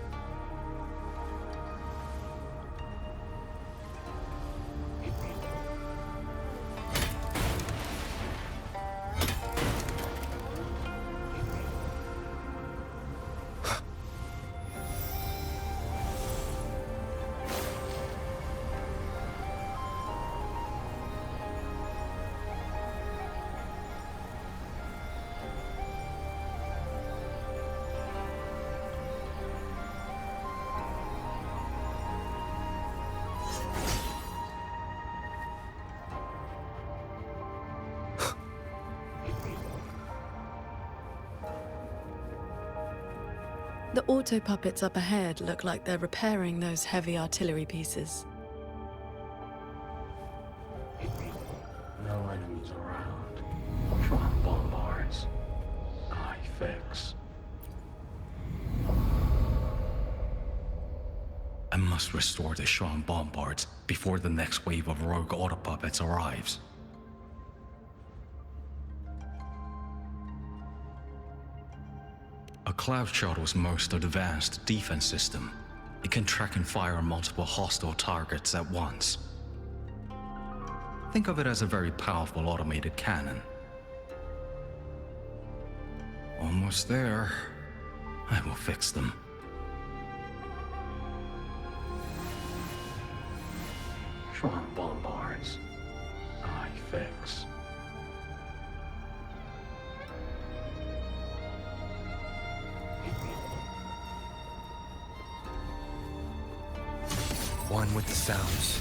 The auto puppets up ahead look like they're repairing those heavy artillery pieces. No enemies around. From bombards. I fix. I must restore the Shrine bombards before the next wave of rogue auto puppets arrives. A cloud shuttle's most advanced defense system. It can track and fire on multiple hostile targets at once. Think of it as a very powerful automated cannon. Almost there. I will fix them. Shrine bombards. I fix. One with the sounds.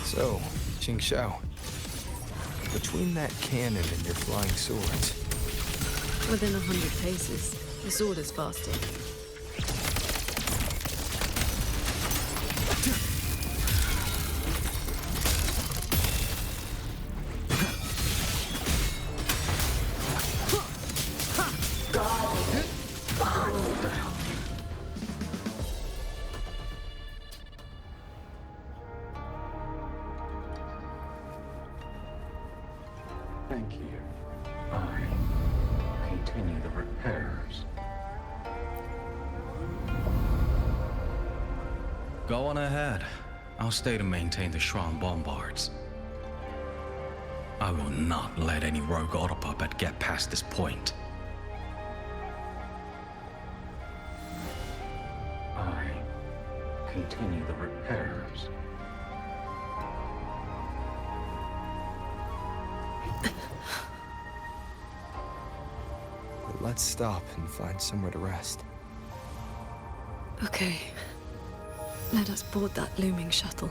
So, Qingxiao, between that cannon and your flying swords. Within 100 paces, the sword is faster. Thank you. I continue the repairs. Go on ahead. I'll stay to maintain the Shrine bombards. I will not let any rogue auto puppet get past this point. I continue the repairs. But let's stop and find somewhere to rest. Okay. Let us board that looming shuttle.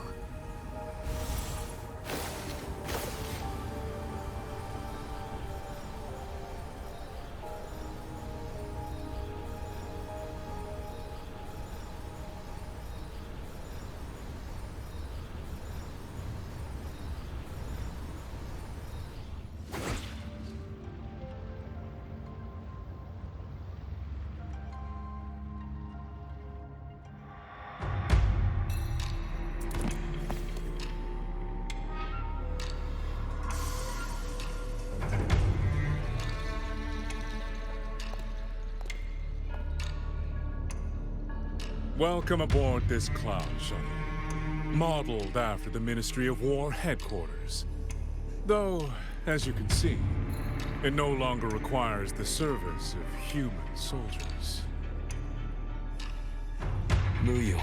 Welcome aboard this cloud shuttle, modeled after the Ministry of War headquarters. Though, as you can see, it no longer requires the service of human soldiers. Muyu,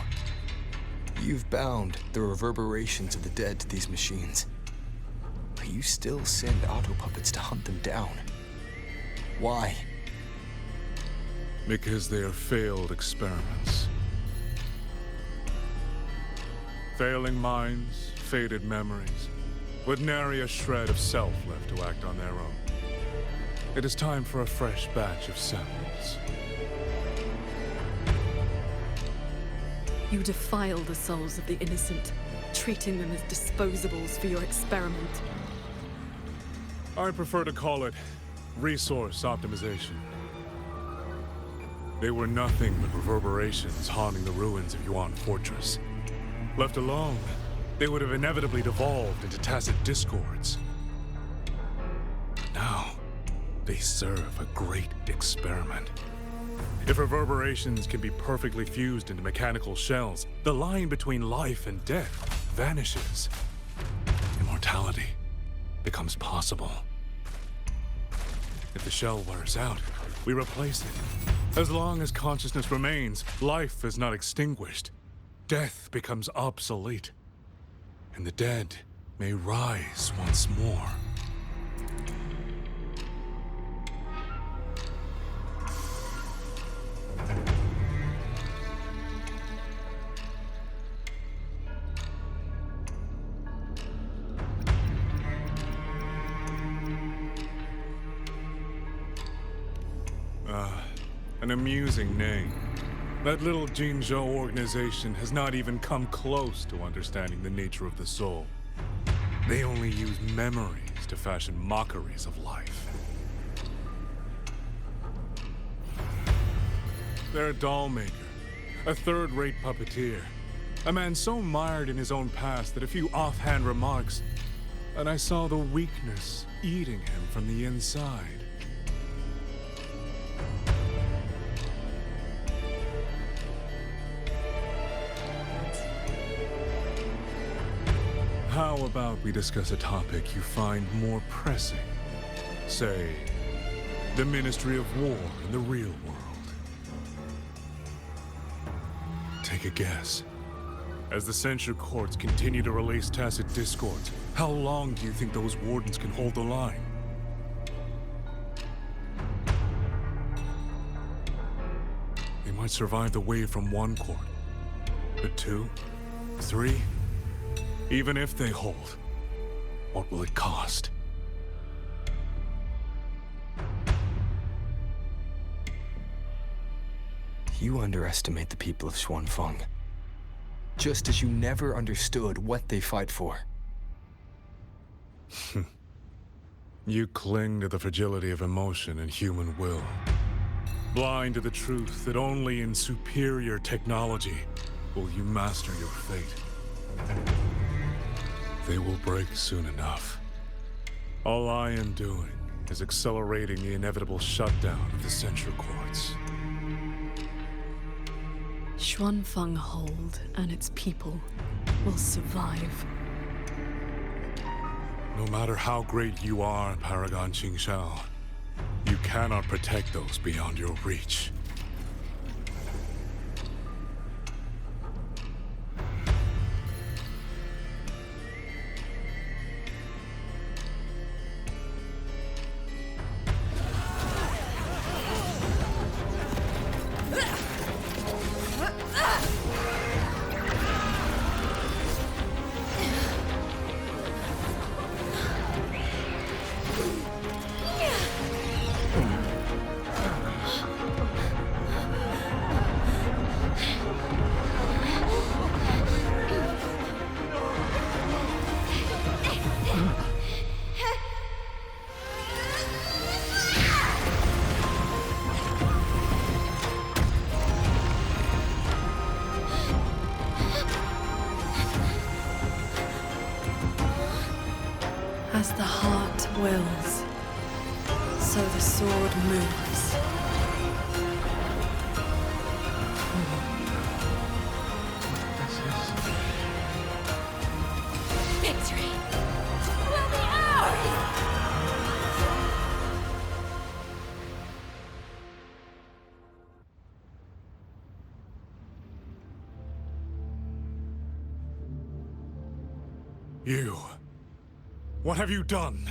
you've bound the reverberations of the dead to these machines. But you still send auto puppets to hunt them down. Why? Because they are failed experiments. Failing minds, faded memories, with nary a shred of self left to act on their own. It is time for a fresh batch of samples. You defile the souls of the innocent, treating them as disposables for your experiment. I prefer to call it resource optimization. They were nothing but reverberations haunting the ruins of Yuan Fortress. Left alone, they would have inevitably devolved into tacit discords. Now, they serve a great experiment. If reverberations can be perfectly fused into mechanical shells, the line between life and death vanishes. Immortality becomes possible. If the shell wears out, we replace it. As long as consciousness remains, life is not extinguished. Death becomes obsolete, and the dead may rise once more. An amusing name. That little Jinzhou organization has not even come close to understanding the nature of the soul. They only use memories to fashion mockeries of life. They're a doll maker, a third-rate puppeteer, a man so mired in his own past that a few offhand remarks, and I saw the weakness eating him from the inside. How about we discuss a topic you find more pressing? Say, the Ministry of War in the real world. Take a guess. As the censure courts continue to release tacit discords, how long do you think those wardens can hold the line? They might survive the wave from one court, but 2, 3... Even if they hold, what will it cost? You underestimate the people of Xuanfeng. Just as you never understood what they fight for. You cling to the fragility of emotion and human will. Blind to the truth that only in superior technology will you master your fate. They will break soon enough. All I am doing is accelerating the inevitable shutdown of the censure courts. Xuanfeng Hold and its people will survive. No matter how great you are, Paragon Qingshao, you cannot protect those beyond your reach. As the heart wills, so the sword moves. Victory will be ours! You. What have you done?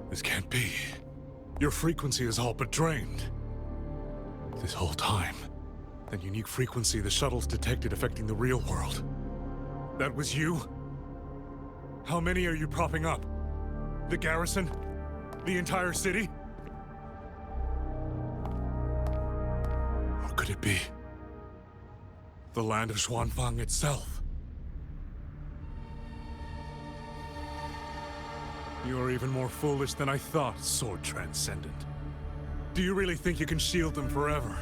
This can't be. Your frequency is all but drained. This whole time, that unique frequency the shuttles detected affecting the real world. That was you? How many are you propping up? The garrison? The entire city? Could it be the land of Xuanfang itself? You are even more foolish than I thought, Sword Transcendent. Do you really think you can shield them forever?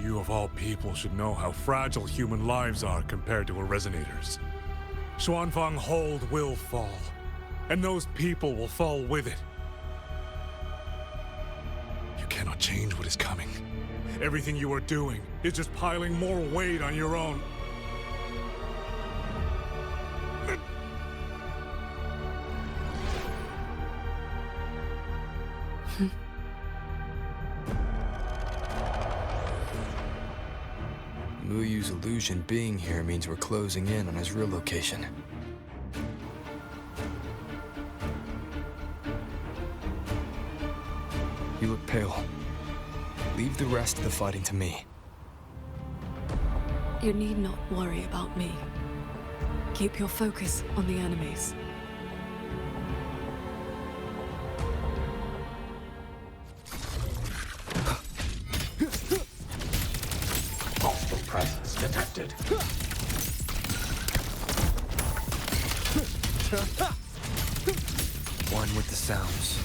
You of all people should know how fragile human lives are compared to a Resonator's. Xuanfang Hold will fall, and those people will fall with it. You cannot change what is coming. Everything you are doing is just piling more weight on your own. Muyu's illusion being here means we're closing in on his real location. You look pale. Leave the rest of the fighting to me. You need not worry about me. Keep your focus on the enemies. Hostile presence detected. One with the sounds.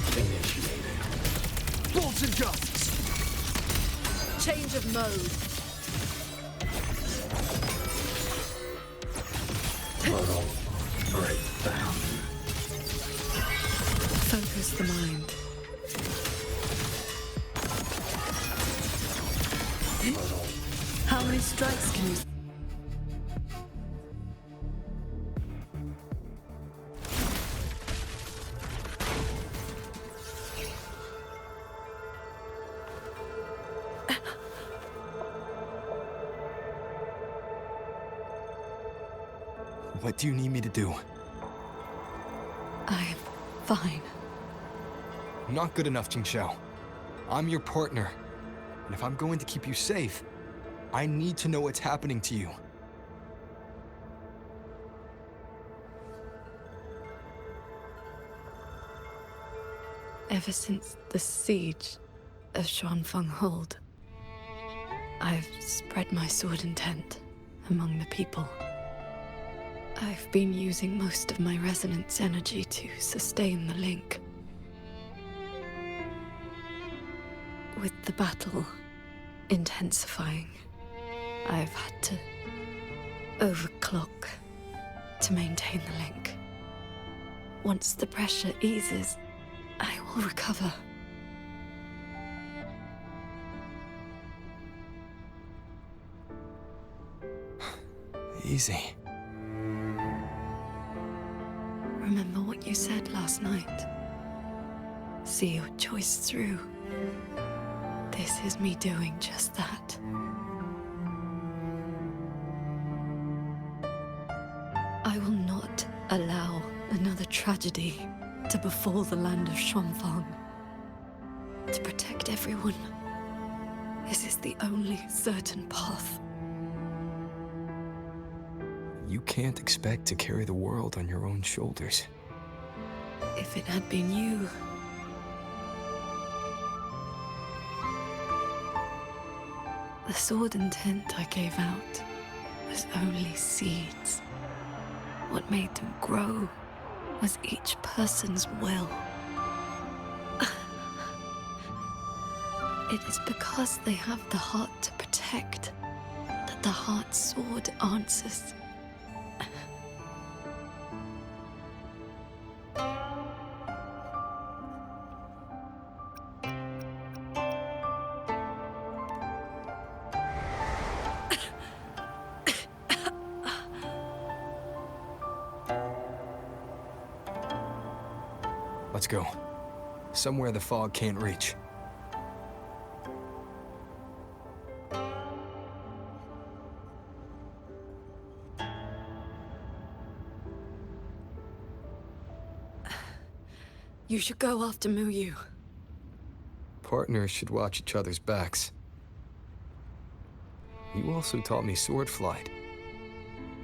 Initiated. Bolts and gusts! Change of mode. Portal breakdown. Focus the mind. How many strikes can you... What do you need me to do? I'm fine. Not good enough, Jingxiao. I'm your partner. And if I'm going to keep you safe, I need to know what's happening to you. Ever since the siege of Xuanfang Hold, I've spread my sword intent among the people. I've been using most of my resonance energy to sustain the link. With the battle intensifying, I've had to overclock to maintain the link. Once the pressure eases, I will recover. Easy. Remember what you said last night. See your choice through. This is me doing just that. I will not allow another tragedy to befall the land of Xuanfang. To protect everyone, this is the only certain path. You can't expect to carry the world on your own shoulders. If it had been you, the sword intent I gave out was only seeds. What made them grow was each person's will. It is because they have the heart to protect that the heart sword answers. Let's go. Somewhere the fog can't reach. You should go after Muyu. Partners should watch each other's backs. You also taught me sword flight.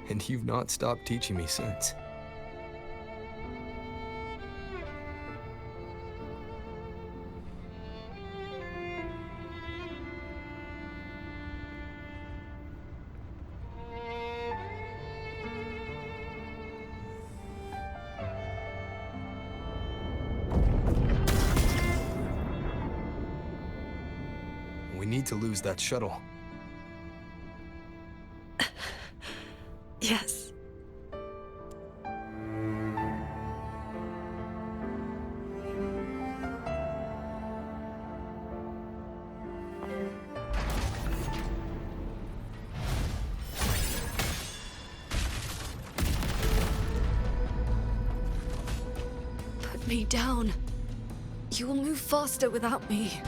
And you've not stopped teaching me since. to lose that shuttle. Yes. Put me down. You will move faster without me.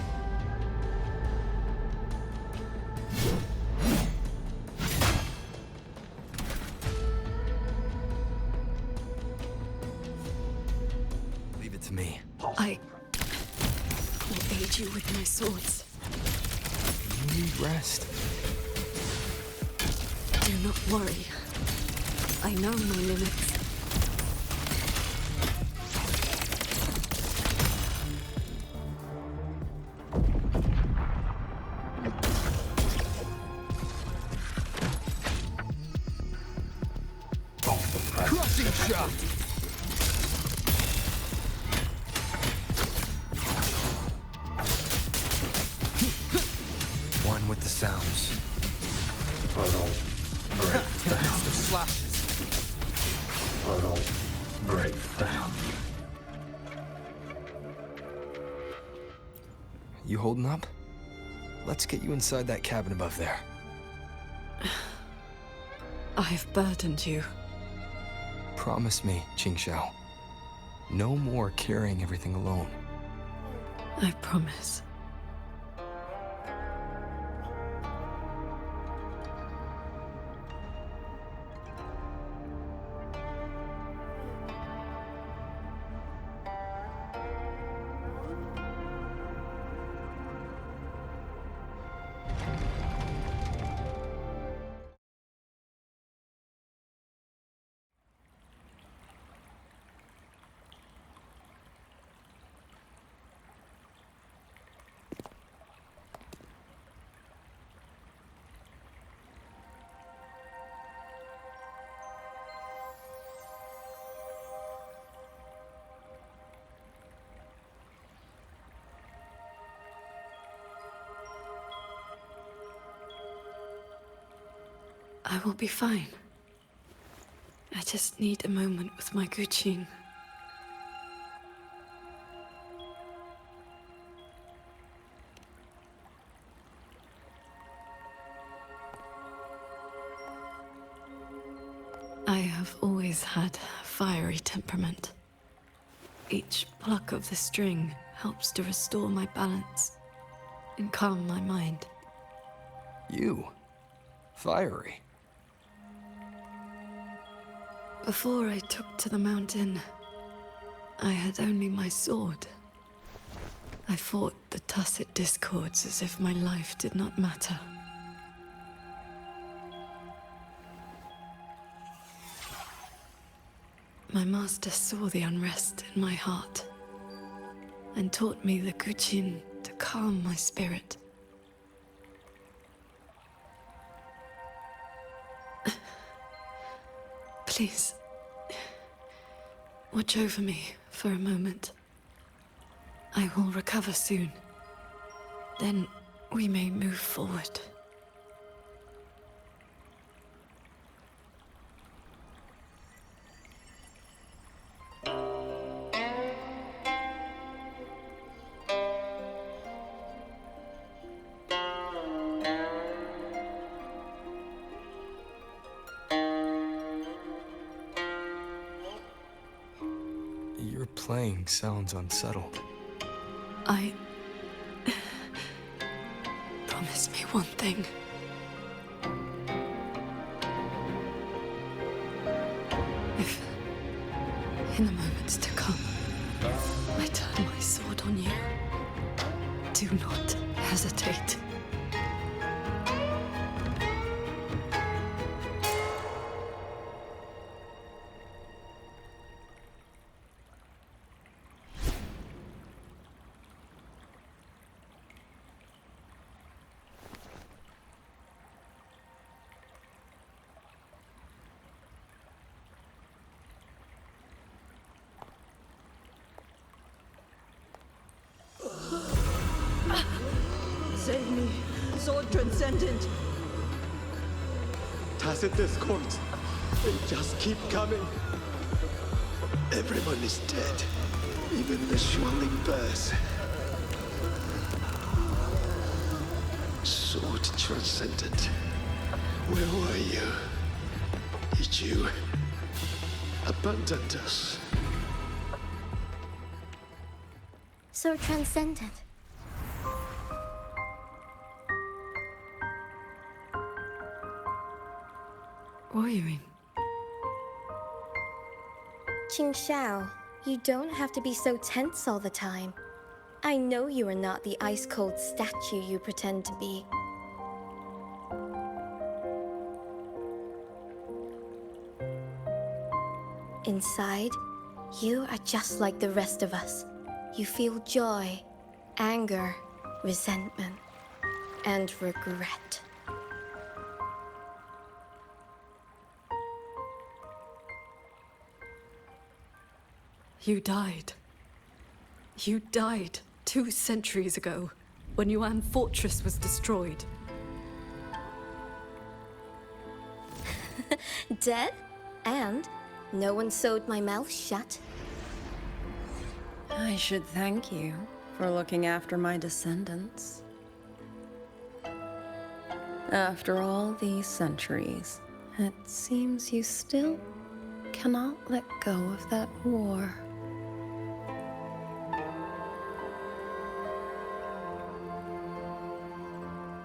Leave it to me. I will aid you with my swords. You need rest. Do not worry. I know my limits. Crushing shot! One with the sounds. Puddle. Break down. The slashes. Puddle. Break down. You holding up? Let's get you inside that cabin above there. I've burdened you. Promise me, Qingxiao. No more carrying everything alone. I promise. I will be fine. I just need a moment with my Guqin. I have always had a fiery temperament. Each pluck of the string helps to restore my balance and calm my mind. You? Fiery? Before I took to the mountain, I had only my sword. I fought the tacit discords as if my life did not matter. My master saw the unrest in my heart and taught me the Guqin to calm my spirit. Please, watch over me for a moment. I will recover soon. Then we may move forward. Your playing sounds unsettled. Promise me one thing. If, in the moments to come, I turn my sword on you, do not hesitate. Save me. sword, Transcendent! Tacit discords. They just keep coming. Everyone is dead. Even the Schwaling Bears. Sword Transcendent. Where were you? Did you abandon us? So Transcendent. Wuthering. Qing Xiao, you don't have to be so tense all the time. I know you are not the ice-cold statue you pretend to be. Inside, you are just like the rest of us. You feel joy, anger, resentment, and regret. You died. You died 2 centuries ago, when Yuan Fortress was destroyed. Dead? And no one sewed my mouth shut. I should thank you for looking after my descendants. After all these centuries, it seems you still cannot let go of that war.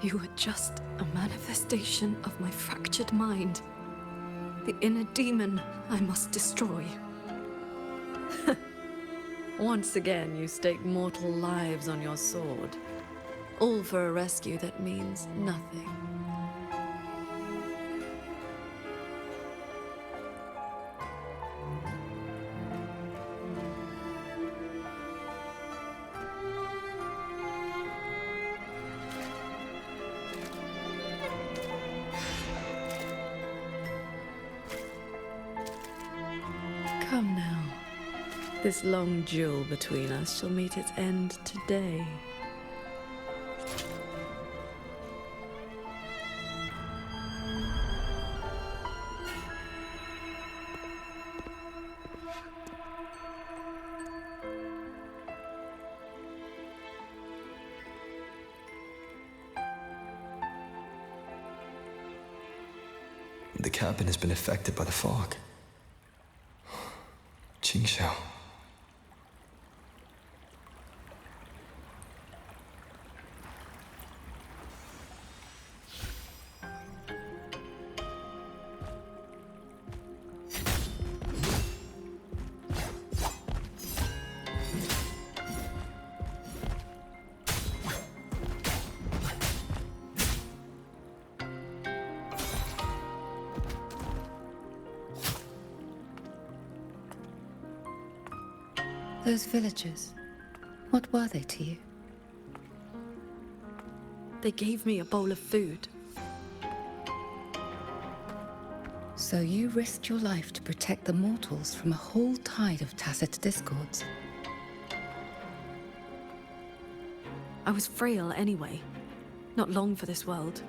You were just a manifestation of my fractured mind. The inner demon I must destroy. Once again, you stake mortal lives on your sword. All for a rescue that means nothing. Come now. This long duel between us shall meet its end today. The cabin has been affected by the fog. Qing Xiao. Those villagers, what were they to you? They gave me a bowl of food. So you risked your life to protect the mortals from a whole tide of tacit discords. I was frail anyway. Not long for this world.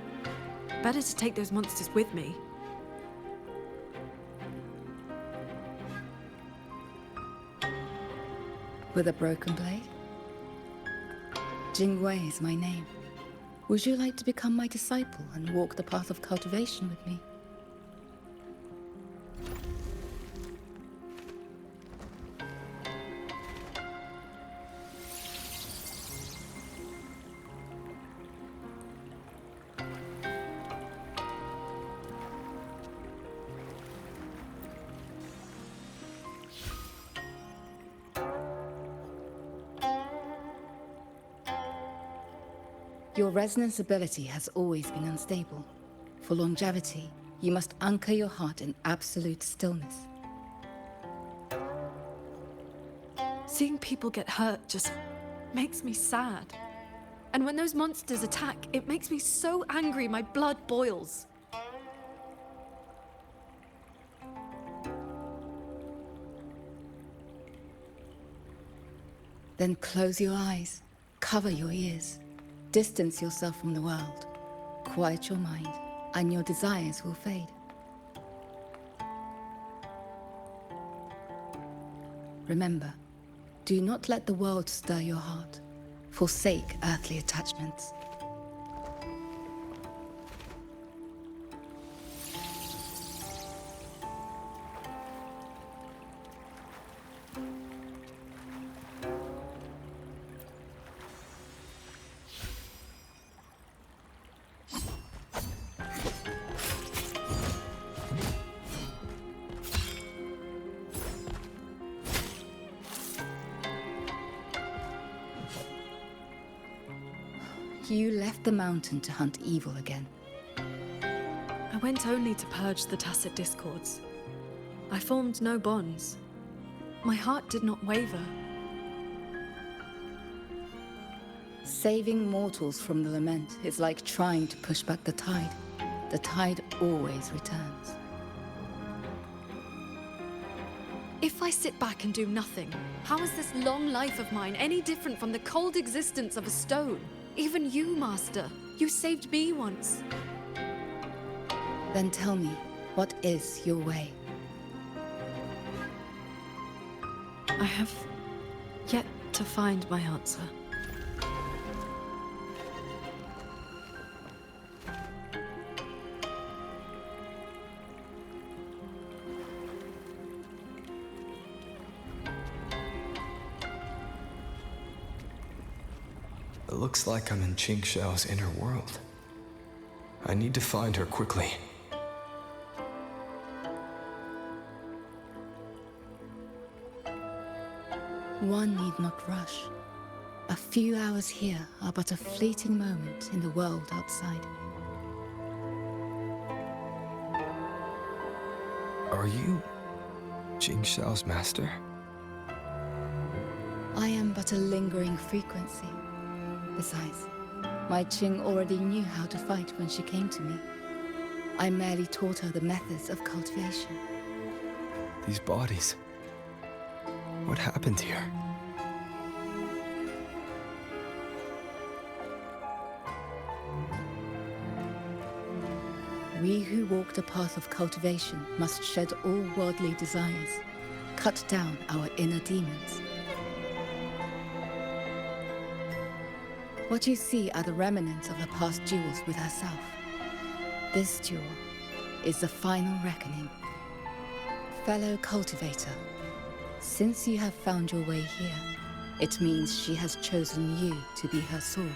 Better to take those monsters with me. With a broken blade? Jingwei is my name. Would you like to become my disciple and walk the path of cultivation with me? Your resonance ability has always been unstable. For longevity, you must anchor your heart in absolute stillness. Seeing people get hurt just makes me sad. And when those monsters attack, it makes me so angry my blood boils. Then close your eyes, cover your ears, distance yourself from the world. quiet your mind, and your desires will fade. Remember, do not let the world stir your heart. Forsake earthly attachments. You left the mountain to hunt evil again. I went only to purge the tacit discords. I formed no bonds. My heart did not waver. Saving mortals from the lament is like trying to push back the tide. The tide always returns. If I sit back and do nothing, how is this long life of mine any different from the cold existence of a stone? Even you, Master. You saved me once. Then tell me, what is your way? I have yet to find my answer. It looks like I'm in Qingxiao's inner world. I need to find her quickly. One need not rush. A few hours here are but a fleeting moment in the world outside. Are you Qingxiao's master? I am but a lingering frequency. Besides, my Qing already knew how to fight when she came to me. I merely taught her the methods of cultivation. These bodies. What happened here? We who walk the path of cultivation must shed all worldly desires, cut down our inner demons. What you see are the remnants of her past duels with herself. This duel is the final reckoning. Fellow cultivator, since you have found your way here, it means she has chosen you to be her sword.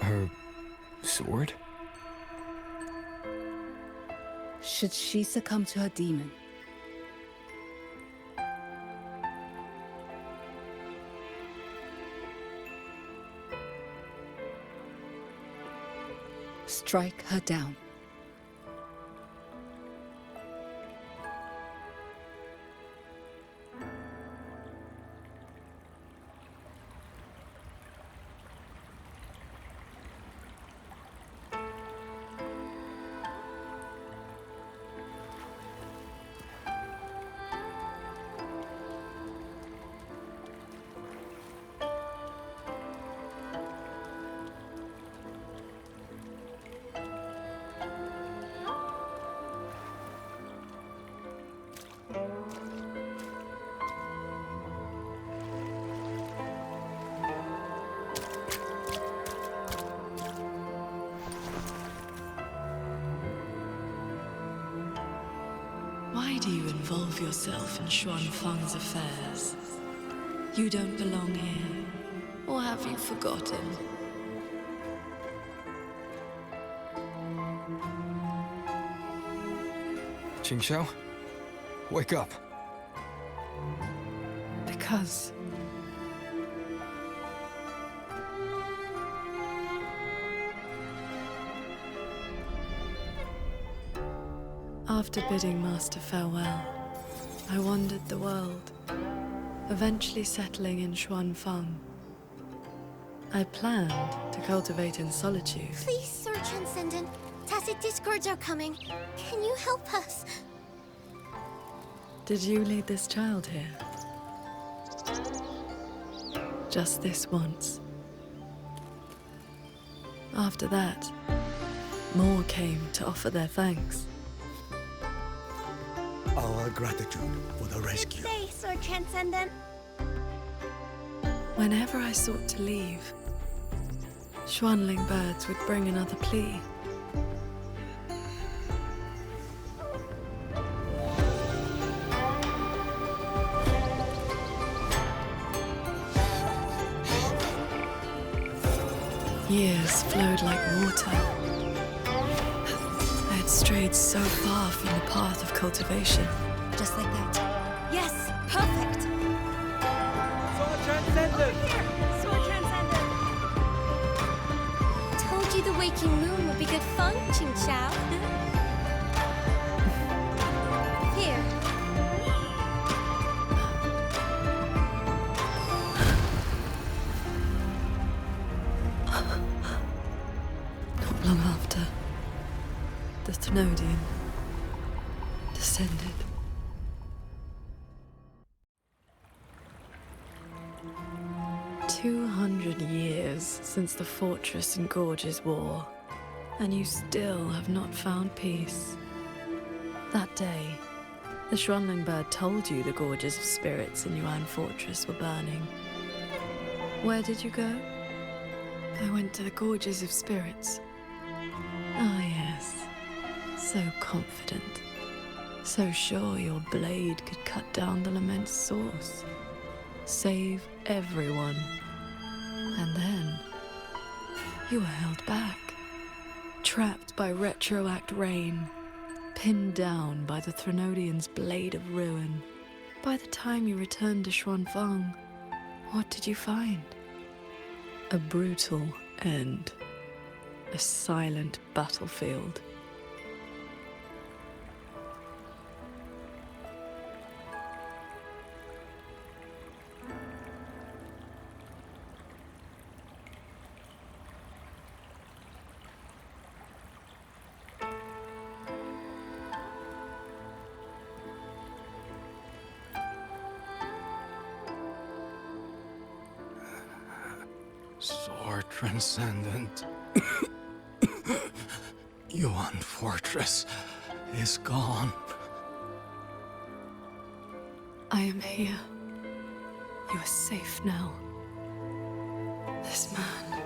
Her sword? Should she succumb to her demon, strike her down. Why do you involve yourself in Xuanfang's affairs? You don't belong here. Or have you forgotten? Qingxiao, wake up. Because after bidding Master farewell, I wandered the world, eventually settling in Xuanfang. I planned to cultivate in solitude. Please, Sir Transcendent. Tacit discords are coming. Can you help us? Did you lead this child here? Just this once. After that, More came to offer their thanks. Our gratitude for the rescue. Say, Sword Transcendent. Whenever I sought to leave, Schwanling birds would bring another plea. Years flowed like water. I had strayed so far from the path of cultivation. Just like that. Yes, perfect. Sword Transcendent. Over here, Sword Transcendent. Told you the waking moon would be good fun, Ching Chao. Here. Not long after, the Thenodian descended. "200 years since the Fortress and Gorges War, and you still have not found peace." That day, the Schwanling bird told you the Gorges of Spirits in Yuan Fortress were burning. Where did you go? I went to the Gorges of Spirits. Ah, yes. So confident. So sure your blade could cut down the lament's source. Save everyone. And then, you were held back. Trapped by retroact rain. Pinned down by the Thenodian's blade of ruin. By the time you returned to Xuanfang, what did you find? A brutal end. A silent battlefield. Sword Transcendent. Yuan Fortress is gone. I am here. You are safe now. This man,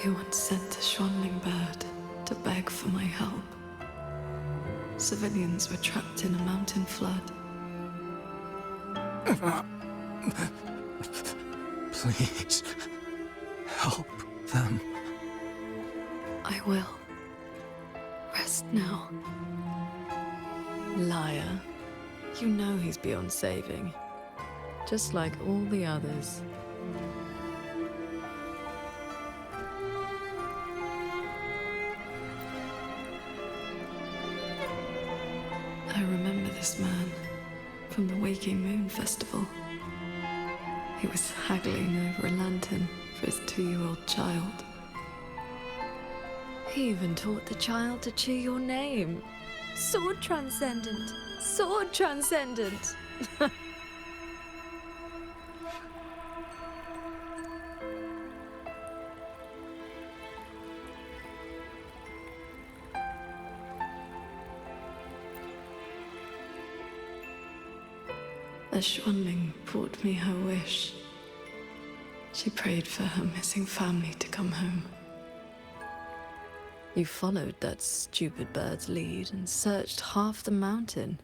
he once sent a Schwanling bird to beg for my help. Civilians were trapped in a mountain flood. Please, help them. I will. Rest now. Liar. You know he's beyond saving. Just like all the others. I remember this man from the Waking Moon Festival. He was haggling over a lantern for his 2-year-old child. He even taught the child to cheer your name. Sword Transcendent! Sword Transcendent! A Schwanling brought me her wish. She prayed for her missing family to come home. You followed that stupid bird's lead and searched half the mountain.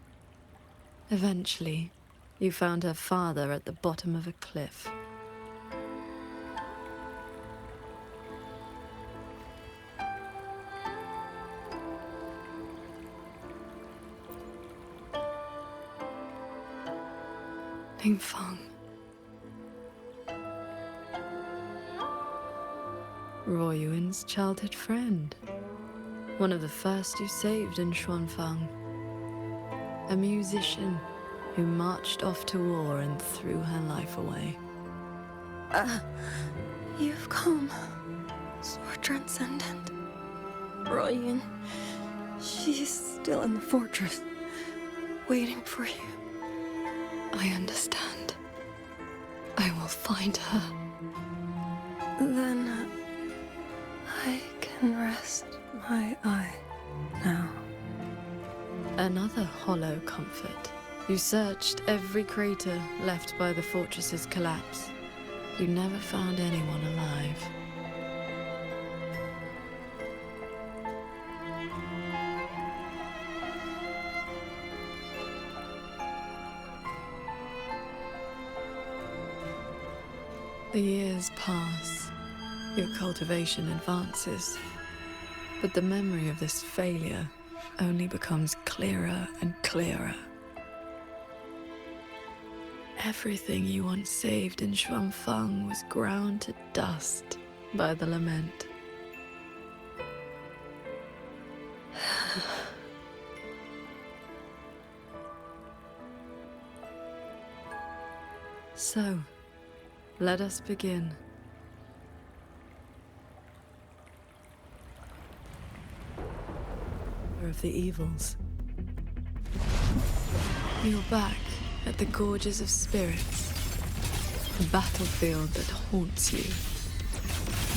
Eventually, you found her father at the bottom of a cliff. Ningfang. Royuan's childhood friend. One of the first you saved in Xuanfang. A musician who marched off to war and threw her life away. You've come, Sword Transcendent. Royuan, she's still in the fortress, waiting for you. I understand. I will find her. Then I can rest my Aye. Now. Another hollow comfort. You searched every crater left by the fortress's collapse. You never found anyone alive. The years pass. Your cultivation advances. But the memory of this failure only becomes clearer and clearer. Everything you once saved in Xuanfeng was ground to dust by the lament. So, let us begin. Of the evils. You're back at the Gorges of Spirits, the battlefield that haunts you.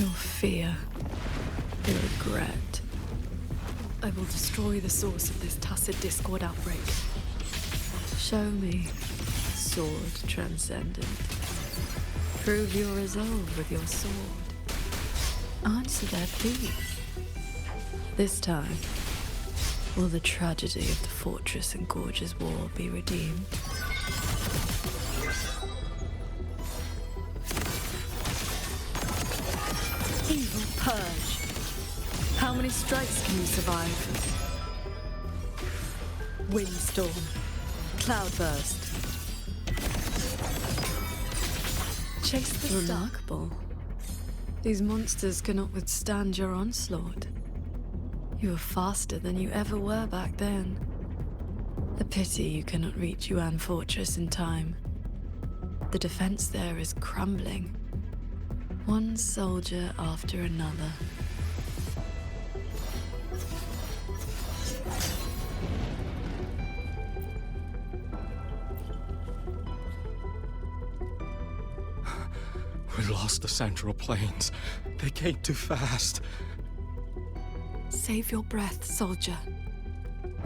Your fear, your regret. I will destroy the source of this tacit discord outbreak. Show me, sword transcendent. Prove your resolve with your sword. Answer their pleas. This time, will the tragedy of the Fortress and Gorges War be redeemed? Evil purge. How many strikes can you survive? Windstorm. Cloudburst. Chase the stuff. Remarkable. These monsters cannot withstand your onslaught. You are faster than you ever were back then. A pity you cannot reach Yuan Fortress in time. The defense there is crumbling. One soldier after another. We lost the Central Plains. They came too fast. Save your breath, soldier.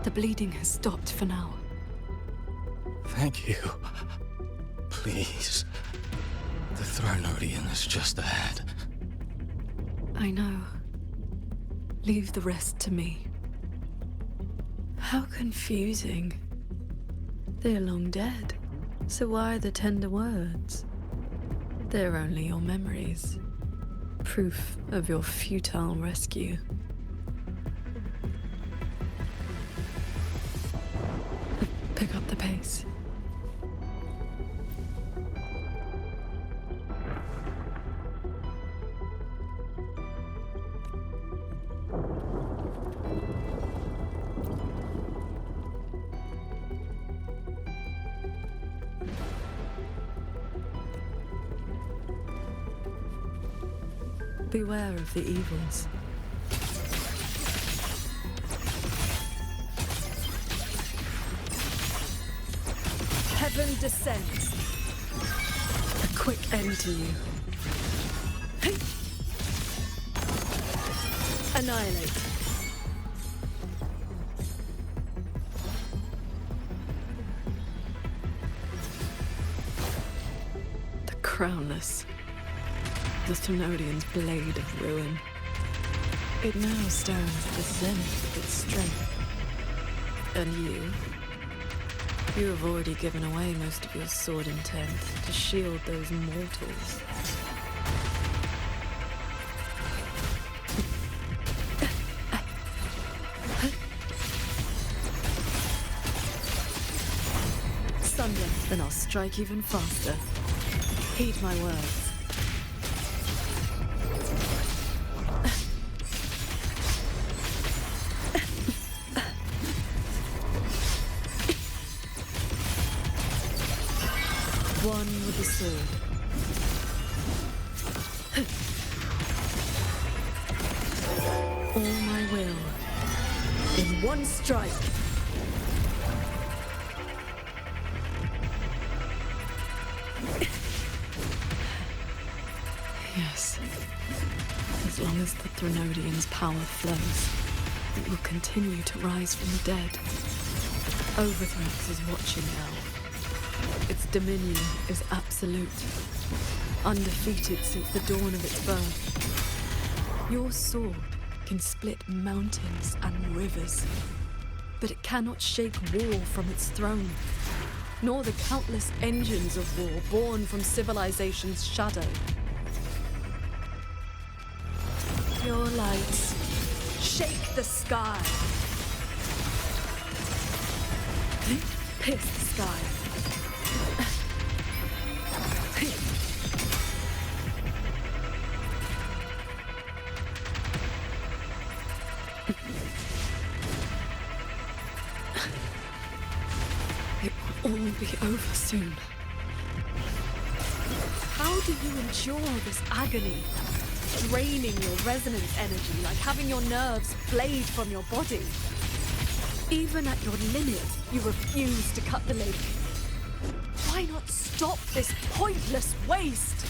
The bleeding has stopped for now. Thank you. Please. The Thronodian is just ahead. I know. Leave the rest to me. How confusing. They're long dead. So why the tender words? They're only your memories. Proof of your futile rescue. Pick up the pace. Beware of the evils. Heaven descends. A quick end to you. Annihilate. The crownless. The Thronodian's blade of ruin. It now stands at the zenith of its strength. And you have already given away most of your sword intent to shield those mortals. Sunder, then I'll strike even faster. Heed my words. One with the sword. All my will in one strike. Yes. As long as the Thronodian's power flows. It will continue to rise from the dead. Overthrax is watching now. Its dominion is absolute, undefeated since the dawn of its birth. Your sword can split mountains and rivers, but it cannot shake war from its throne, nor the countless engines of war born from civilization's shadow. Your lights shake the sky. Pierce the sky. It will all be over soon. How do you endure this agony? Draining your resonance energy like having your nerves flayed from your body. Even at your limit, you refuse to cut the link. Why not stop this pointless waste?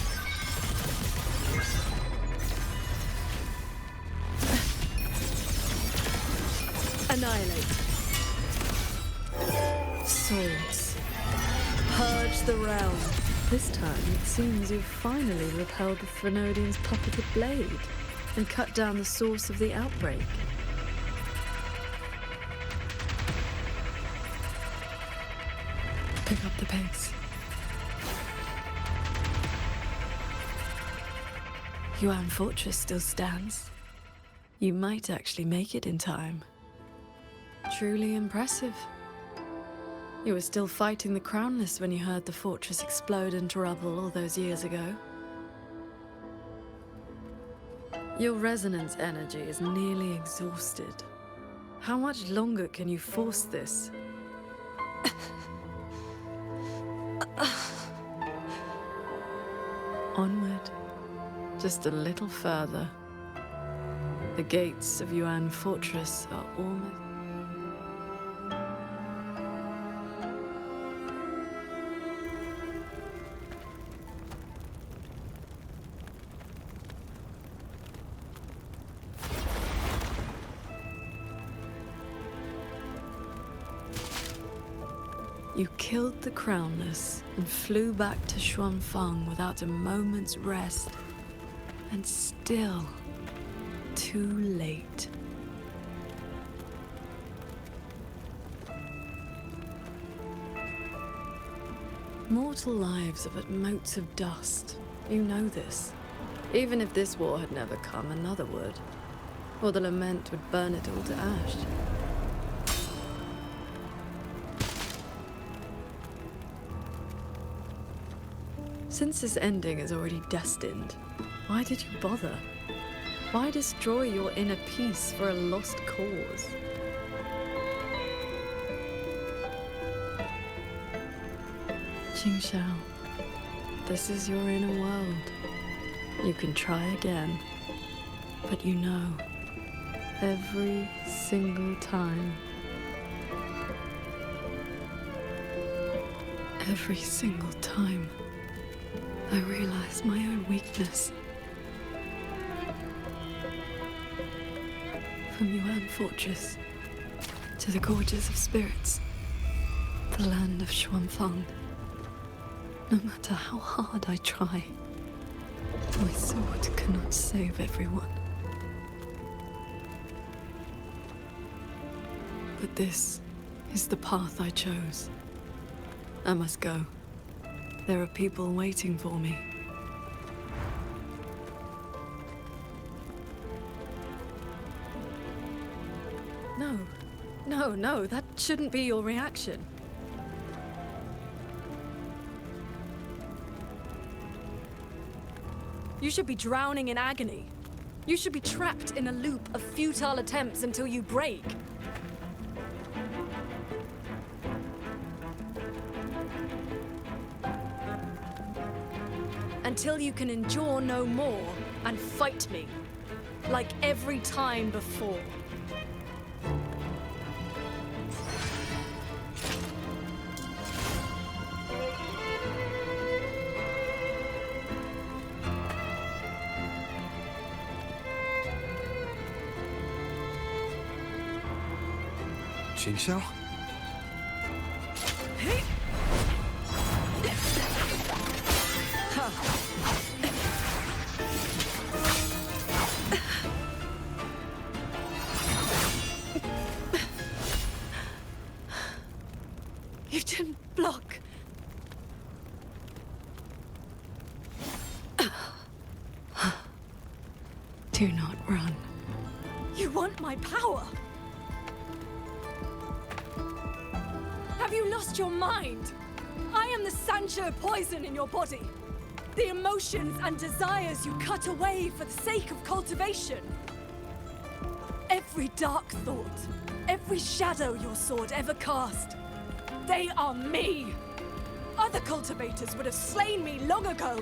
Annihilate. Swords. Purge the realm. This time, it seems you've finally repelled the Threnodian's puppeted blade and cut down the source of the outbreak. Pick up the pace. Yuan Fortress still stands. You might actually make it in time. Truly impressive. You were still fighting the Crownless when you heard the fortress explode into rubble all those years ago. Your resonance energy is nearly exhausted. How much longer can you force this? Onward. Just a little further. The gates of Yuan Fortress are almost... You killed the Crownless and flew back to Xuanfang without a moment's rest. And still, too late. Mortal lives are but motes of dust. You know this. Even if this war had never come, another would. Or the lament would burn it all to ash. Since this ending is already destined, why did you bother? Why destroy your inner peace for a lost cause? Qingxiao, this is your inner world. You can try again, but you know, every single time, I realize my own weakness. From Yuan Fortress to the Gorges of Spirits, the land of Xuanfang. No matter how hard I try, my sword cannot save everyone. But this is the path I chose. I must go. There are people waiting for me. No, that shouldn't be your reaction. You should be drowning in agony. You should be trapped in a loop of futile attempts until you break. Until you can endure no more and fight me, like every time before. Jingxiao? You didn't block. Do not run. You want my power? Have you lost your mind? I am the Sancho poison in your body. The emotions and desires you cut away for the sake of cultivation. Every dark thought, every shadow your sword ever cast, they are me. Other cultivators would have slain me long ago,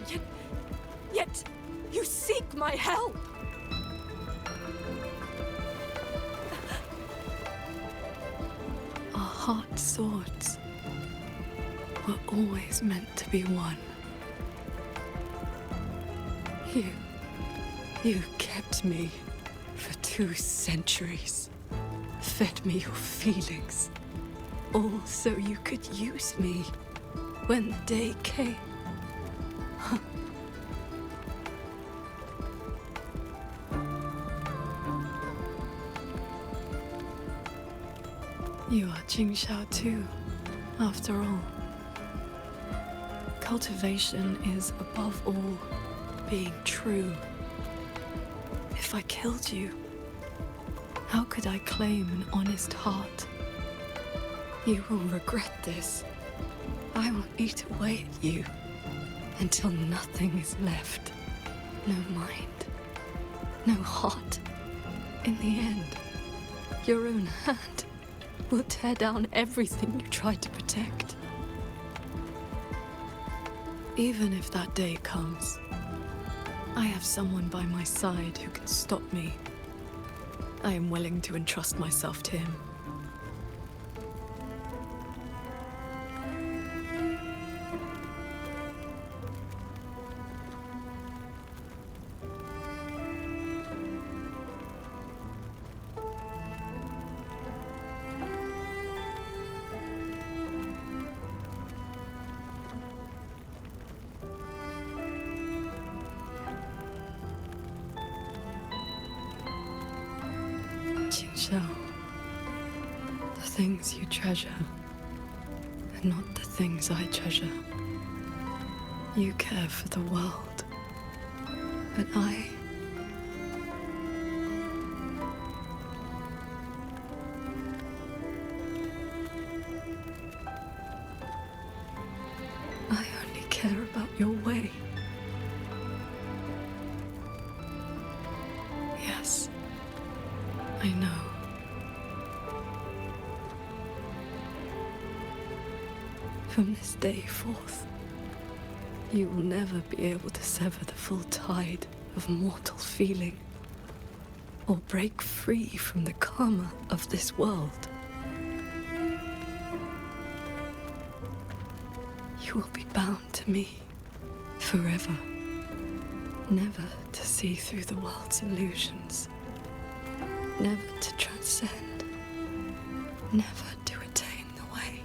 yet you seek my help. Our heart swords were always meant to be one. You kept me for 2 centuries. Fed me your feelings. All so you could use me when the day came. You are Jingxiao too, after all. Cultivation is, above all, being true. If I killed you, how could I claim an honest heart? You will regret this. I will eat away at you until nothing is left. No mind, no heart. In the end, your own hand will tear down everything you tried to protect. Even if that day comes, I have someone by my side who can stop me. I am willing to entrust myself to him. Jingxiao, the things you treasure are not the things I treasure. You care for the world, but I only care about your way. Yes. I know. From this day forth, you will never be able to sever the full tide of mortal feeling, or break free from the karma of this world. You will be bound to me forever, never to see through the world's illusions. Never to transcend, never to attain the way.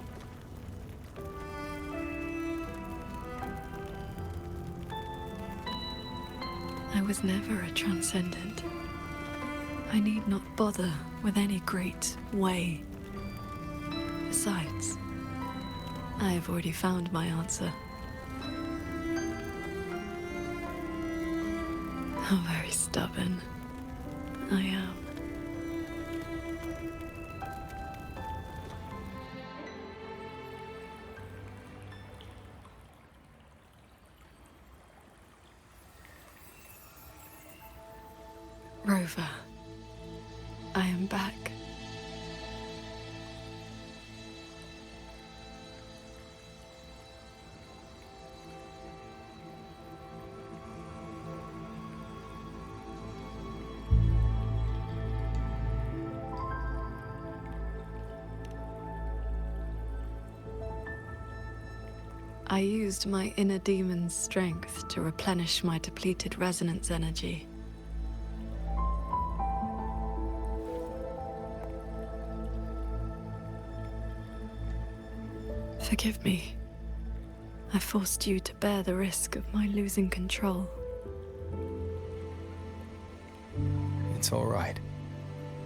I was never a transcendent. I need not bother with any great way. Besides, I have already found my answer. How very stubborn I am. Rover, I am back. I used my inner demon's strength to replenish my depleted resonance energy. Forgive me. I forced you to bear the risk of my losing control. It's all right.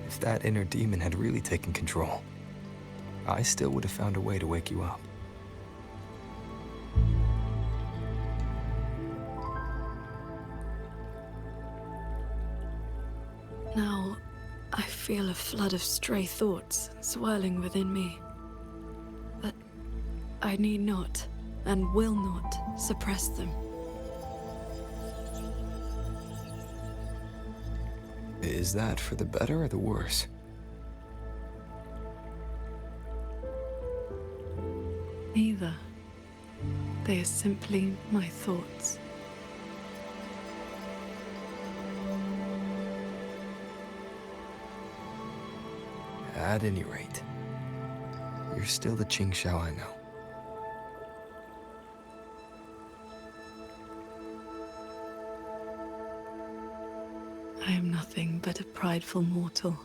If that inner demon had really taken control, I still would have found a way to wake you up. Now, I feel a flood of stray thoughts swirling within me. But I need not, and will not, suppress them. Is that for the better or the worse? Neither. They are simply my thoughts. At any rate, you're still the Qing Shao I know. I am nothing but a prideful mortal,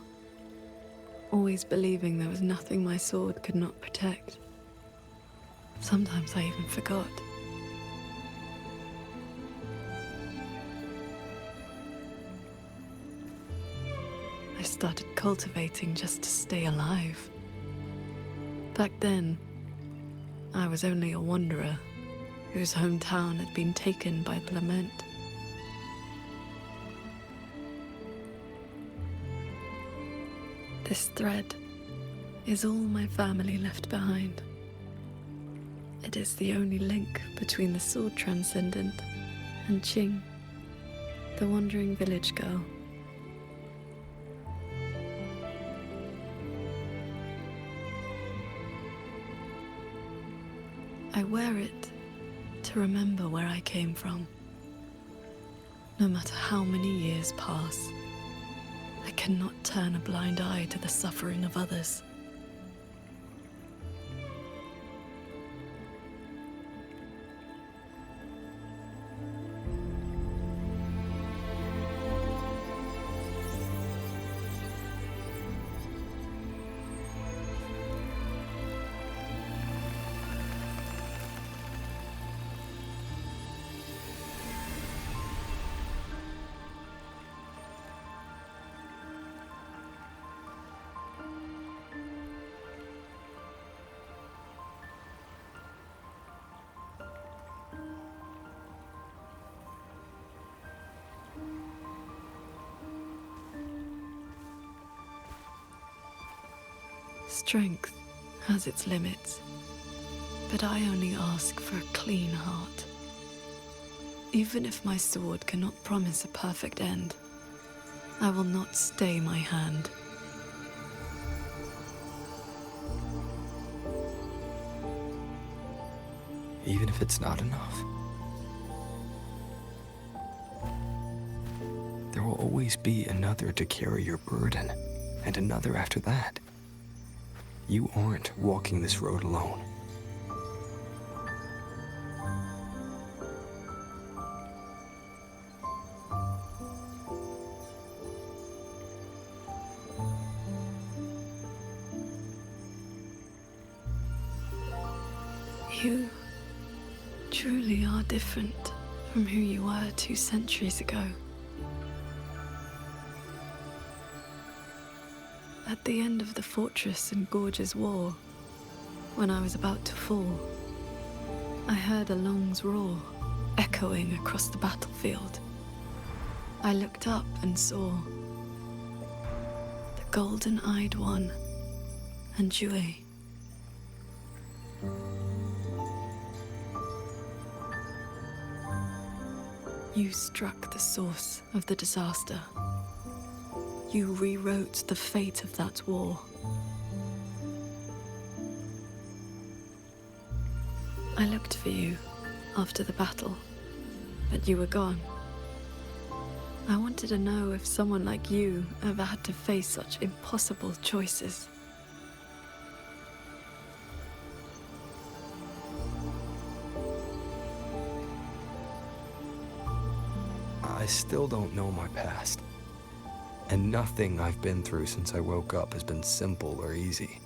always believing there was nothing my sword could not protect. Sometimes I even forgot. I started cultivating just to stay alive. Back then, I was only a wanderer whose hometown had been taken by the lament. This thread is all my family left behind. It is the only link between the sword transcendent and Qing, the wandering village girl. I wear it to remember where I came from. No matter how many years pass, I cannot turn a blind eye to the suffering of others. Strength has its limits, but I only ask for a clean heart. Even if my sword cannot promise a perfect end, I will not stay my hand. Even if it's not enough? There will always be another to carry your burden, and another after that. You aren't walking this road alone. You truly are different from who you were 2 centuries ago. At the end of the fortress in Gorge's war, when I was about to fall, I heard Along's roar echoing across the battlefield. I looked up and saw the golden-eyed one and Jue. You struck the source of the disaster. You rewrote the fate of that war. I looked for you after the battle, but you were gone. I wanted to know if someone like you ever had to face such impossible choices. I still don't know my past. And nothing I've been through since I woke up has been simple or easy.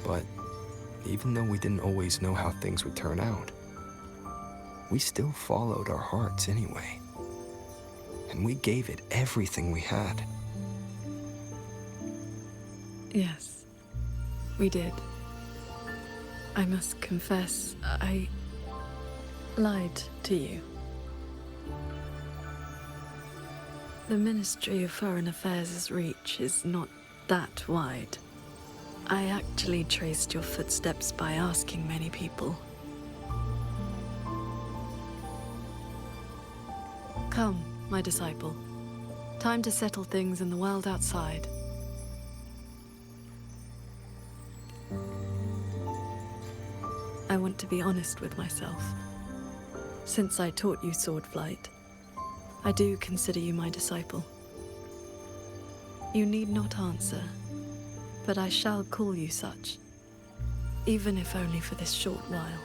But even though we didn't always know how things would turn out, we still followed our hearts anyway. And we gave it everything we had. Yes, we did. I must confess, I lied to you. The Ministry of Foreign Affairs' reach is not that wide. I actually traced your footsteps by asking many people. Come, my disciple. Time to settle things in the world outside. I want to be honest with myself. Since I taught you sword flight, I do consider you my disciple. You need not answer, but I shall call you such, even if only for this short while.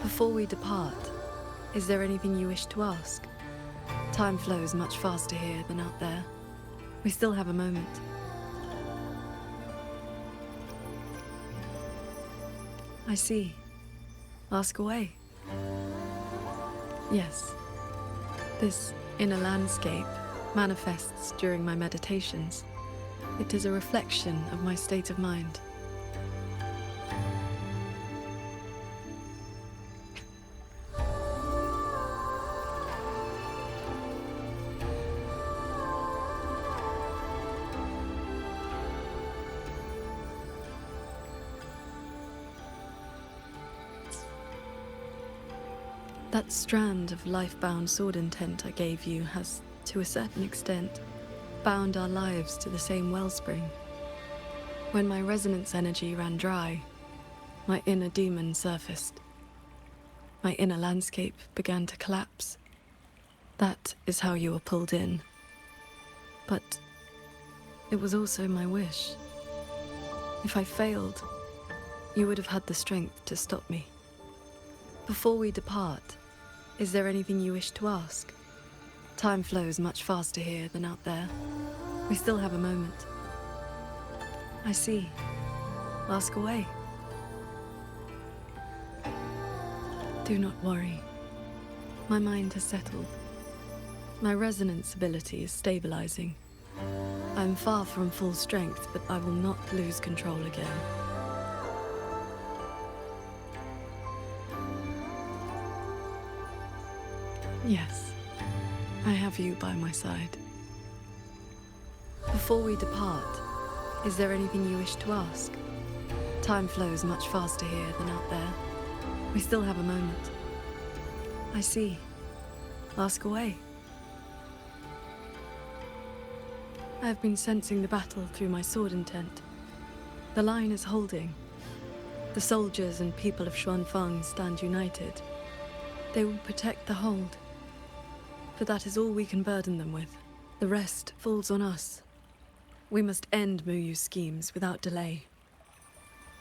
Before we depart, is there anything you wish to ask? Time flows much faster here than out there. We still have a moment. I see. Ask away. Yes. This inner landscape manifests during my meditations. It is a reflection of my state of mind. That strand of life-bound sword intent I gave you has, to a certain extent, bound our lives to the same wellspring. When my resonance energy ran dry, my inner demon surfaced. My inner landscape began to collapse. That is how you were pulled in. But it was also my wish. If I failed, you would have had the strength to stop me. Before we depart, is there anything you wish to ask? Time flows much faster here than out there. We still have a moment. I see. Ask away. Do not worry. My mind has settled. My resonance ability is stabilizing. I'm far from full strength, but I will not lose control again. Yes, I have you by my side. Before we depart, is there anything you wish to ask? Time flows much faster here than out there. We still have a moment. I see. Ask away. I have been sensing the battle through my sword intent. The line is holding. The soldiers and people of Xuanfeng stand united. They will protect the hold. For that is all we can burden them with. The rest falls on us. We must end Muyu's schemes without delay.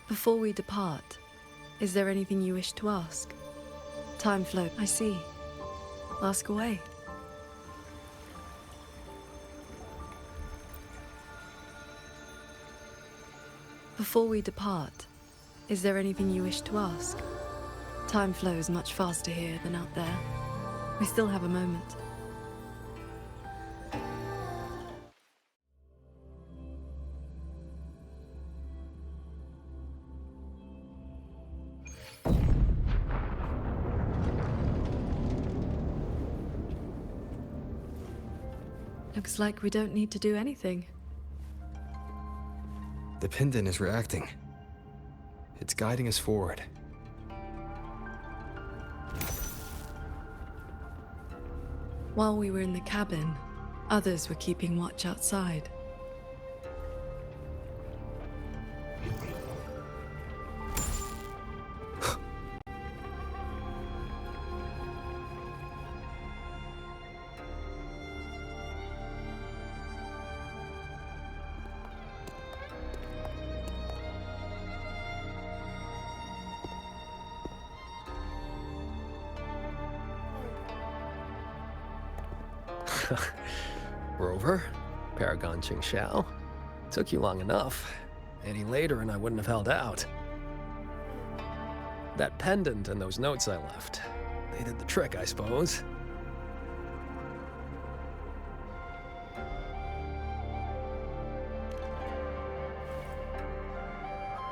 Before we depart, is there anything you wish to ask? Time flow. I see. Ask away. Before we depart, is there anything you wish to ask? Time flows much faster here than out there. We still have a moment. Looks like we don't need to do anything. The pendant is reacting. It's guiding us forward. While we were in the cabin, others were keeping watch outside. Rover, Paragon Qingxiao. Took you long enough. Any later and I wouldn't have held out. That pendant and those notes I left, they did the trick, I suppose.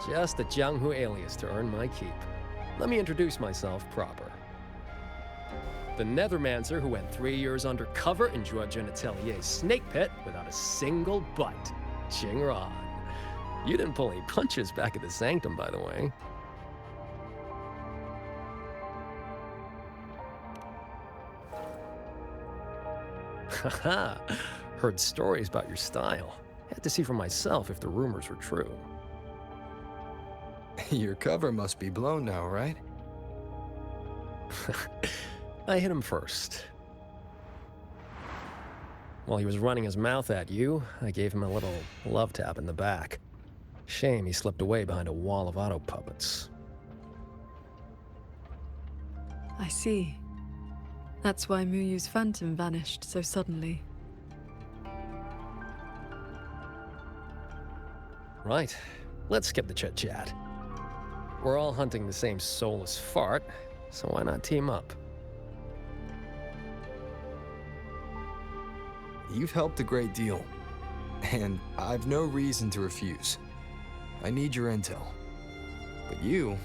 Just a Jianghu alias to earn my keep. Let me introduce myself proper. The Nethermancer who went 3 years undercover in Zhuozhen Atelier's snake pit without a single bite. Qingran. You didn't pull any punches back at the Sanctum, by the way. Haha. Heard stories about your style. Had to see for myself if the rumors were true. Your cover must be blown now, right? I hit him first. While he was running his mouth at you, I gave him a little love tap in the back. Shame he slipped away behind a wall of auto puppets. I see. That's why Muyu's phantom vanished so suddenly. Right. Let's skip the chit-chat. We're all hunting the same soulless fart, so why not team up? You've helped a great deal, and I've no reason to refuse. I need your intel. But you,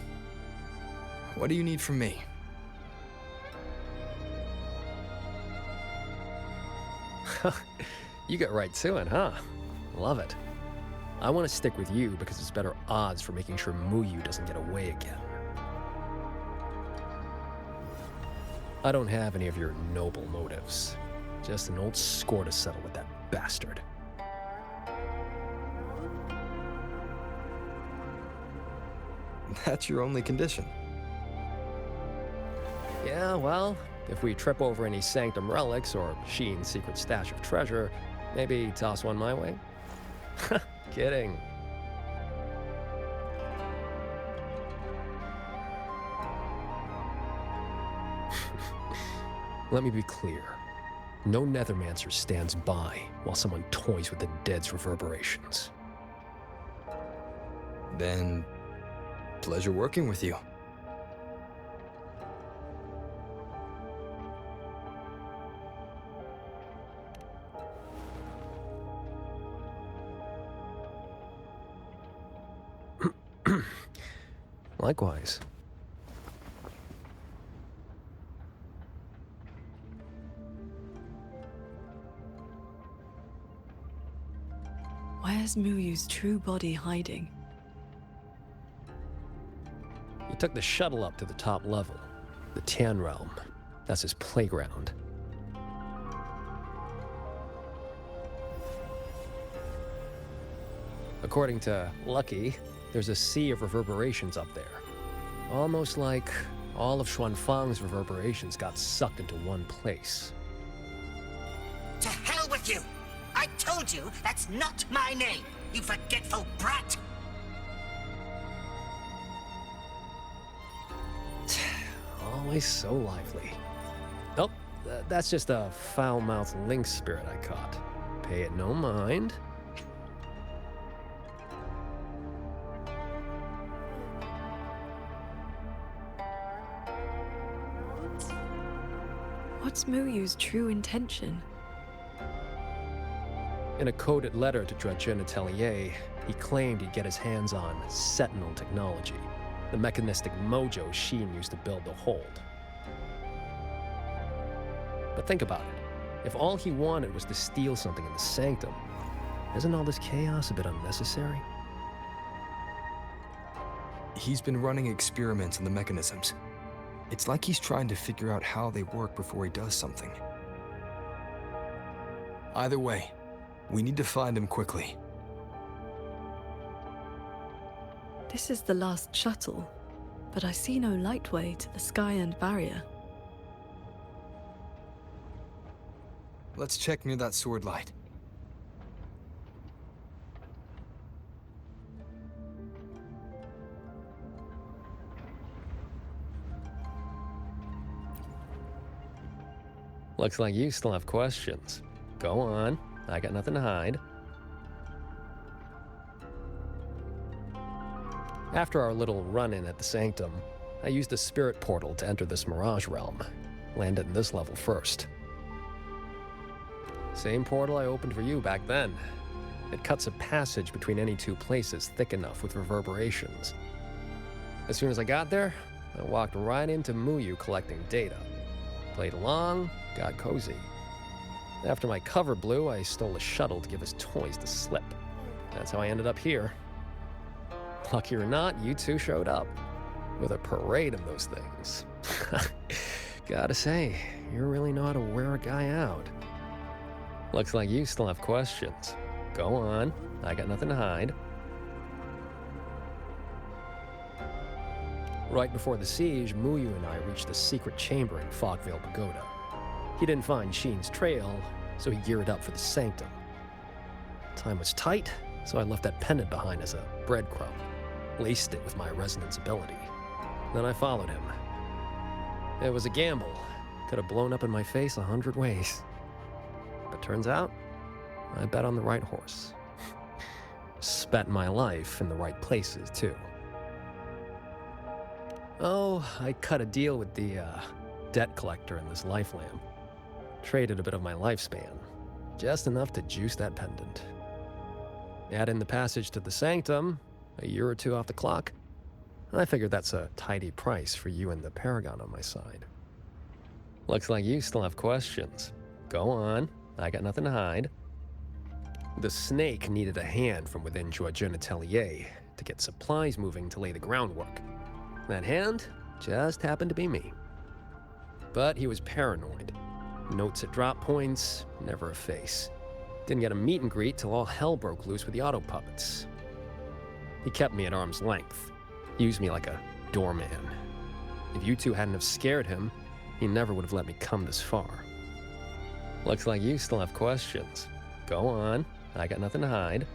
what do you need from me? You get right to it, huh? Love it. I want to stick with you because it's better odds for making sure Muyu doesn't get away again. I don't have any of your noble motives. Just an old score to settle with that bastard. That's your only condition. Yeah, well, if we trip over any Sanctum relics or Sheen's secret stash of treasure, maybe toss one my way? Kidding. Let me be clear. No Nethermancer stands by while someone toys with the dead's reverberations. Then, pleasure working with you. Likewise. Where's Muyu's true body hiding? He took the shuttle up to the top level, the Tian Realm. That's his playground. According to Lucky, there's a sea of reverberations up there. Almost like all of Xuanfang's reverberations got sucked into one place. To hell with you! I told you that's not my name, you forgetful brat! Always so lively. Oh, that's just a foul-mouthed lynx spirit I caught. Pay it no mind. What's Muyu's true intention? In a coded letter to Zhuozhen Atelier, he claimed he'd get his hands on Sentinel technology, the mechanistic mojo Sheen used to build the hold. But think about it. If all he wanted was to steal something in the Sanctum, isn't all this chaos a bit unnecessary? He's been running experiments on the mechanisms. It's like he's trying to figure out how they work before he does something. Either way, we need to find him quickly. This is the last shuttle, but I see no lightway to the sky and barrier. Let's check near that sword light. Looks like you still have questions. Go on, I got nothing to hide. After our little run-in at the Sanctum, I used a spirit portal to enter this Mirage realm. Landed in this level first. Same portal I opened for you back then. It cuts a passage between any two places thick enough with reverberations. As soon as I got there, I walked right into Muyu collecting data. Played along, got cozy. After my cover blew, I stole a shuttle to give us toys to slip. That's how I ended up here. Lucky or not, you two showed up. With a parade of those things. Gotta say, you really know how to wear a guy out. Looks like you still have questions. Go on, I got nothing to hide. Right before the siege, Muyu and I reached the secret chamber in Fogvale Pagoda. He didn't find Sheen's trail, so he geared up for the Sanctum. Time was tight, so I left that pendant behind as a breadcrumb. Laced it with my resonance ability. Then I followed him. It was a gamble. Could have blown up in my face 100 ways. But turns out, I bet on the right horse. Spent my life in the right places, too. Oh, I cut a deal with the debt collector in this life lamp. Traded a bit of my lifespan. Just enough to juice that pendant. Add in the passage to the Sanctum, a year or two off the clock. I figured that's a tidy price for you and the Paragon on my side. Looks like you still have questions. Go on, I got nothing to hide. The snake needed a hand from within Georgian Atelier to get supplies moving to lay the groundwork. That hand just happened to be me. But he was paranoid. Notes at drop points, never a face. Didn't get a meet and greet till all hell broke loose with the auto puppets. He kept me at arm's length. Used me like a doorman. If you two hadn't have scared him, he never would have let me come this far. Looks like you still have questions. Go on, I got nothing to hide.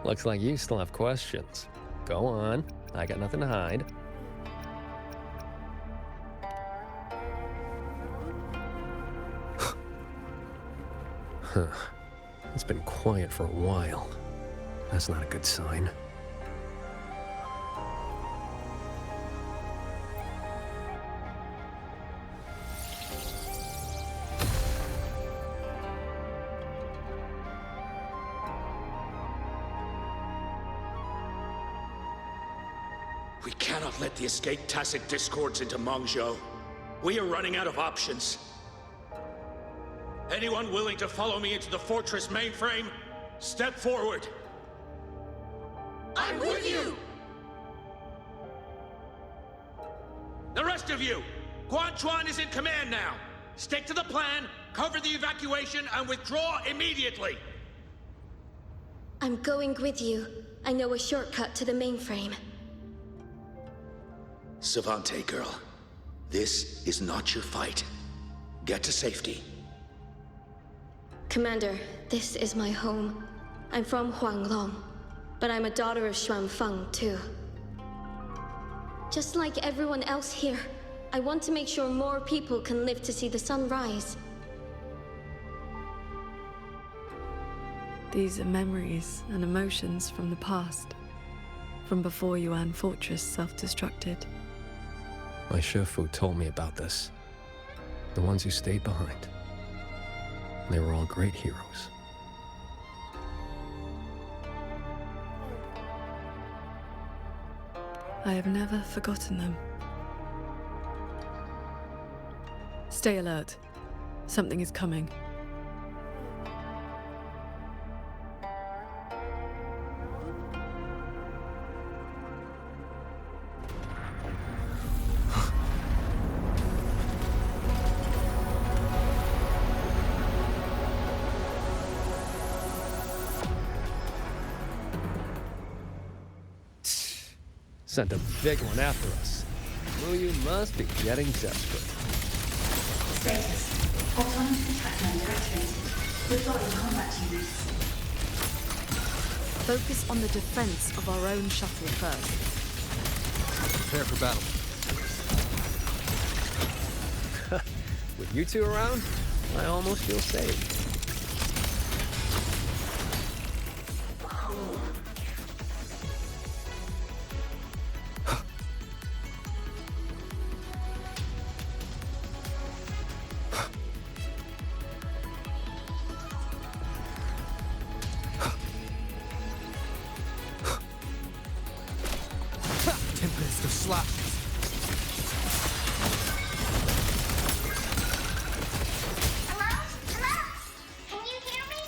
Looks like you still have questions. Go on, I got nothing to hide. Huh. It's been quiet for a while. That's not a good sign. We cannot let the escaped Tacit discords into Mongzhou. We are running out of options. Anyone willing to follow me into the fortress mainframe? Step forward. I'm with you! The rest of you, Quan Chuan is in command now. Stick to the plan, cover the evacuation, and withdraw immediately. I'm going with you. I know a shortcut to the mainframe. Savante girl, this is not your fight. Get to safety. Commander, this is my home. I'm from Huanglong, but I'm a daughter of Xuanfeng, too. Just like everyone else here, I want to make sure more people can live to see the sun rise. These are memories and emotions from the past, from before Yuan Fortress self-destructed. My Shifu told me about this. The ones who stayed behind. They were all great heroes. I have never forgotten them. Stay alert. Something is coming. Sent a big one after us. Wuyu must be getting desperate. Status. Autonomous attack mode activated. Withdrawing combat units. Focus on the defense of our own shuttle first. Prepare for battle. With you two around, I almost feel safe. Tempest of slashes. Hello? Hello? Can you hear me?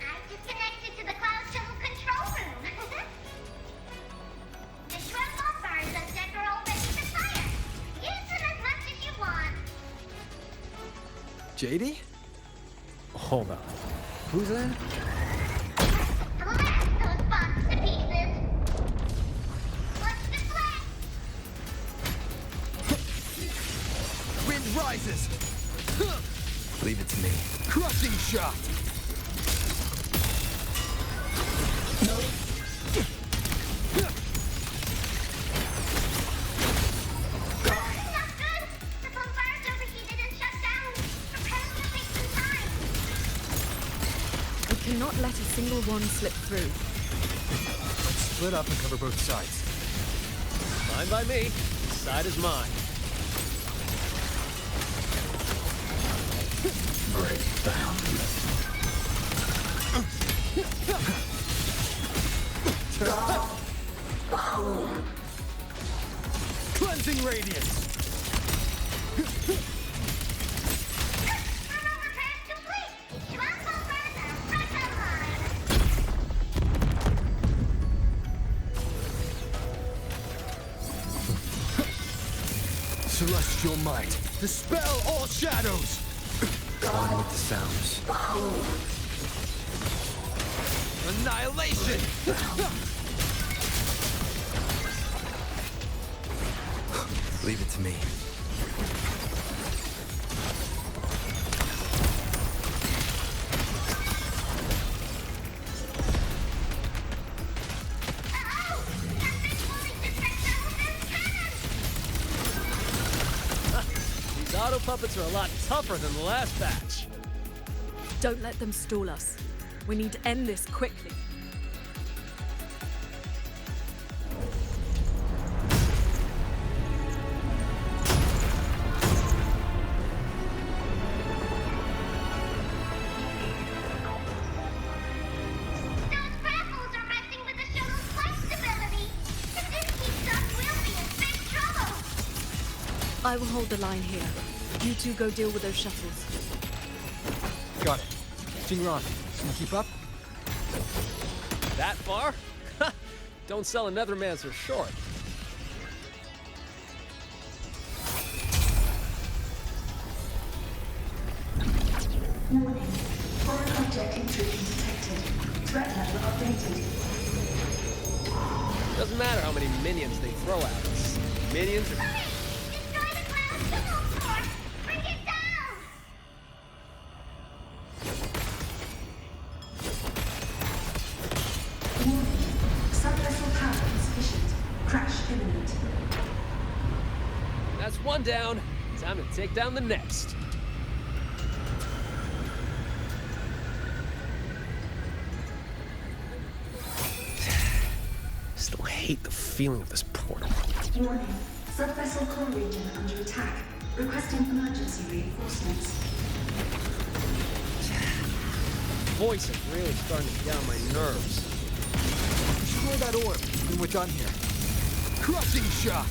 I've disconnected to the Cloud Shuttle control room. The shrimp bombers and deck are all ready to fire. Use them as much as you want. JD? Hold on. Who's that? Blast those bombs to pieces. What's the plan? Wind rises. Leave it to me. Crushing shot. Not good. The bombard's overheated and shut down. Repairs will take some time. We cannot let a single one slip through. Let's split up and cover both sides. Fine by me. Side is mine. Breakdown. Cleansing radiance. Thermal repairs complete. Shrimp bombers are fresh online. Celestial might. Dispel all shadows. On with the sounds. Annihilation. Leave it to me. These auto puppets are a lot tougher than the last batch. Don't let them stall us. We need to end this quickly. Those grapples are messing with the shuttle's flight stability. If this keeps up, we'll be in big trouble. I will hold the line here. You two go deal with those shuttles. Got it. Jingran, can you keep up? That far? Don't sell a Nethermancer short. Warning. Foreign object intrusion detected. Threat level updated. Doesn't matter how many minions they throw at us. Minions are... Destroy the Cloud Shuttle force. Bring it down. Warning. Subvessel power insufficient. Crash imminent. That's one down. Time to take down the next. Still hate the feeling of this portal. Warning. Subvessel core region under attack. Requesting emergency reinforcements. voice is really starting to get on my nerves. Destroy that orb, and we're done here. Crushing shot!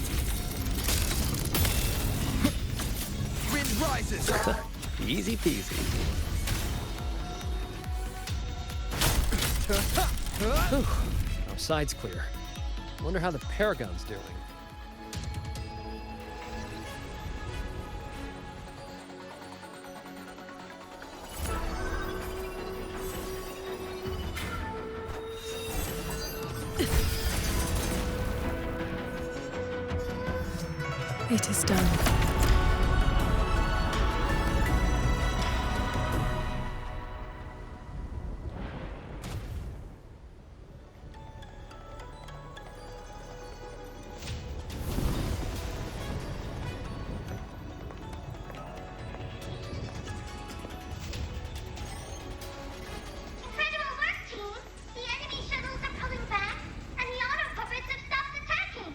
Wind rises! Easy peasy. Whew. Our side's clear. Wonder how the Paragon's doing. It is done. Incredible work, team! The enemy shuttles are pulling back, and the auto puppets have stopped attacking!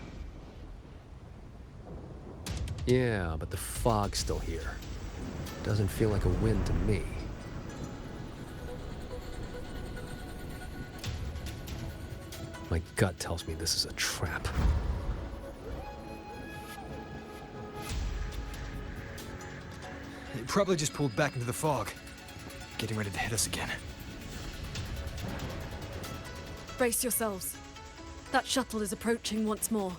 Yeah, but the fog's still here. Doesn't feel like a win to me. My gut tells me this is a trap. He probably just pulled back into the fog. Getting ready to hit us again. Brace yourselves. That shuttle is approaching once more.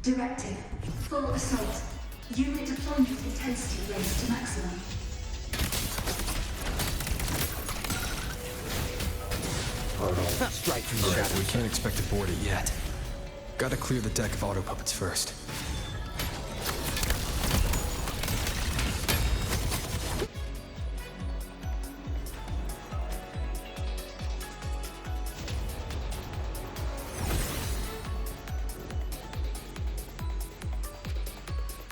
Directive. Full assault. Unit deployment intensity raised to maximum. Strike from the shadows. We can't expect to board it yet. Gotta clear the deck of auto puppets first.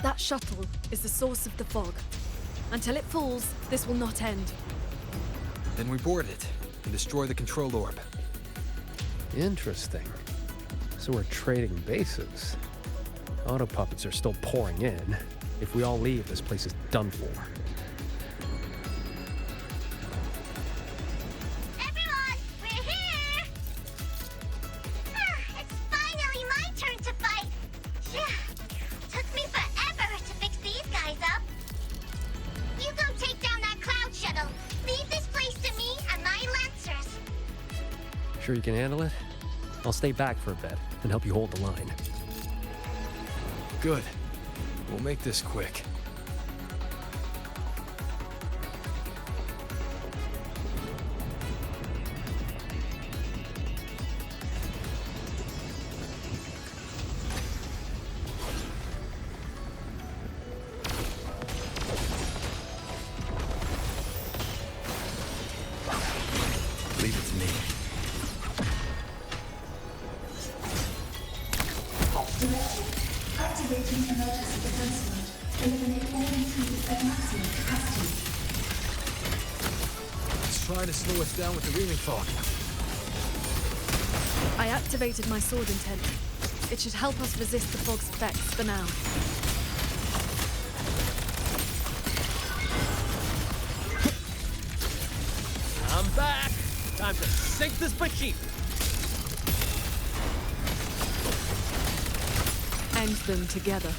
That shuttle is the source of the fog. Until it falls, this will not end. Then we board it and destroy the control orb. Interesting. So we're trading bases. Auto puppets are still pouring in. If we all leave, this place is done for. Everyone, we're here! It's finally my turn to fight! Took me forever to fix these guys up. You go take down that cloud shuttle. Leave this place to me and my lancers. Sure you can handle it? I'll stay back for a bit and help you hold the line. Good. We'll make this quick. Leave it to me. Directive. Activating emergency defense mode. Eliminate all intruders at maximum capacity. It's trying to slow us down with the reeling fog. I activated my sword intent. It should help us resist the fog's effects for now. I'm back! Time to sink this machine! End them together.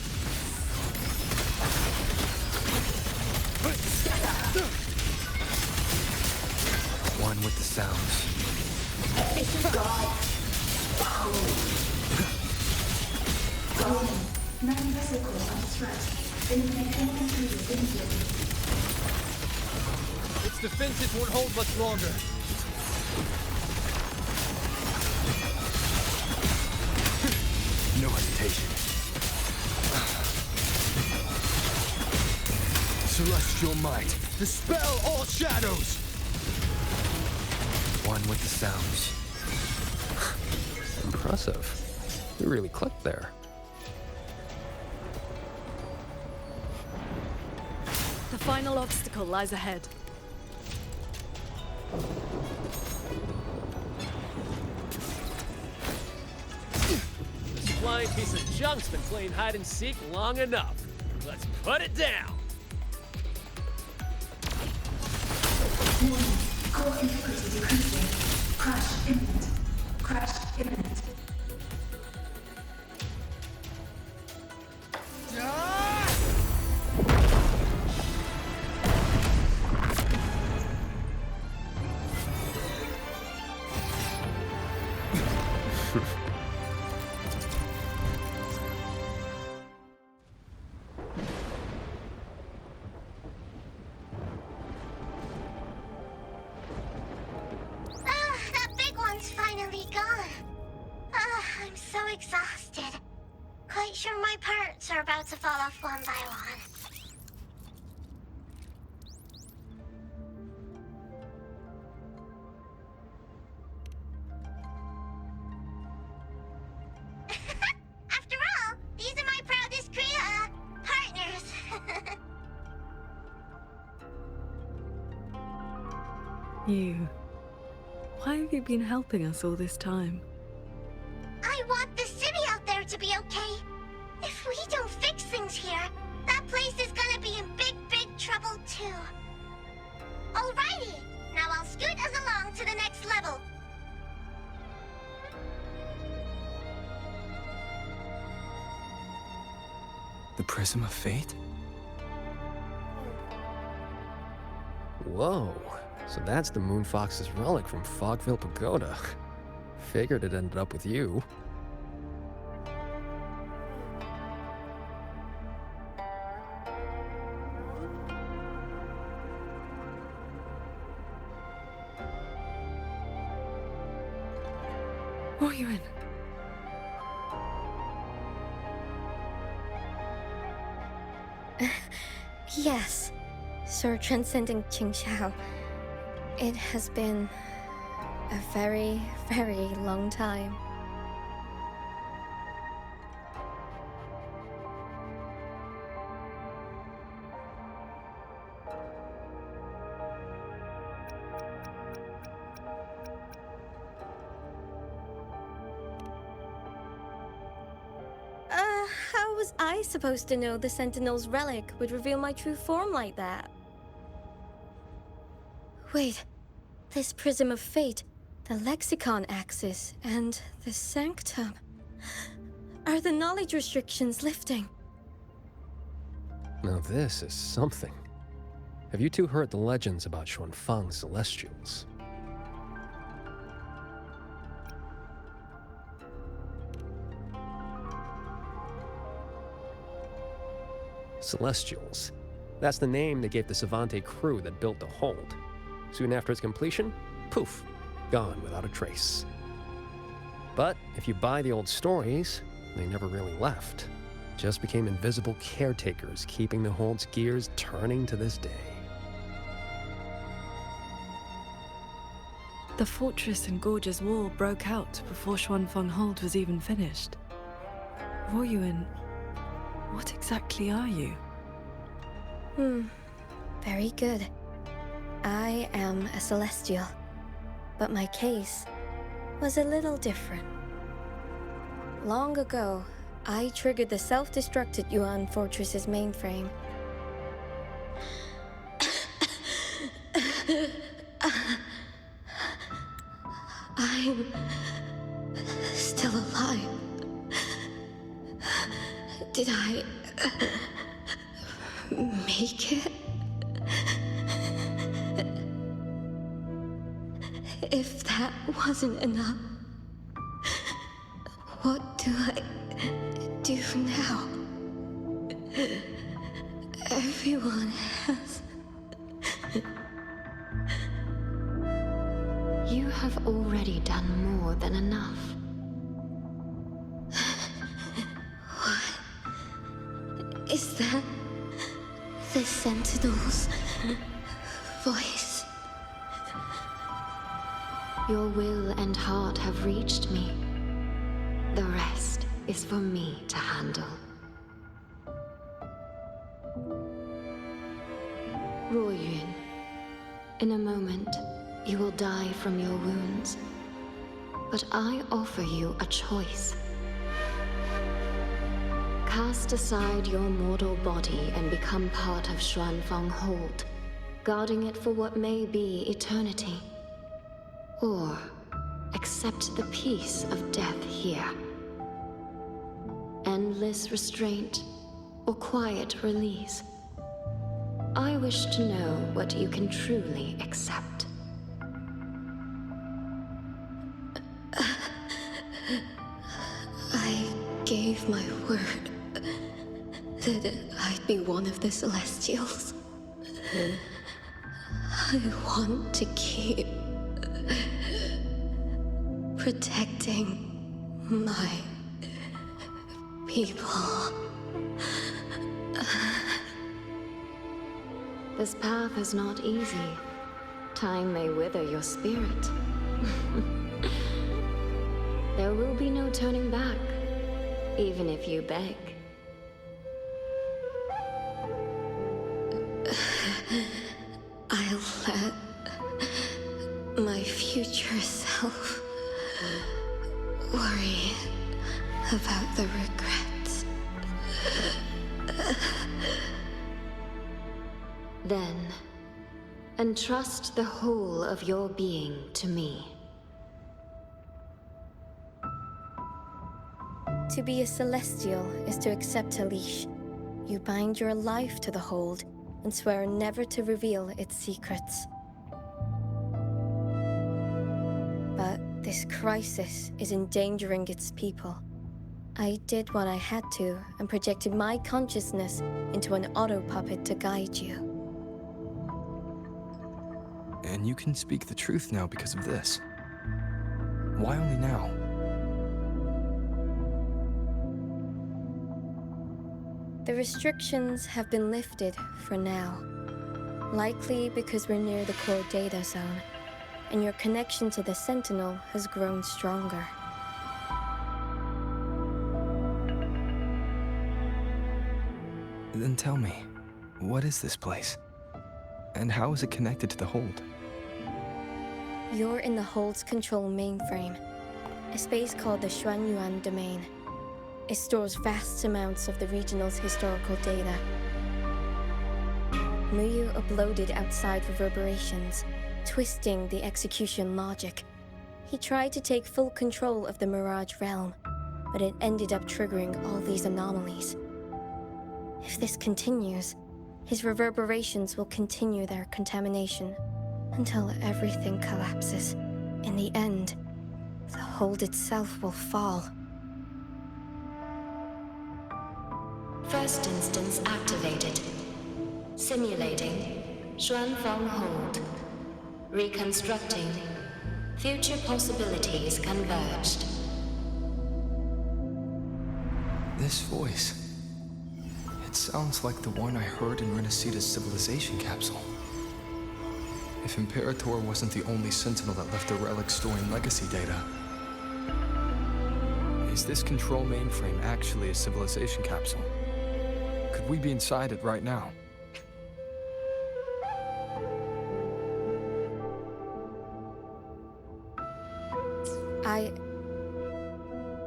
One with the sounds. Warning. Non-vessel core under threat. Eliminate all intruders immediately. Its defenses won't hold much longer. No hesitation. Celestial might. Dispel all shadows! One with the sounds. Impressive. You really clicked there. final obstacle lies ahead. This flying piece of junk's been playing hide and seek long enough. Let's put it down. Warning. Core integrity decreasing. Crash imminent. Crash imminent. That big one's finally gone. I'm so exhausted. Quite sure my parts are about to fall off one by one. After all, these are my proudest partners. You. Why have you been helping us all this time? I want the city out there to be okay. If we don't fix things here, that place is gonna be in big, big trouble too. Alrighty, now I'll scoot us along to the next level. The Prism of Fate? Whoa. So that's the Moonfox's relic from Fogville Pagoda. Figured it ended up with you. Wuthering. Yes, Sir Transcendent Qingxiao. It has been a very, very long time. How was I supposed to know the Sentinel's relic would reveal my true form like that? Wait, this Prism of Fate, the Lexicon Axis, and the Sanctum. Are the knowledge restrictions lifting? Now this is something. Have you two heard the legends about Xuanfang's Celestials? Celestials. That's the name they gave the Savante crew that built the hold. Soon after its completion, poof, gone without a trace. But if you buy the old stories, they never really left. Just became invisible caretakers, keeping the hold's gears turning to this day. The fortress and gorgeous wall broke out before Xuanfang Hold was even finished. Wuthering, what exactly are you? Very good. I am a Celestial, but my case was a little different. Long ago, I triggered the self-destructed Yuan Fortress's mainframe. I'm still alive. Did I make it? If that wasn't enough, what do I do now? Everyone has... You have already done more than enough. What? Is that the Sentinel's voice? Your will and heart have reached me. The rest is for me to handle. Ruoyun. In a moment, you will die from your wounds. But I offer you a choice. Cast aside your mortal body and become part of Xuanfeng Hold, guarding it for what may be eternity. Or accept the peace of death here. Endless restraint or quiet release. I wish to know what you can truly accept. I gave my word that I'd be one of the Celestials. I want to keep protecting my people. This path is not easy. Time may wither your spirit. There will be no turning back, even if you beg. I'll let my future self worry about the regrets. Then, entrust the whole of your being to me. To be a Celestial is to accept a leash. You bind your life to the hold and swear never to reveal its secrets. But this crisis is endangering its people. I did what I had to and projected my consciousness into an auto-puppet to guide you. And you can speak the truth now because of this. Why only now? The restrictions have been lifted for now. Likely because we're near the core data zone, and your connection to the Sentinel has grown stronger. Then tell me, what is this place? And how is it connected to the Hold? You're in the Hold's control mainframe, a space called the Xuanyuan Domain. It stores vast amounts of the regional's historical data. Muyu uploaded outside reverberations, twisting the execution logic. He tried to take full control of the Mirage realm, but it ended up triggering all these anomalies. If this continues, his reverberations will continue their contamination until everything collapses. In the end, the Hold itself will fall. First instance activated. Simulating. Xuanfeng Hold. Reconstructing. Future possibilities converged. This voice. It sounds like the one I heard in Renacita's civilization capsule. If Imperator wasn't the only Sentinel that left a relic storing legacy data, is this control mainframe actually a civilization capsule? Could we be inside it right now?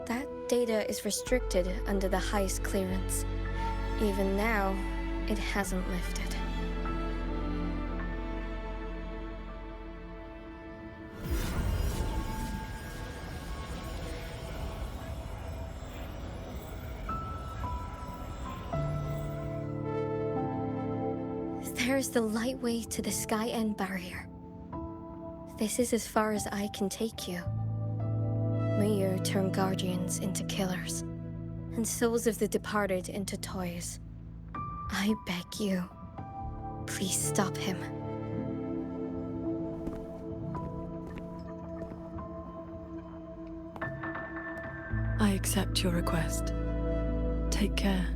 That data is restricted under the highest clearance. Even now, it hasn't lifted. There's the lightway to the Sky End barrier. This is as far as I can take you. Muyu turned guardians into killers, and souls of the departed into toys. I beg you, please stop him. I accept your request. Take care.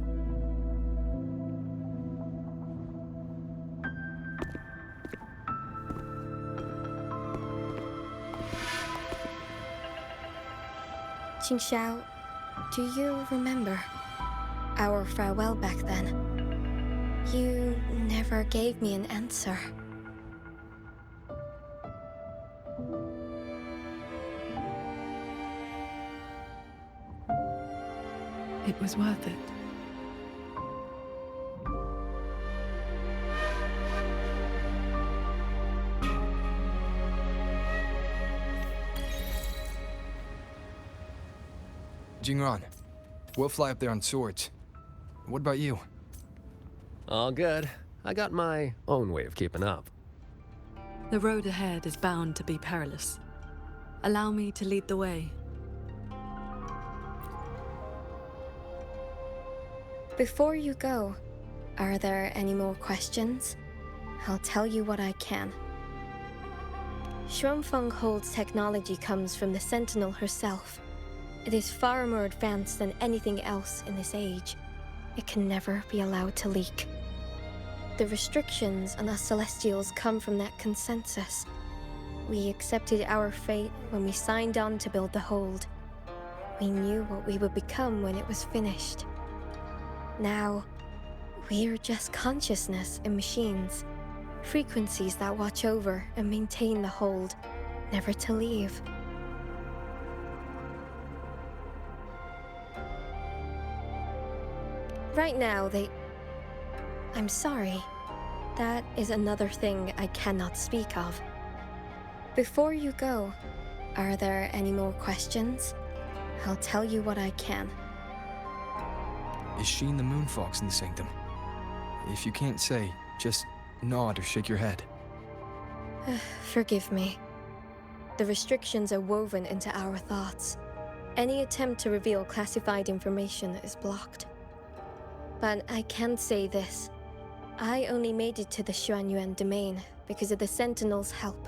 Qingxiao, do you remember our farewell back then? You never gave me an answer. It was worth it. Jingran, we'll fly up there on swords. What about you? All good. I got my own way of keeping up. The road ahead is bound to be perilous. Allow me to lead the way. Before you go, are there any more questions? I'll tell you what I can. Xuanfeng Hold's technology comes from the Sentinel herself. It is far more advanced than anything else in this age. It can never be allowed to leak. The restrictions on us Celestials come from that consensus. We accepted our fate when we signed on to build the Hold. We knew what we would become when it was finished. Now, we're just consciousness in machines. Frequencies that watch over and maintain the Hold, never to leave. Right now, I'm sorry. That is another thing I cannot speak of. Before you go, are there any more questions? I'll tell you what I can. Is Sheen the Moonfox in the Sanctum? If you can't say, just nod or shake your head. Forgive me. The restrictions are woven into our thoughts. Any attempt to reveal classified information is blocked. But I can say this. I only made it to the Xuanyuan domain because of the Sentinel's help.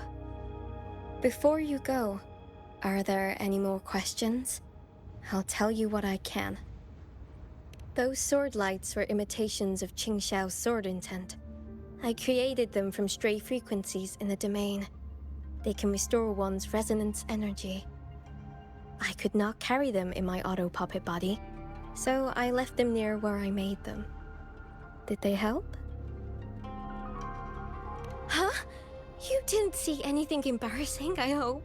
Before you go, are there any more questions? I'll tell you what I can. Those sword lights were imitations of Qingxiao's sword intent. I created them from stray frequencies in the domain. They can restore one's resonance energy. I could not carry them in my auto-puppet body, so I left them near where I made them. Did they help? Huh? You didn't see anything embarrassing, I hope?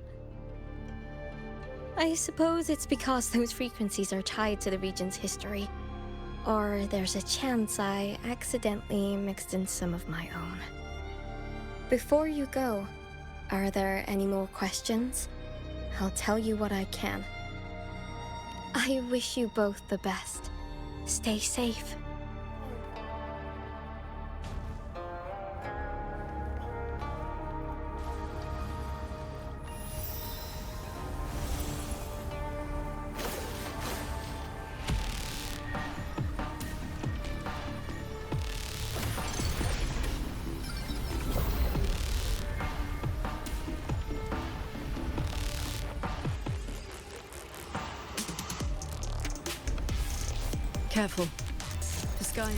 I suppose it's because those frequencies are tied to the region's history. Or there's a chance I accidentally mixed in some of my own. Before you go, are there any more questions? I'll tell you what I can. I wish you both the best. Stay safe. Careful. The sky in.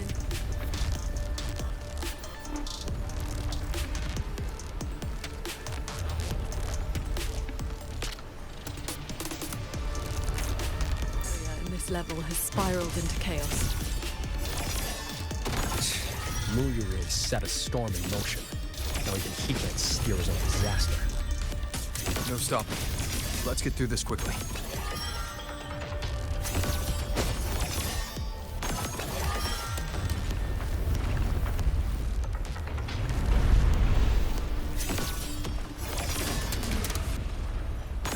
In this level has spiraled into chaos. Muyuri has set a storm in motion. Now even he can't steer his own disaster. No stopping. Let's get through this quickly.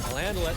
I'll handle it.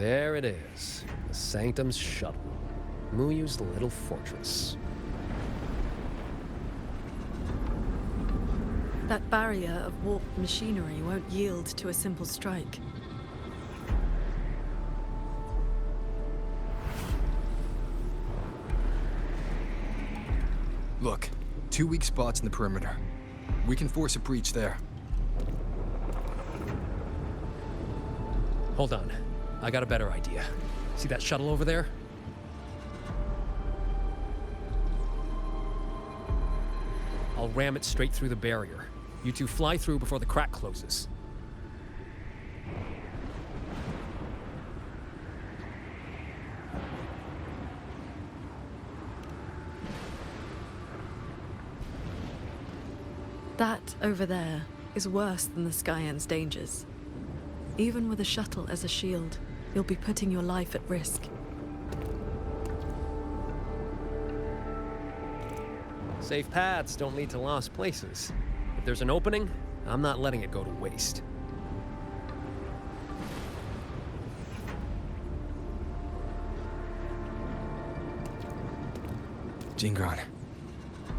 There it is. The Sanctum's shuttle. Muyu's little fortress. That barrier of warped machinery won't yield to a simple strike. Look, 2 weak spots in the perimeter. We can force a breach there. Hold on. I got a better idea. See that shuttle over there? I'll ram it straight through the barrier. You two fly through before the crack closes. That over there is worse than the Skyans' dangers. Even with a shuttle as a shield, you'll be putting your life at risk. Safe paths don't lead to lost places. If there's an opening, I'm not letting it go to waste. Jingron,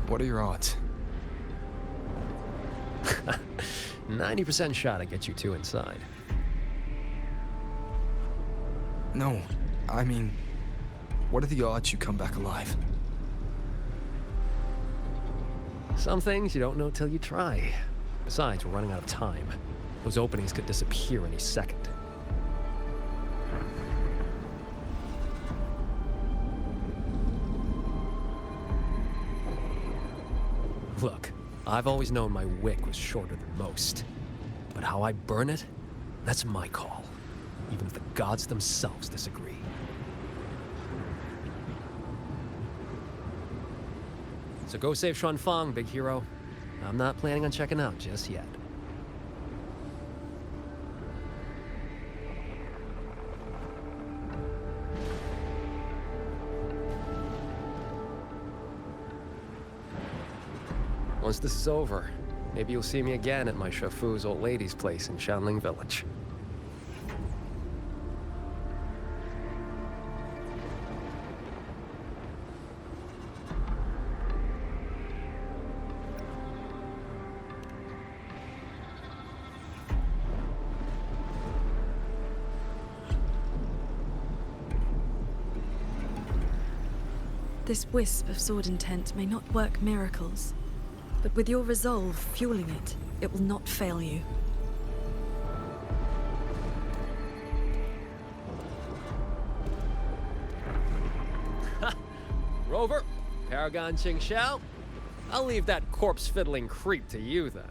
what are your odds? 90% shot to get you two inside. No, I mean, what are the odds you come back alive? Some things you don't know till you try. Besides, we're running out of time. Those openings could disappear any second. Look, I've always known my wick was shorter than most. But how I burn it, that's my call. Even if the gods themselves disagree. So go save Xuanfang, big hero. I'm not planning on checking out just yet. Once this is over, maybe you'll see me again at my Shafu's old lady's place in Xianling Village. This wisp of sword intent may not work miracles, but with your resolve fueling it, it will not fail you. Rover, Paragon Ching Xiao, I'll leave that corpse-fiddling creep to you then.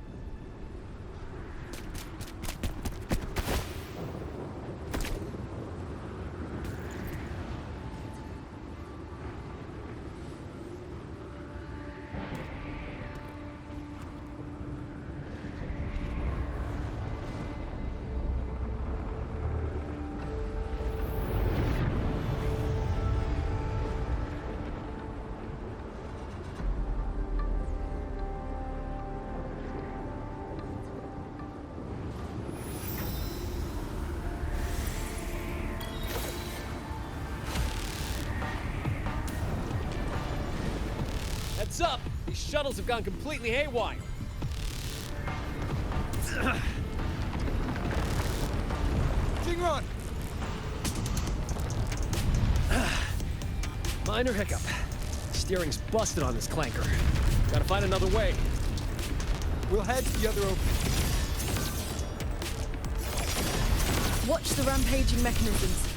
Heads up! These shuttles have gone completely haywire. Jingron! Minor hiccup. Steering's busted on this clanker. Gotta find another way. We'll head to the other opening. Watch the rampaging mechanisms.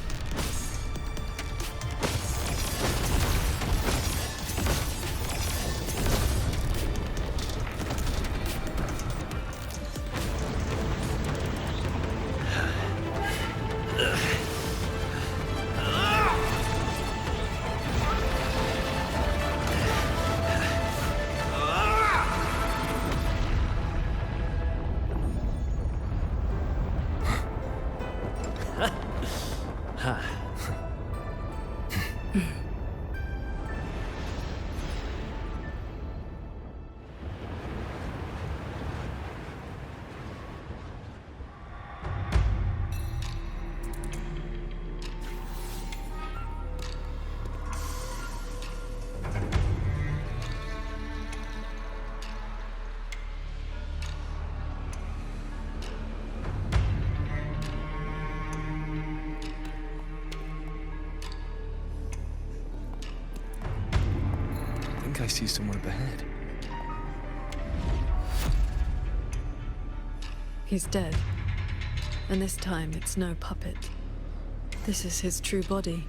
think I see someone up ahead. He's dead. And this time, it's no puppet. This is his true body.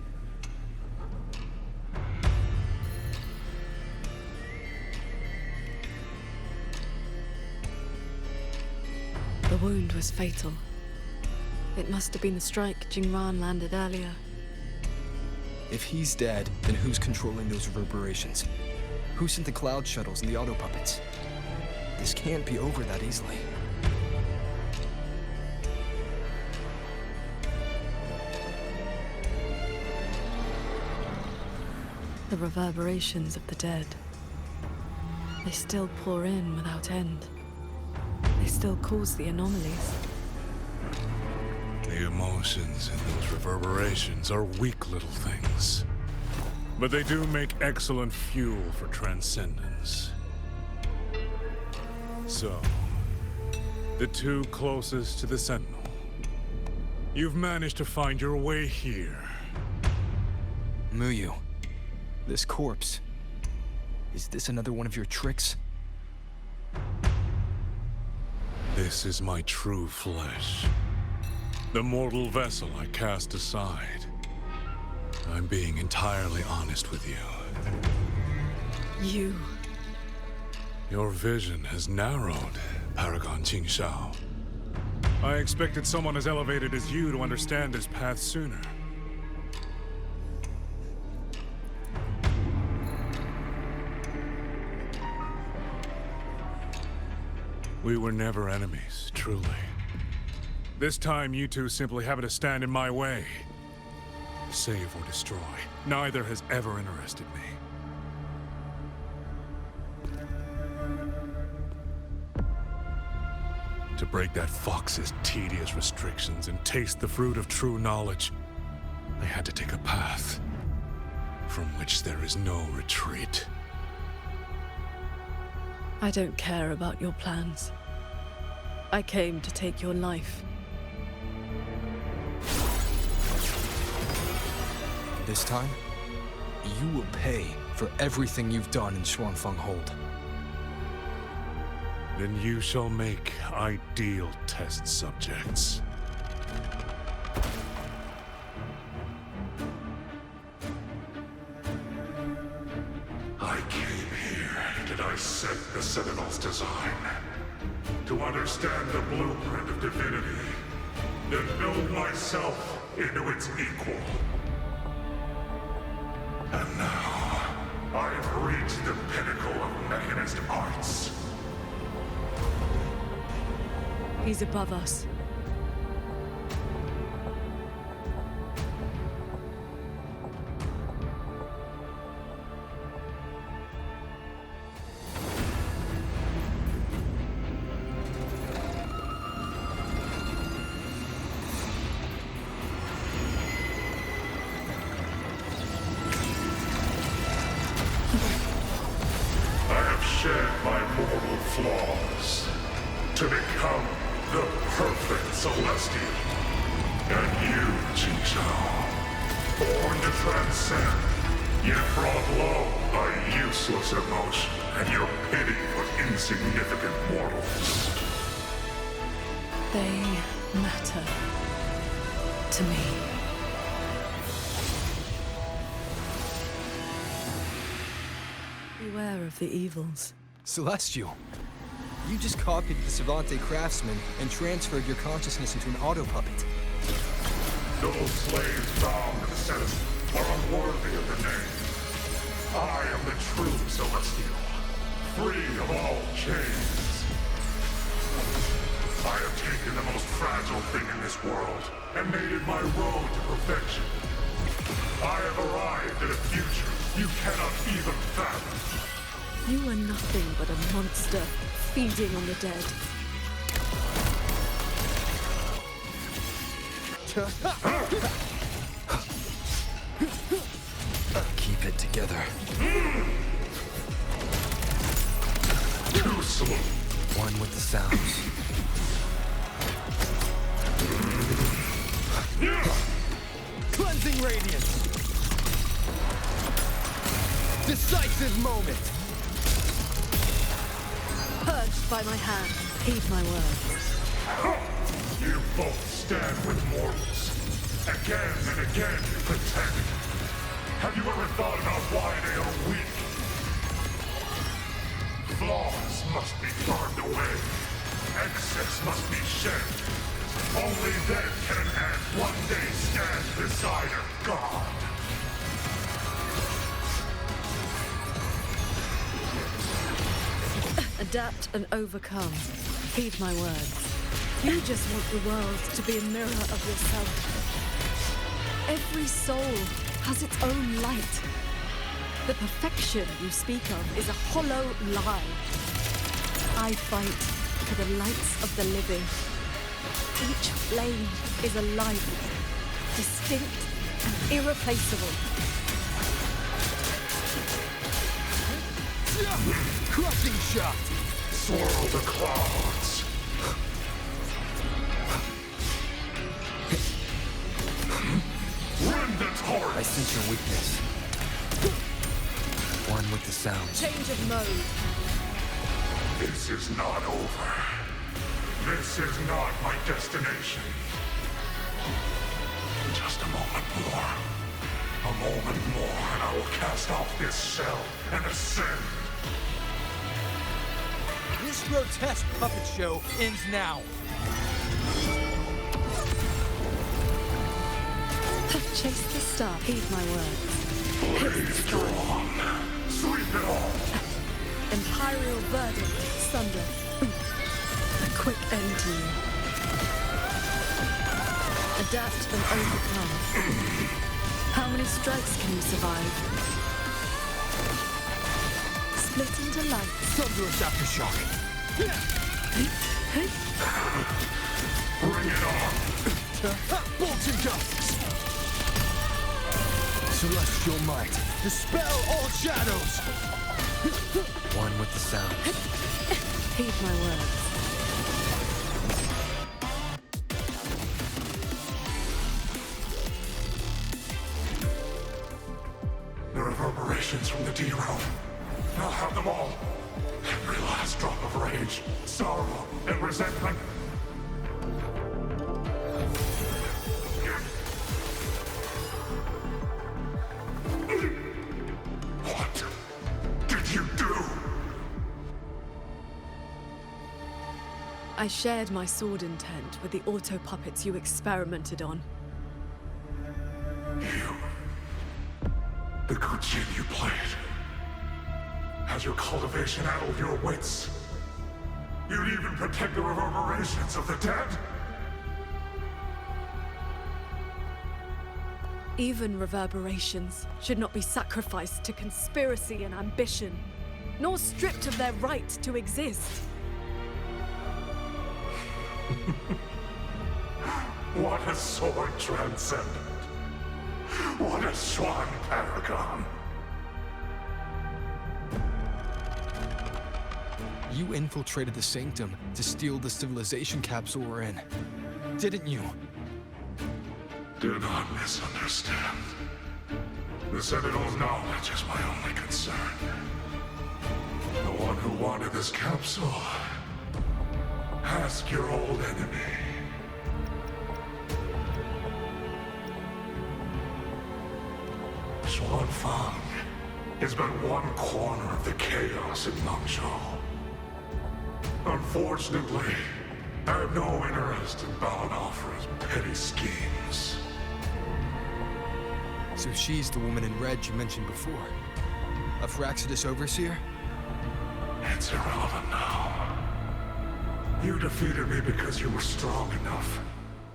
The wound was fatal. It must have been the strike Jingran landed earlier. If he's dead, then who's controlling those reverberations? Who sent the cloud shuttles and the auto puppets? This can't be over that easily. The reverberations of the dead. They still pour in without end. They still cause the anomalies. The emotions in those reverberations are weak little things. But they do make excellent fuel for transcendence. So, the two closest to the Sentinel. You've managed to find your way here. Muyu, this corpse. Is this another one of your tricks? This is my true flesh. The mortal vessel I cast aside. I'm being entirely honest with you. You. Your vision has narrowed, Paragon Qingshao. I expected someone as elevated as you to understand this path sooner. We were never enemies, truly. This time, you two simply happen to stand in my way. Save or destroy. Neither has ever interested me. To break that fox's tedious restrictions and taste the fruit of true knowledge, I had to take a path from which there is no retreat. I don't care about your plans. I came to take your life. This time, you will pay for everything you've done in Xuanfeng Hold. Then you shall make ideal test subjects. I came here to dissect the Sentinel's design. To understand the blueprint of divinity. To know myself into its equal. And now, I've reached the pinnacle of mechanist arts. He's above us. I have shed my mortal flaws to become the perfect Celestial. And you, Qingshao, born to transcend, yet brought low by useless emotion and your pity for insignificant mortals. They matter to me. Beware of the evils. Celestial, you just copied the Savante craftsman and transferred your consciousness into an auto puppet. Those slaves bound to the Sentinel are unworthy of the name. I am the true Celestial, free of all chains. I have taken the most fragile thing in this world and made it my road to perfection. I have arrived at a future you cannot even fathom. You are nothing but a monster feeding on the dead. Keep it together. Too slow. One with the sounds. Cleansing radiance. Decisive moment. purged by my hand. Heed my words. You both stand with mortals. Again and again you pretend. Have you ever thought about why they are weak? Flaws must be burned away. Excess must be shed. Only then can an ant one day stand beside a god. Adapt and overcome. Heed my words. You just want the world to be a mirror of yourself. Every soul has its own light. The perfection you speak of is a hollow lie. I fight for the lights of the living. Each flame is a life, distinct and irreplaceable. Crushing shot! Swirl the clouds. Rend the torrent. I sense your weakness. One with the sound. Change of mode. This is not over. This is not my destination. Just a moment more. A moment more, and I will cast off this shell and ascend. This grotesque puppet show ends now. Chase the star. Heed my words. Blaze strong. Sweep it off. Imperial verdict. Sunder. A quick end to you. Adapt and overcome. How many strikes can you survive? Split into light. Thunderous aftershock. Bring it on. Bolting gusts. Celestial might. Dispel all shadows. One with the sound. Heed my words. The reverberations from the D-Realm. I'll have them all. Every last drop of rage, sorrow, and resentment. What did you do? I shared my sword intent with the auto-puppets you experimented on. The good jin you played. Has your cultivation addled your wits? You'd even protect the reverberations of the dead? Even reverberations should not be sacrificed to conspiracy and ambition, nor stripped of their right to exist. What a sword transcendent. What a swan paragon. You infiltrated the Sanctum to steal the civilization capsule we're in, didn't you? Do not misunderstand. The Sentinel's knowledge is my only concern. The one who wanted this capsule. Ask your old enemy. Xuanfang is but one corner of the chaos in Mengzhou. Unfortunately, I have no interest in bowing off for his petty schemes. So she's the woman in red you mentioned before. A Phraxidus overseer? It's irrelevant now. You defeated me because you were strong enough,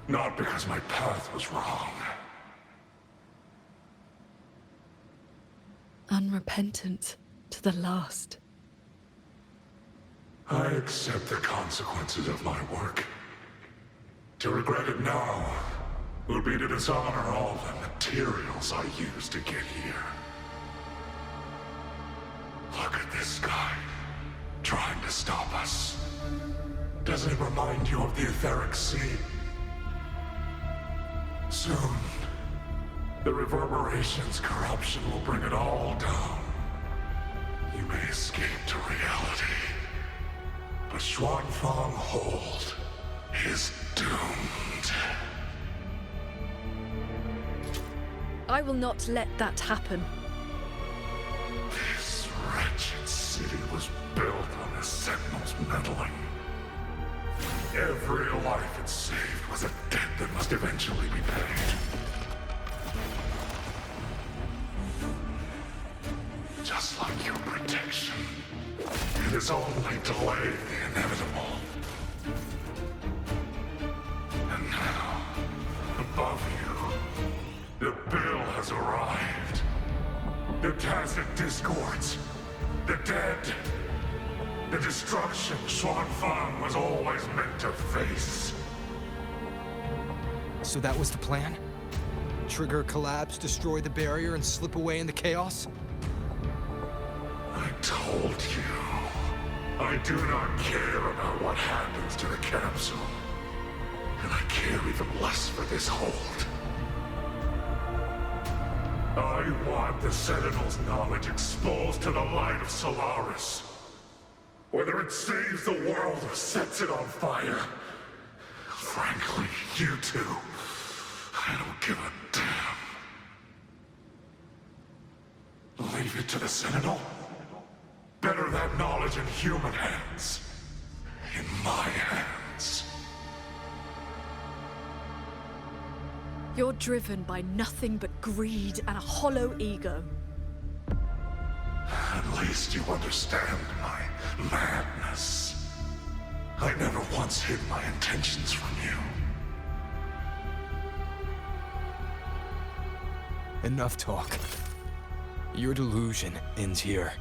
not because my path was wrong. Unrepentant to the last. I accept the consequences of my work. To regret it now would be to dishonor all the materials I used to get here. Look at this guy, trying to stop us. Doesn't it remind you of the Etheric Sea? Soon, the reverberation's corruption will bring it all down. You may escape to reality, But Xuanfang Hold is doomed. I will not let that happen. This wretched city was built on the Sentinel's meddling. Every life it saved was a debt that must eventually be paid. Just like your protection, it has only delayed the inevitable. And now, above you, the bill has arrived. The tacit discords, the dead, the destruction Xuanfang was always meant to face. So that was the plan? Trigger a collapse, destroy the barrier, and slip away in the chaos? I told you. I do not care about what happens to the capsule. And I care even less for this hold. I want the Sentinel's knowledge exposed to the light of Solaris. Whether it saves the world or sets it on fire. Frankly, you two, I don't give a damn. Leave it to the Sentinel? Better that knowledge in human hands. In my hands. You're driven by nothing but greed and a hollow ego. At least you understand my madness. I never once hid my intentions from you. Enough talk. Your delusion ends here.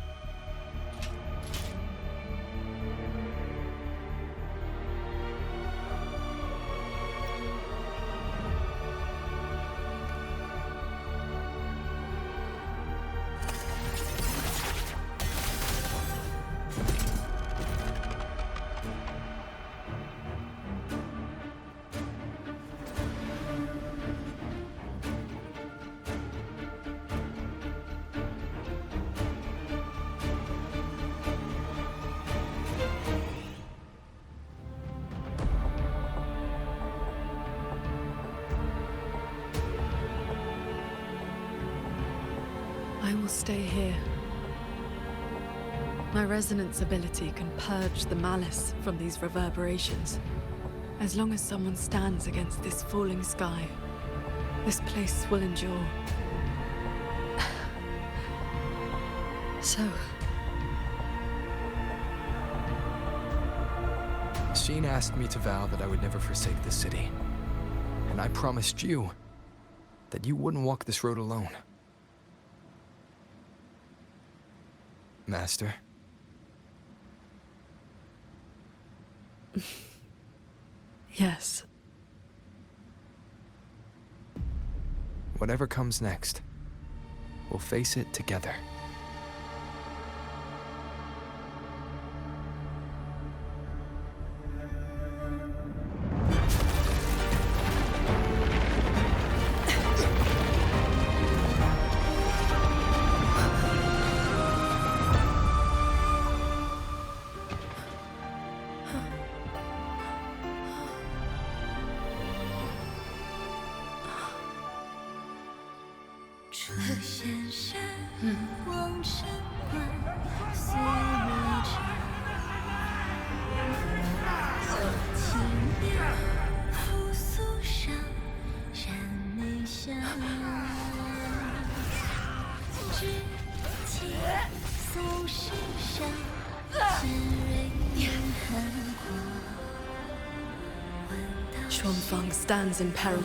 I will stay here. My resonance ability can purge the malice from these reverberations. As long as someone stands against this falling sky, this place will endure. So... Sheen asked me to vow that I would never forsake this city. And I promised you that you wouldn't walk this road alone. Master. Yes. Whatever comes next, we'll face it together. Xuanfang stands in peril,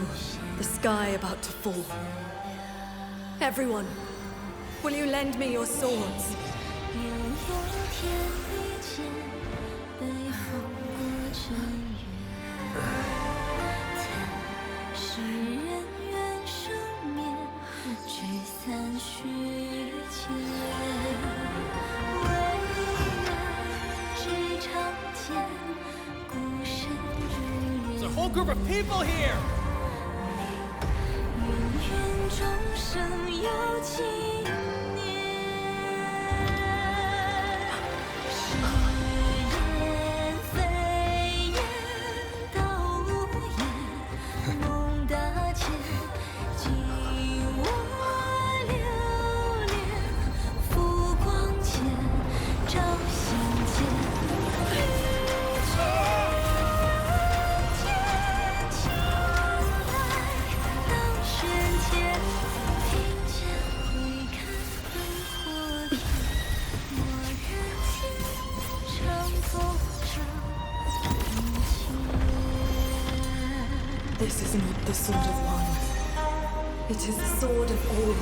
the sky about to fall. Everyone, will you lend me your swords? There's a whole group of people here! This is not the sword of one. It is the sword of all.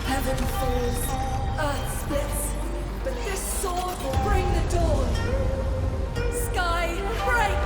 Heaven falls, earth splits, but this sword will bring the dawn. Sky, break!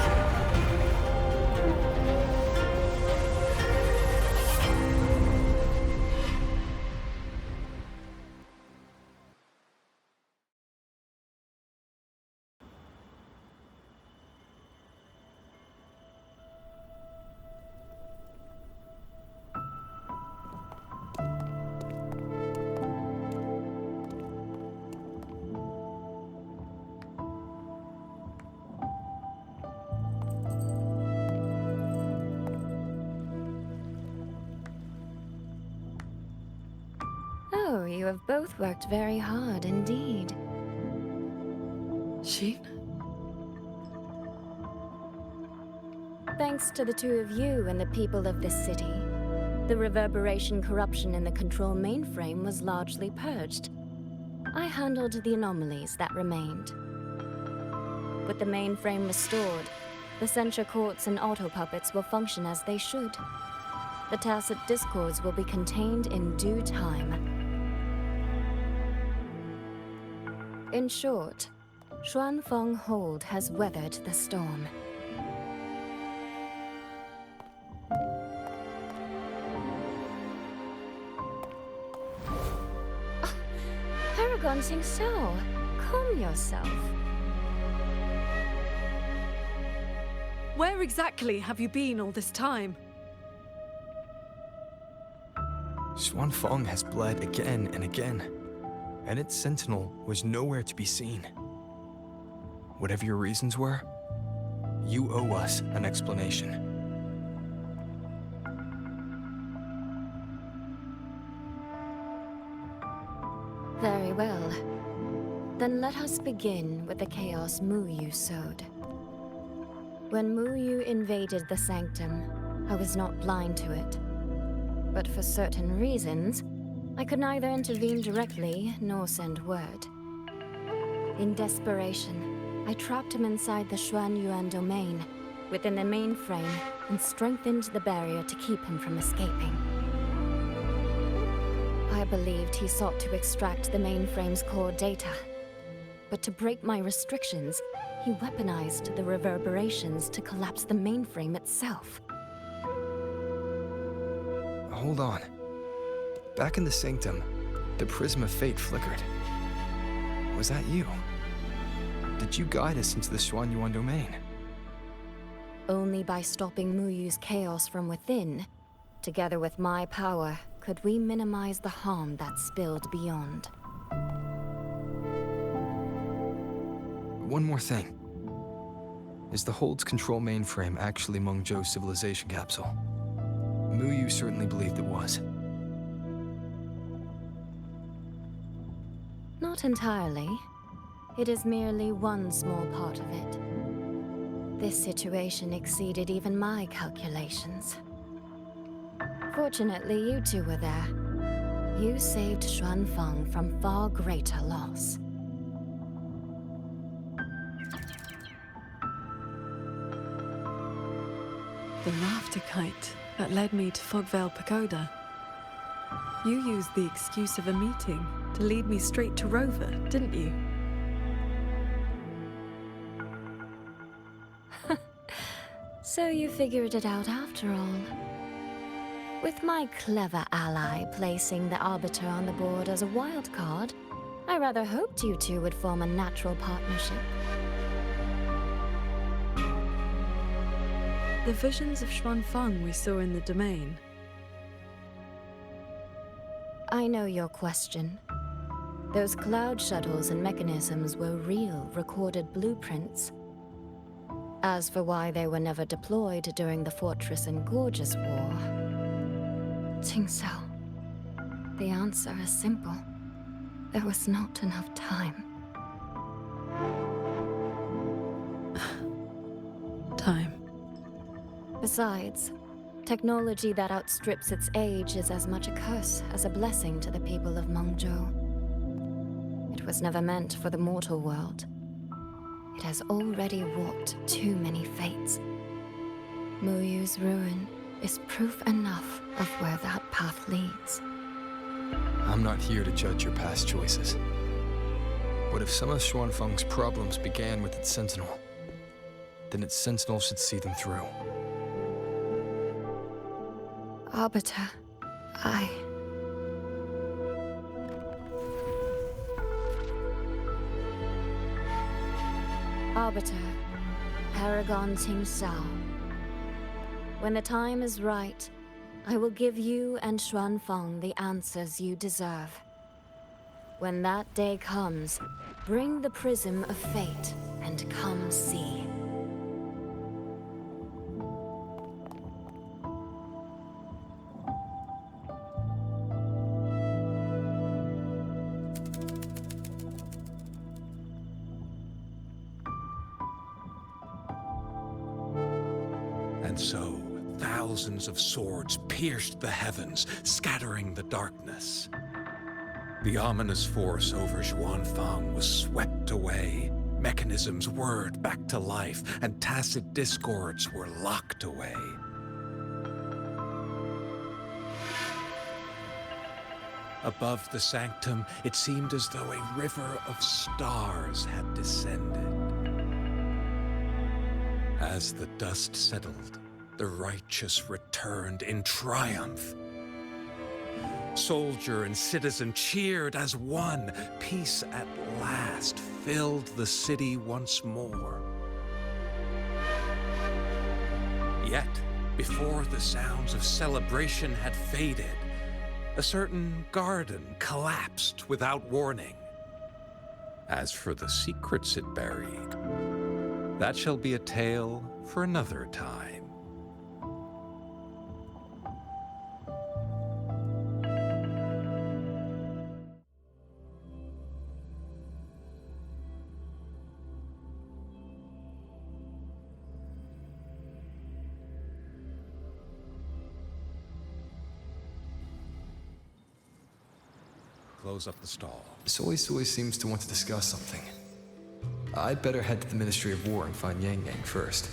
Oh, you have both worked very hard indeed. Sheen? Thanks to the two of you and the people of this city, the reverberation corruption in the control mainframe was largely purged. I handled the anomalies that remained. With the mainframe restored, the censure courts and auto-puppets will function as they should. The tacit discords will be contained in due time. In short, Xuanfeng Hold has weathered the storm. Paragon Sing Sao, calm yourself. Where exactly have you been all this time? Xuanfeng has bled again and again, and its sentinel was nowhere to be seen. Whatever your reasons were, you owe us an explanation. Very well. Then let us begin with the chaos Muyu sowed. When Muyu invaded the sanctum, I was not blind to it. But for certain reasons, I could neither intervene directly nor send word. In desperation, I trapped him inside the Xuanyuan domain, within the mainframe, and strengthened the barrier to keep him from escaping. I believed he sought to extract the mainframe's core data. But to break my restrictions, he weaponized the reverberations to collapse the mainframe itself. Hold on. Back in the sanctum, the prism of fate flickered. Was that you? Did you guide us into the Xuanyuan domain? Only by stopping Muyu's chaos from within, together with my power, could we minimize the harm that spilled beyond. One more thing. Is the Hold's control mainframe actually Meng Zhou's civilization capsule? Muyu certainly believed it was. Not entirely. It is merely one small part of it. This situation exceeded even my calculations. Fortunately, you two were there. You saved Xuanfeng from far greater loss. The laughter kite that led me to Fogvale Pagoda. You used the excuse of a meeting to lead me straight to Rover, didn't you? So you figured it out after all. With my clever ally placing the Arbiter on the board as a wild card, I rather hoped you two would form a natural partnership. The visions of Xuanfeng we saw in the domain. I know your question. Those cloud shuttles and mechanisms were real, recorded blueprints. As for why they were never deployed during the Fortress and Gorgeous War, Qingxiao, the answer is simple. There was not enough time. Time. Besides, technology that outstrips its age is as much a curse as a blessing to the people of Mengzhou. It was never meant for the mortal world. It has already wrought too many fates. Muyu's ruin is proof enough of where that path leads. I'm not here to judge your past choices. But if some of Xuanfeng's problems began with its sentinel, then its sentinel should see them through. Arbiter, Arbiter, Paragon Ting Sao. When the time is right, I will give you and Xuanfeng the answers you deserve. When that day comes, bring the Prism of Fate and come see. And so, thousands of swords pierced the heavens, scattering the darkness. The ominous force over Xuanfeng was swept away. Mechanisms whirred back to life, and tacit discords were locked away. Above the sanctum, it seemed as though a river of stars had descended. As the dust settled, the righteous returned in triumph. Soldier and citizen cheered as one. Peace at last filled the city once more. Yet, before the sounds of celebration had faded, a certain garden collapsed without warning. As for the secrets it buried, that shall be a tale for another time. Close up the stall. Soy seems to want to discuss something. I'd better head to the Ministry of War and find Yang Yang first.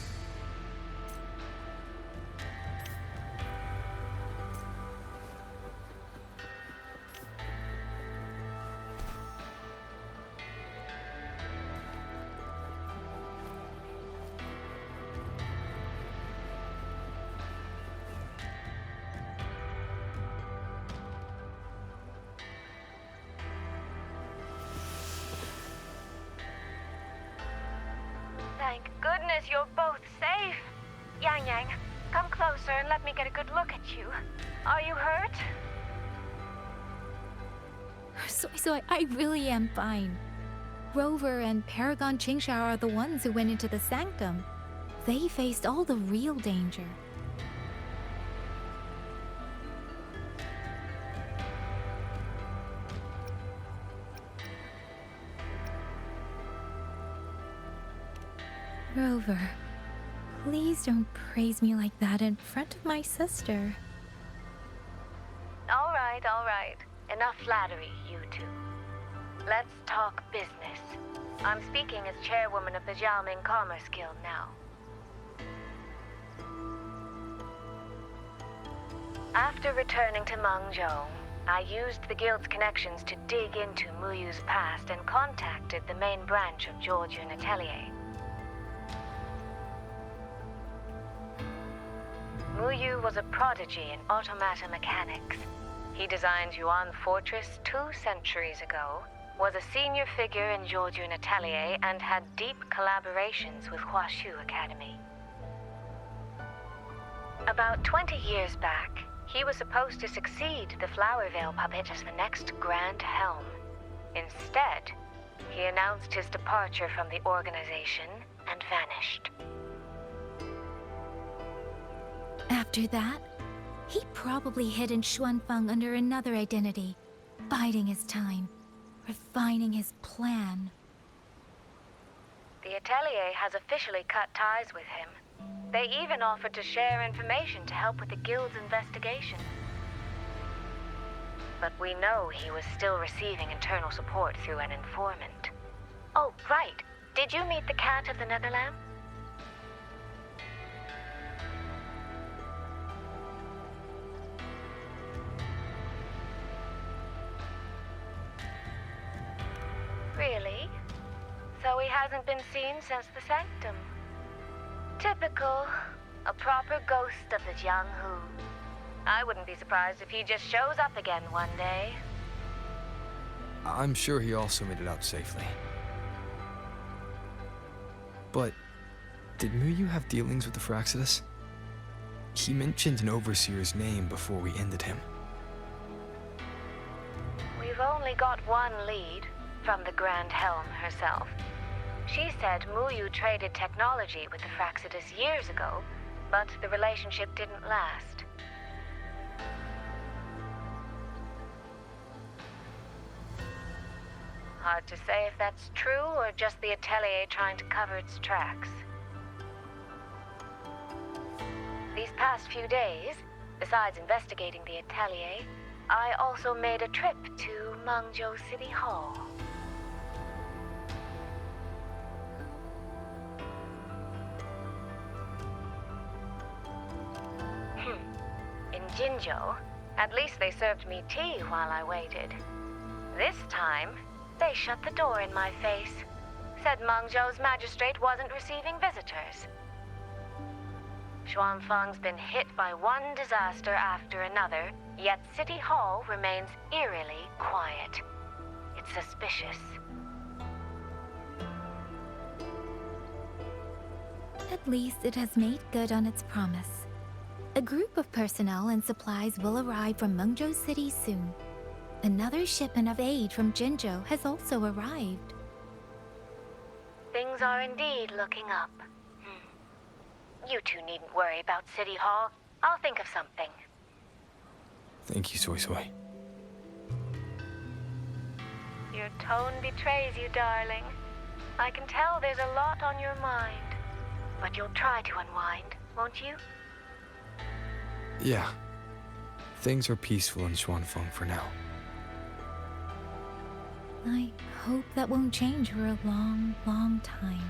Thank goodness you're both safe. Yang Yang, come closer and let me get a good look at you. Are you hurt? So I really am fine. Rover and Paragon Qingsha are the ones who went into the sanctum. They faced all the real danger. Rover, please don't praise me like that in front of my sister. All right. Enough flattery, you two. Let's talk business. I'm speaking as chairwoman of the Jiaoming Commerce Guild now. After returning to Mengzhou, I used the guild's connections to dig into Muyu's past and contacted the main branch of Georgian Atelier. Muyu was a prodigy in automata mechanics. He designed Yuan Fortress 2 centuries ago, was a senior figure in Georgian Atelier, and had deep collaborations with Huashu Academy. About 20 years back, he was supposed to succeed the Flower Veil puppet as the next Grand Helm. Instead, he announced his departure from the organization and vanished. After that, he probably hid in Xuanfeng under another identity, biding his time, refining his plan. The Atelier has officially cut ties with him. They even offered to share information to help with the Guild's investigation. But we know he was still receiving internal support through an informant. Oh, right. Did you meet the Cat of the Netherlands? though he hasn't been seen since the sanctum. Typical. A proper ghost of the Jianghu. I wouldn't be surprised if he just shows up again one day. I'm sure he also made it out safely. But did Muyu have dealings with the Fraxidus? He mentioned an overseer's name before we ended him. We've only got one lead, from the Grand Helm herself. She said Muyu traded technology with the Fraxidus years ago, but the relationship didn't last. Hard to say if that's true or just the Atelier trying to cover its tracks. These past few days, besides investigating the Atelier, I also made a trip to Mangzhou City Hall. In Jinzhou, at least they served me tea while I waited. This time, they shut the door in my face. Said Mangzhou's magistrate wasn't receiving visitors. Xuanfang's been hit by one disaster after another, yet City Hall remains eerily quiet. It's suspicious. At least it has made good on its promise. A group of personnel and supplies will arrive from Mengzhou City soon. Another shipment of aid from Jinzhou has also arrived. Things are indeed looking up. You two needn't worry about City Hall. I'll think of something. Thank you, Soy Soy. Your tone betrays you, darling. I can tell there's a lot on your mind. But you'll try to unwind, won't you? Yeah. Things are peaceful in Xuanfang for now. I hope that won't change for a long, long time.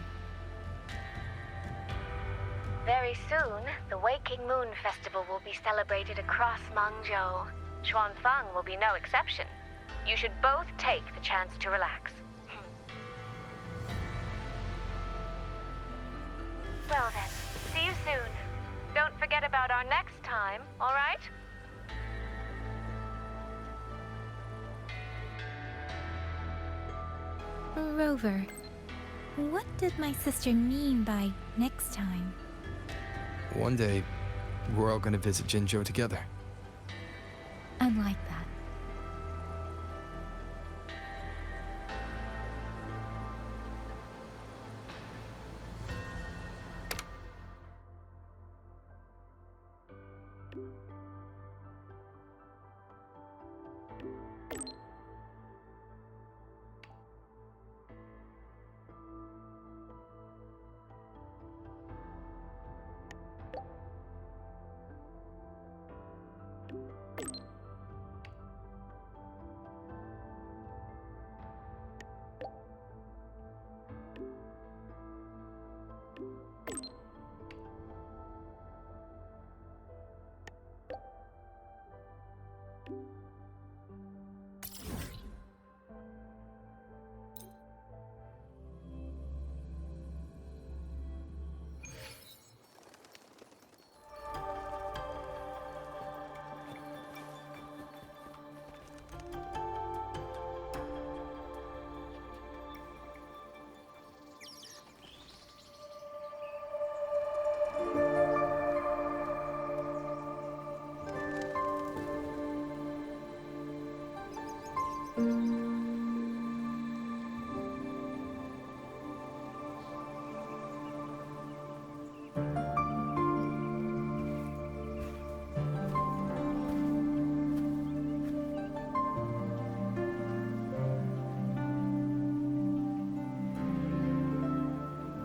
Very soon, the Waking Moon Festival will be celebrated across Mangzhou. Xuanfang will be no exception. You should both take the chance to relax. Well then, see you soon. Don't forget about our next time, all right? Rover, what did my sister mean by next time? One day, we're all gonna visit Jinzhou together. I like that.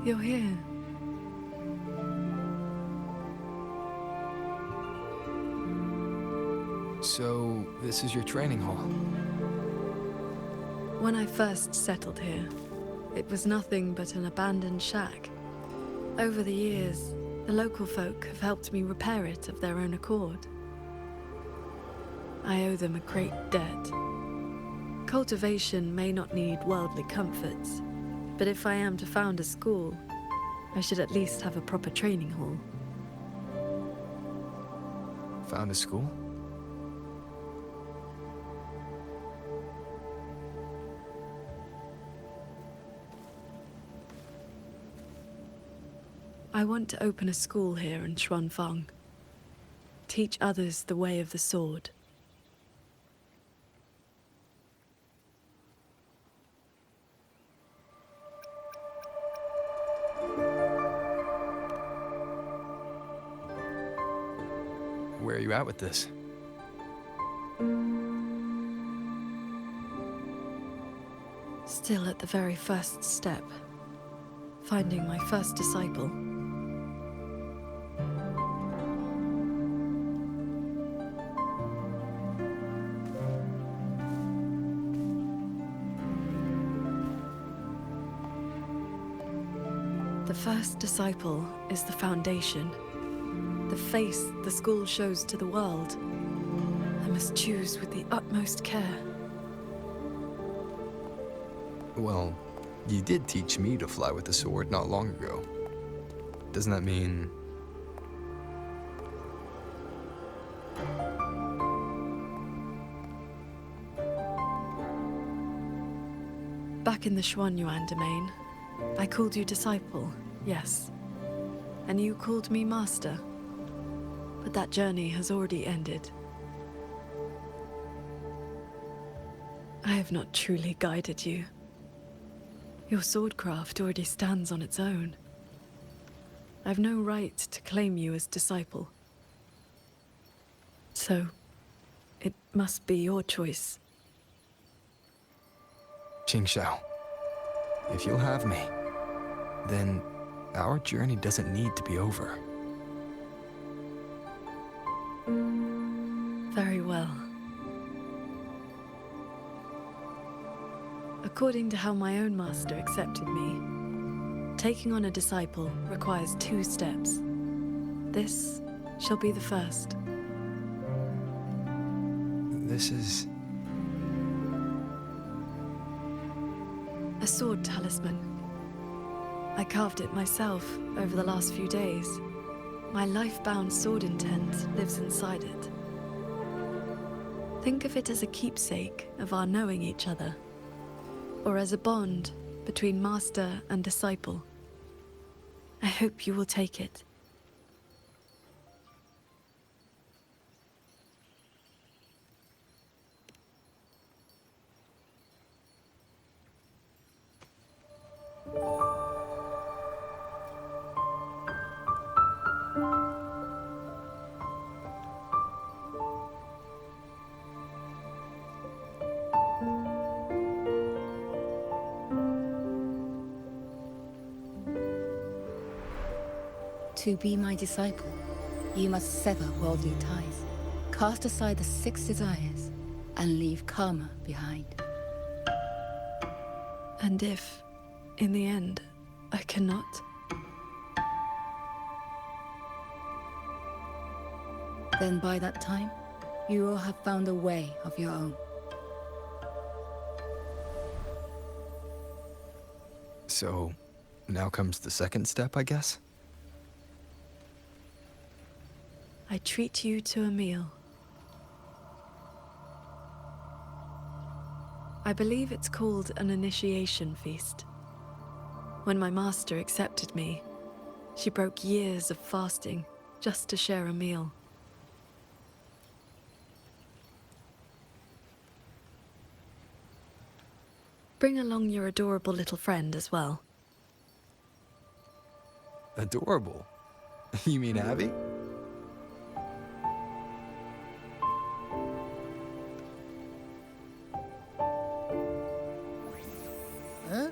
You're here. So, this is your training hall? When I first settled here, it was nothing but an abandoned shack. Over the years, the local folk have helped me repair it of their own accord. I owe them a great debt. Cultivation may not need worldly comforts, But if I am to found a school, I should at least have a proper training hall. Found a school? I want to open a school here in Xuanfang. Teach others the way of the sword. Where are you at with this? Still at the very first step. Finding my first disciple. The first disciple is the foundation. The face the school shows to the world. I must choose with the utmost care. Well, you did teach me to fly with the sword not long ago. Doesn't that mean... Back in the Xuanyuan domain, I called you disciple, yes. And you called me master. But that journey has already ended. I have not truly guided you. Your swordcraft already stands on its own. I've no right to claim you as disciple. So, it must be your choice. Qingxiao, if you'll have me, then our journey doesn't need to be over. Very well. According to how my own master accepted me, taking on a disciple requires 2 steps. This shall be the first. This is... a sword talisman. I carved it myself over the last few days. My life-bound sword intent lives inside it. Think of it as a keepsake of our knowing each other, or as a bond between master and disciple. I hope you will take it. To be my disciple, you must sever worldly ties, cast aside the 6 desires, and leave karma behind. And if, in the end, I cannot? Then by that time, you will have found a way of your own. So, now comes the second step, I guess? I treat you to a meal. I believe it's called an initiation feast. When my master accepted me, she broke years of fasting just to share a meal. Bring along your adorable little friend as well. Adorable? You mean Abby? Huh?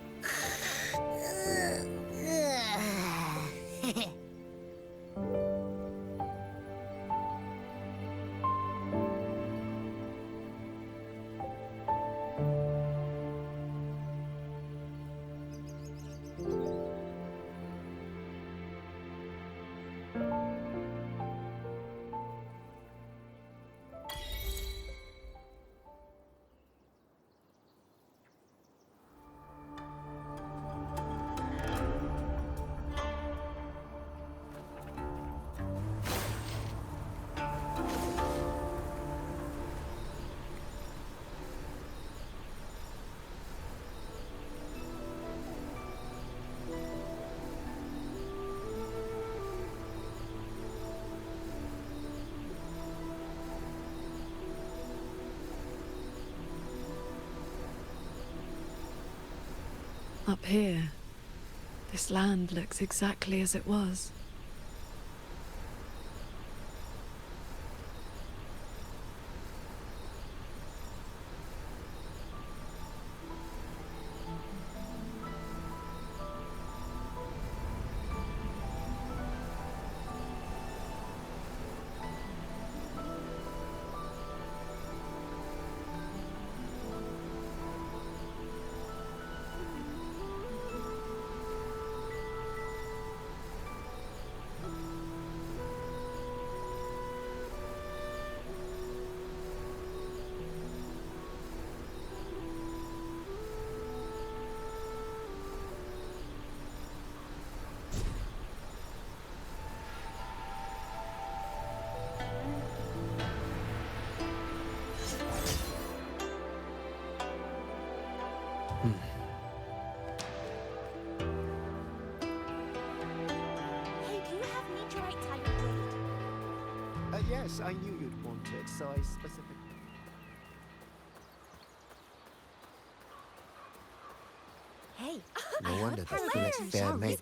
Up here, this land looks exactly as it was. Hey, do you have meteorite type blade? Yes, I knew you'd want it, so I specifically... Hey, No I wonder heard that Felix Felix fair mate.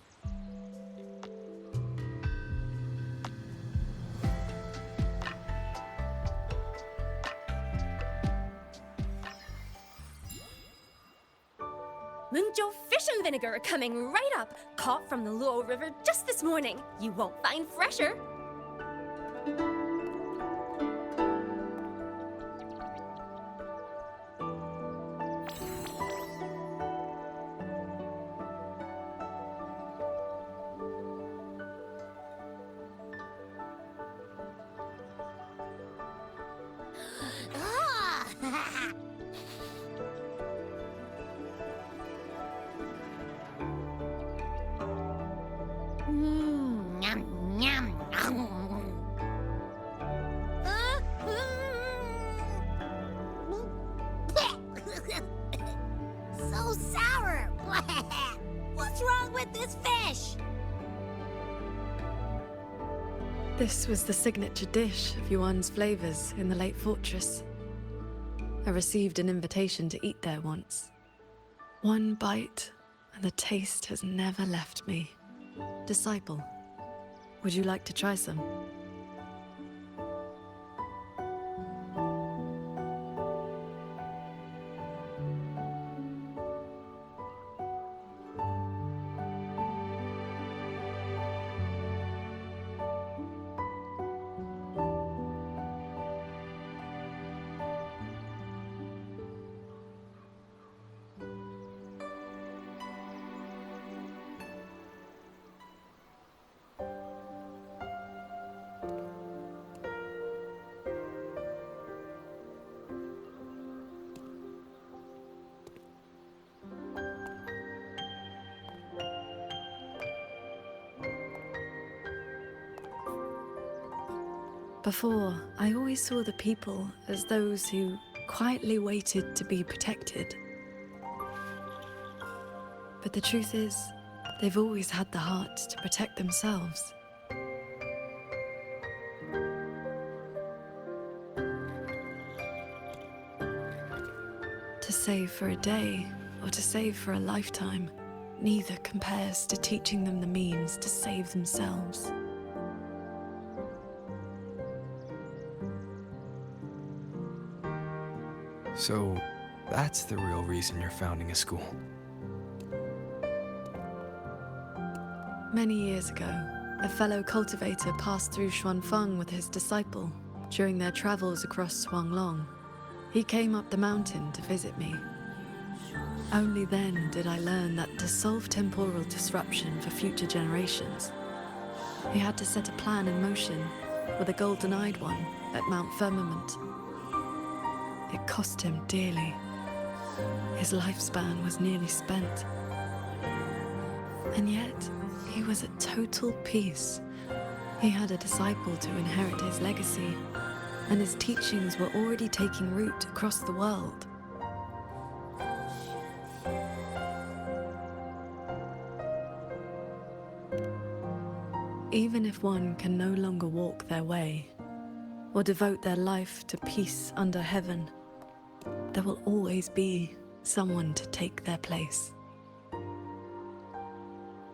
Munjo fish and vinegar are coming right up, caught from the Luo River just this morning. You won't find fresher. Ah! Yum, yum. So sour. What's wrong with this fish? This was the signature dish of Yuan's flavors in the late fortress. I received an invitation to eat there once. One bite, and the taste has never left me. Disciple, would you like to try some? Before, I always saw the people as those who quietly waited to be protected. But the truth is, they've always had the heart to protect themselves. To save for a day, or to save for a lifetime, neither compares to teaching them the means to save themselves. So, that's the real reason you're founding a school. Many years ago, a fellow cultivator passed through Xuanfeng with his disciple during their travels across Shuanglong. He came up the mountain to visit me. Only then did I learn that to solve temporal disruption for future generations, he had to set a plan in motion with a golden-eyed one at Mount Firmament. It cost him dearly. His lifespan was nearly spent. And yet, he was at total peace. He had a disciple to inherit his legacy, and his teachings were already taking root across the world. Even if one can no longer walk their way, or devote their life to peace under heaven, there will always be someone to take their place.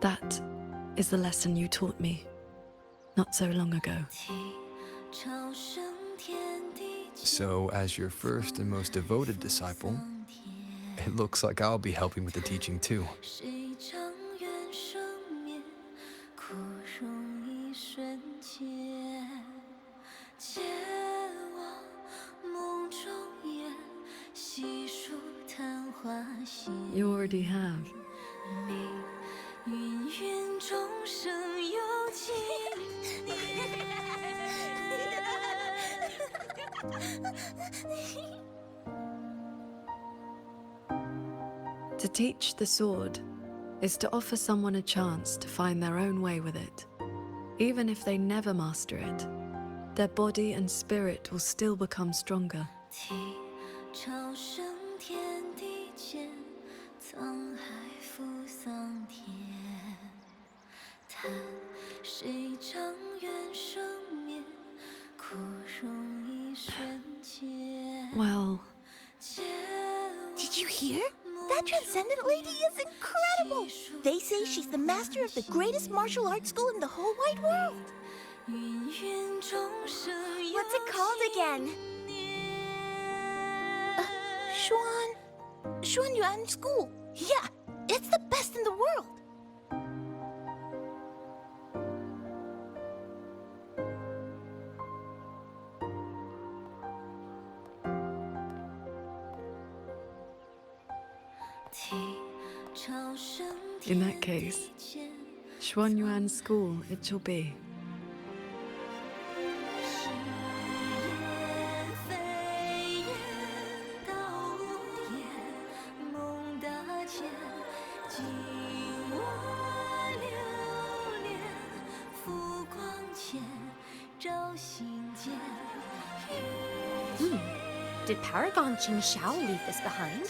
That is the lesson you taught me not so long ago. So, as your first and most devoted disciple, it looks like I'll be helping with the teaching too. You already have. To teach the sword is to offer someone a chance to find their own way with it. Even if they never master it, their body and spirit will still become stronger. Well... Did you hear? That Transcendent lady is incredible! They say she's the master of the greatest martial arts school in the whole wide world! What's it called again? Xuan Yuan School. Yeah, it's the best in the world! In that case, Xuanyuan School it shall be. Did Paragon Qing Shao leave this behind?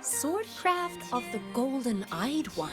Swordcraft of the Golden-Eyed One.